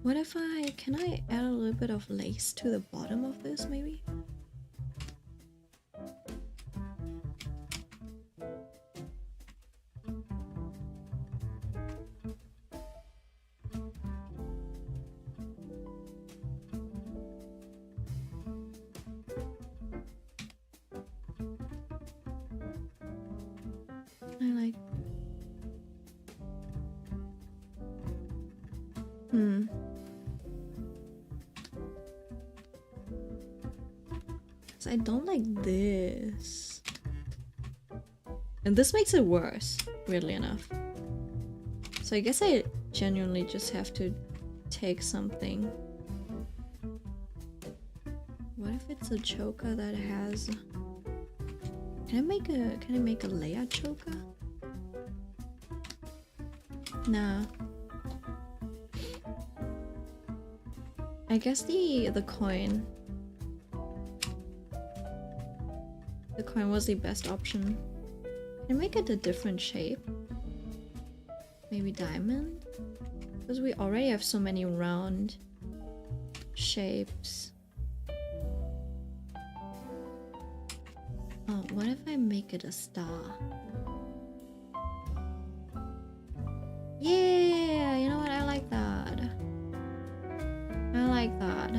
What if can I add a little bit of lace to the bottom of this maybe? I don't like this. And this makes it worse, weirdly enough. So I guess I genuinely just have to take something. What if it's a choker that has... Can I make a layered choker? Nah. I guess the coin. The coin was the best option. Can I make it a different shape? Maybe diamond? Because we already have so many round shapes. Oh, what if I make it a star? Yeah, you know what? I like that. I like that.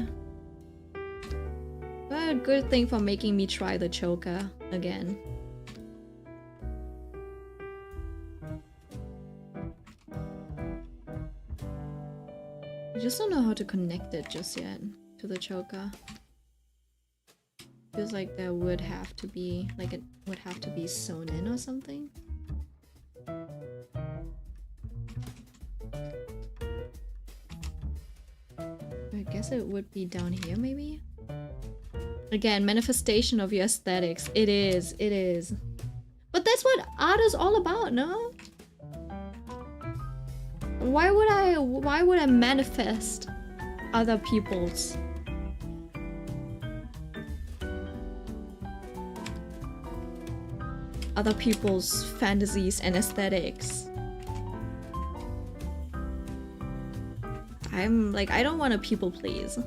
What a good thing for making me try the choker again. I just don't know how to connect it just yet to the choker. Feels like there would have to be, like it would have to be sewn in or something. I guess it would be down here maybe? Again, manifestation of your aesthetics. It is, it is. But that's what art is all about, no? Why would I manifest other people's fantasies and aesthetics? I'm like, I don't want to people please.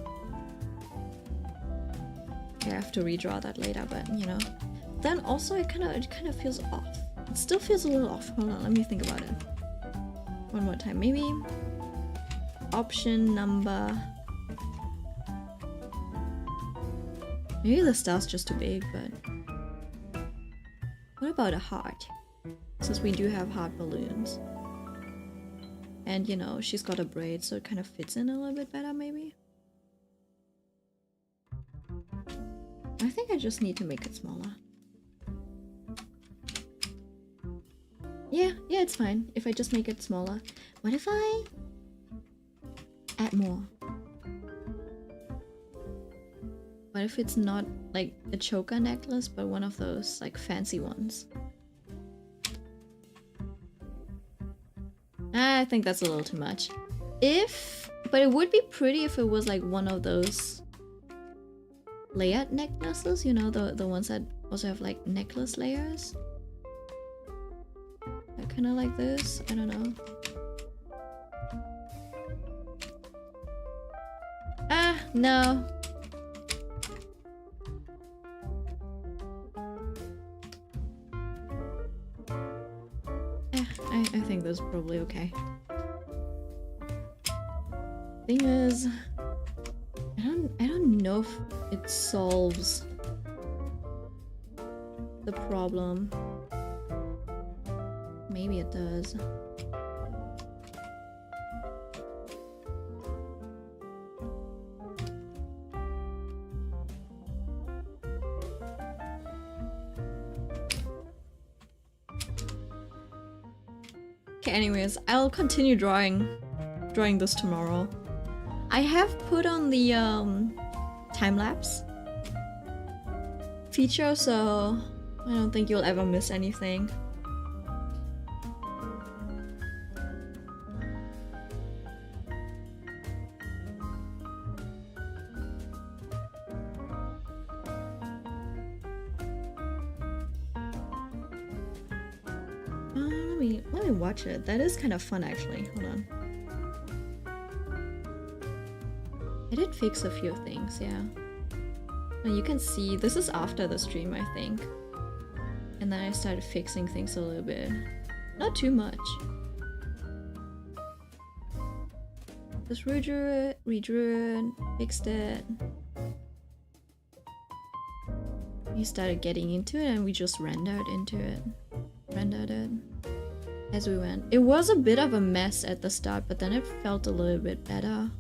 I have to redraw that later, but you know. Then also it kind of feels off. It still feels a little off. Hold on, let me think about it. One more time, maybe. Option number. Maybe the star's just too big, but what about a heart? Since we do have heart balloons. And you know, she's got a braid, so it kind of fits in a little bit better, maybe. I think I just need to make it smaller. Yeah, it's fine if I just make it smaller. What if I add more? What if it's not like a choker necklace, but one of those like fancy ones? I think that's a little too much. But it would be pretty if it was like one of those layered necklaces, you know, the ones that also have like necklace layers. Kind of like this, I don't know. Ah, no. I think this is probably okay. Thing is, I don't know if it solves the problem. Maybe it does. Okay, anyways, I'll continue drawing this tomorrow. I have put on the time-lapse feature, so I don't think you'll ever miss anything. Let me watch it. That is kind of fun, actually. Hold on. I did fix a few things, yeah. And you can see this is after the stream, I think. And then I started fixing things a little bit. Not too much. Just redrew it, fixed it. We started getting into it and we just rendered it as we went. It was a bit of a mess at the start, but then it felt a little bit better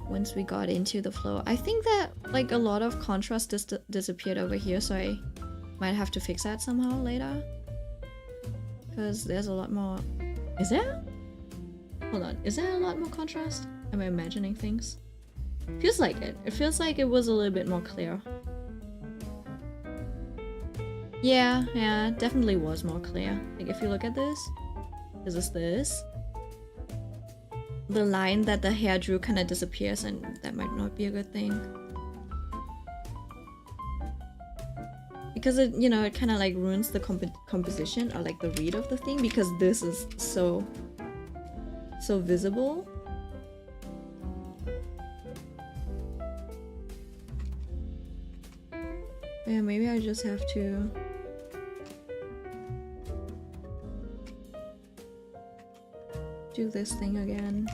once we got into the flow. I think that like a lot of contrast disappeared over here, so I might have to fix that somehow later, because there's a lot more. Is there? Hold on, is there a lot more contrast? Am I imagining things? Feels like it. It feels like it was a little bit more clear. Yeah, definitely was more clear. Like if you look at this, this. The line that the hair drew kind of disappears, and that might not be a good thing. Because it, you know, it kind of like ruins the composition or like the read of the thing, because this is so visible. Yeah, maybe I just have to do this thing again.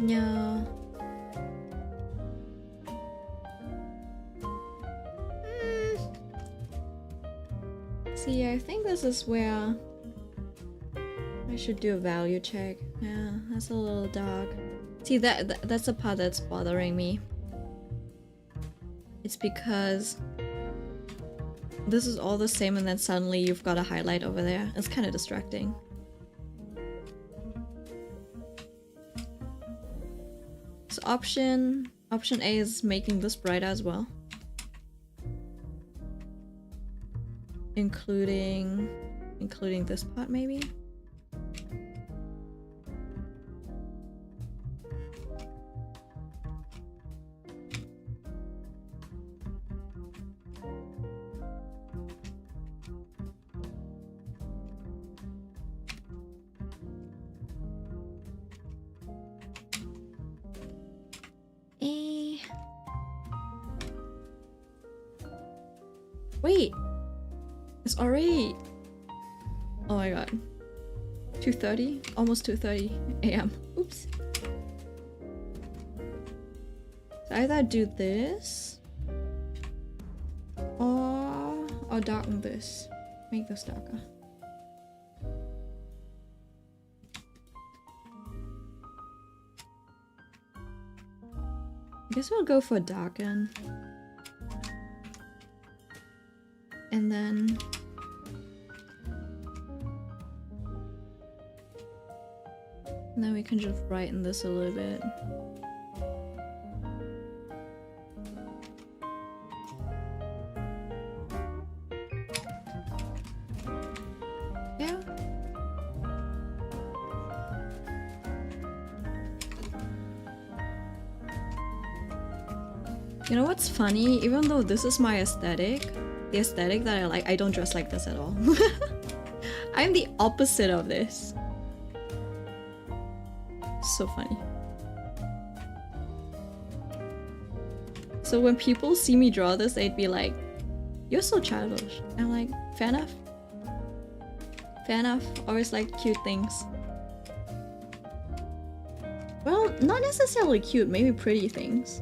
No. See, I think this is where I should do a value check. Yeah, that's a little dark. See, that's the part that's bothering me. It's because this is all the same and then suddenly you've got a highlight over there. It's kind of distracting. So option A is making this brighter as well. Including this part maybe. Wait. It's already... Oh my god. 2:30? Almost 2:30 a.m. Oops. So either do this or darken this. Make this darker. I guess we'll go for darken. And then we can just brighten this a little bit. Yeah. You know what's funny? Even though this is my aesthetic, the aesthetic that I like, I don't dress like this at all. I'm the opposite of this. So funny. So when people see me draw this, they'd be like, "You're so childish." And I'm like, fair enough. Fair enough. Always like cute things. Well, not necessarily cute, maybe pretty things.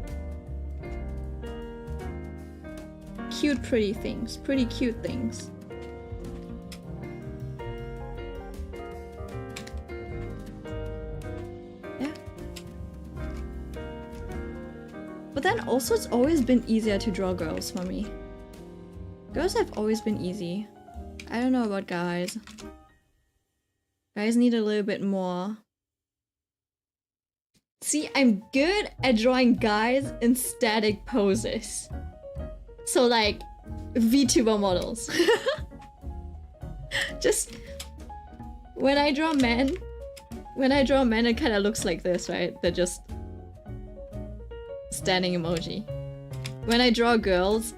Cute, pretty things. Pretty cute things. Yeah. But then also it's always been easier to draw girls for me. Girls have always been easy. I don't know about guys. Guys need a little bit more. See, I'm good at drawing guys in static poses. So like, VTuber models. Just, when I draw men, it kind of looks like this, right? They're just standing emoji. When I draw girls,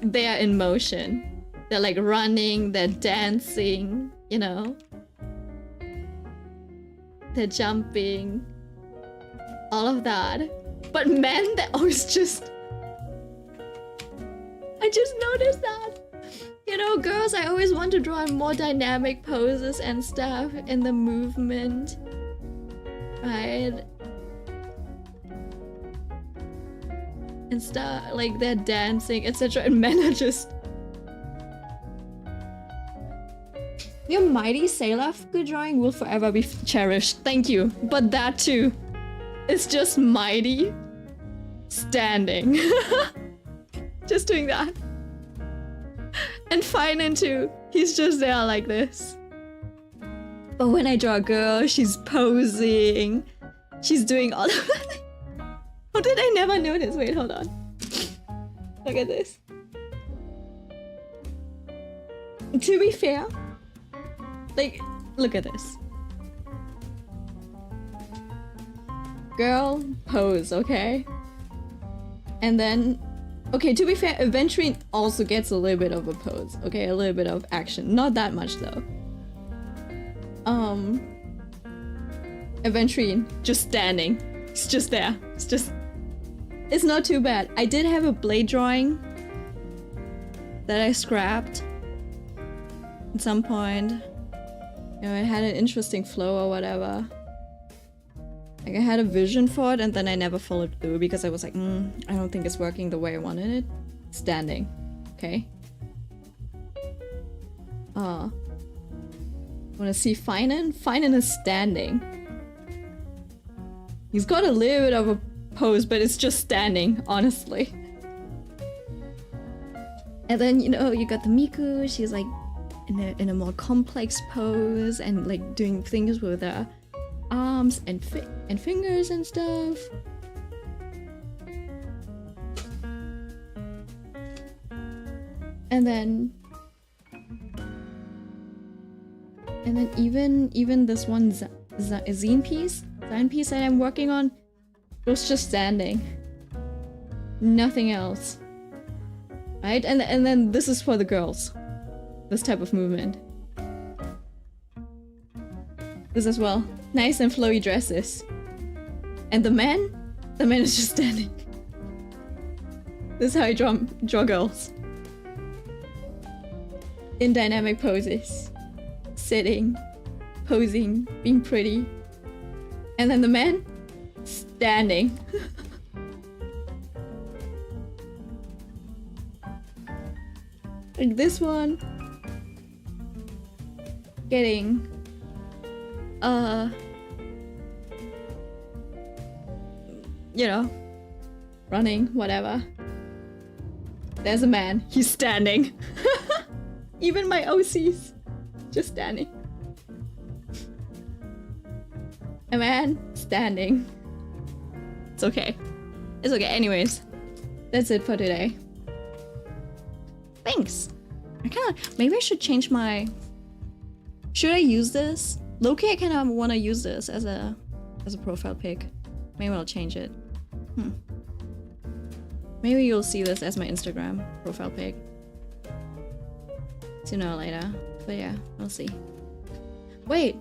they are in motion. They're like running, they're dancing, you know? They're jumping. All of that. But men, they're always just... I just noticed that. You know, girls, I always want to draw more dynamic poses and stuff in the movement. Right? And stuff, like they're dancing, etc. And men are just... Your mighty sailor good drawing will forever be cherished. Thank you. But that too. It's just mighty standing. Just doing that. And Finan too. He's just there like this. But when I draw a girl, she's posing. She's doing all of that. How did I never notice? Wait, hold on. Look at this. To be fair, like, look at this. Girl, pose, okay? And then... Okay, to be fair, Aventurine also gets a little bit of a pose, okay? A little bit of action. Not that much, though. Aventurine, just standing. It's just there. It's just... It's not too bad. I did have a blade drawing that I scrapped at some point. You know, it had an interesting flow or whatever. Like, I had a vision for it and then I never followed through because I was like, I don't think it's working the way I wanted it. Standing. Okay? Wanna see Finan? Finan is standing. He's got a little bit of a pose, but it's just standing, honestly. And then, you know, you got the Miku, she's like in a more complex pose and like doing things with her arms and fingers and stuff. And then even this one zine piece that I'm working on, it was just standing. Nothing else. Right? And then this is for the girls. This type of movement. This as well. Nice and flowy dresses. And the man? The man is just standing. This is how I draw girls. in dynamic poses. Sitting, posing, being pretty. And then the man standing. Like this one. Getting you know, running, whatever. There's a man, he's standing. Even my OCs, just standing. A man standing. It's okay. It's okay. Anyways, that's it for today. Thanks. I kinda, maybe I should change my, should I use this? Low-key, I kinda wanna use this as a profile pic. Maybe I'll change it. Maybe you'll see this as my Instagram profile pic sooner or later. But yeah, we'll see. Wait.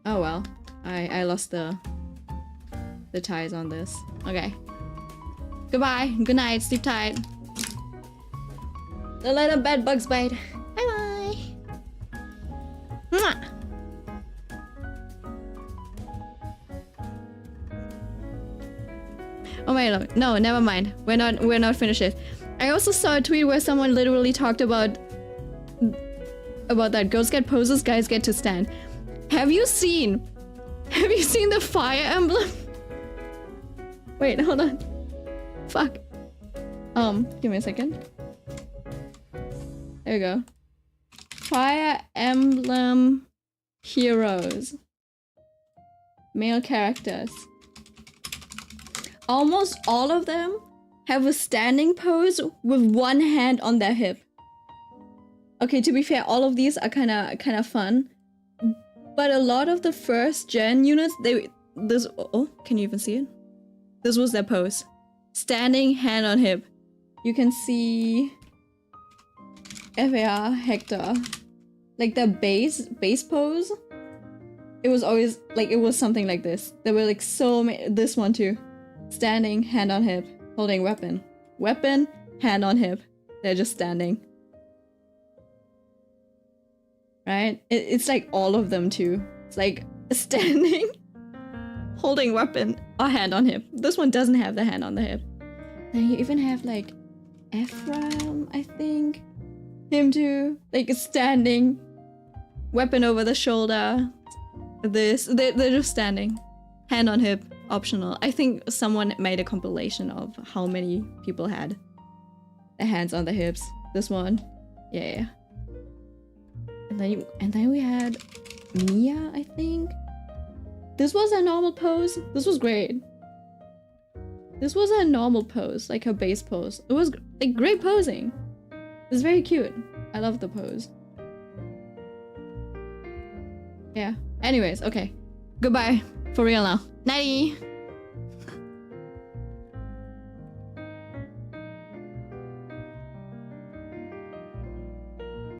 Oh well, I lost the ties on this. Okay. Goodbye. Good night. Sleep tight. Don't let a bed bugs bite. Bye bye. Mwah. Oh my god, no, never mind. We're not finished yet. I also saw a tweet where someone literally talked about that girls get poses, guys get to stand. Have you seen the fire emblem? Wait, hold on. Fuck. Give me a second. There we go. Fire Emblem Heroes. Male characters. Almost all of them have a standing pose with one hand on their hip. Okay, to be fair, all of these are kind of fun. But a lot of the first gen units, oh, can you even see it? This was their pose. Standing, hand on hip. You can see FAR, Hector. Like their base pose. It was always, like, it was something like this. There were like so many, this one too. Standing, hand on hip, holding weapon. Weapon, hand on hip. They're just standing. Right? It's like all of them too. It's like standing, holding weapon, or hand on hip. This one doesn't have the hand on the hip. Then you even have like Ephraim, I think. Him too. Like standing, weapon over the shoulder. They're just standing. Hand on hip, optional. I think someone made a compilation of how many people had their hands on the hips. This one. Yeah. And then we had Mia, I think. This was a normal pose. This was great. This was a normal pose, like her base pose. It was like great posing. It was very cute. I love the pose. Yeah. Anyways, okay. Goodbye. For real now. Nighty!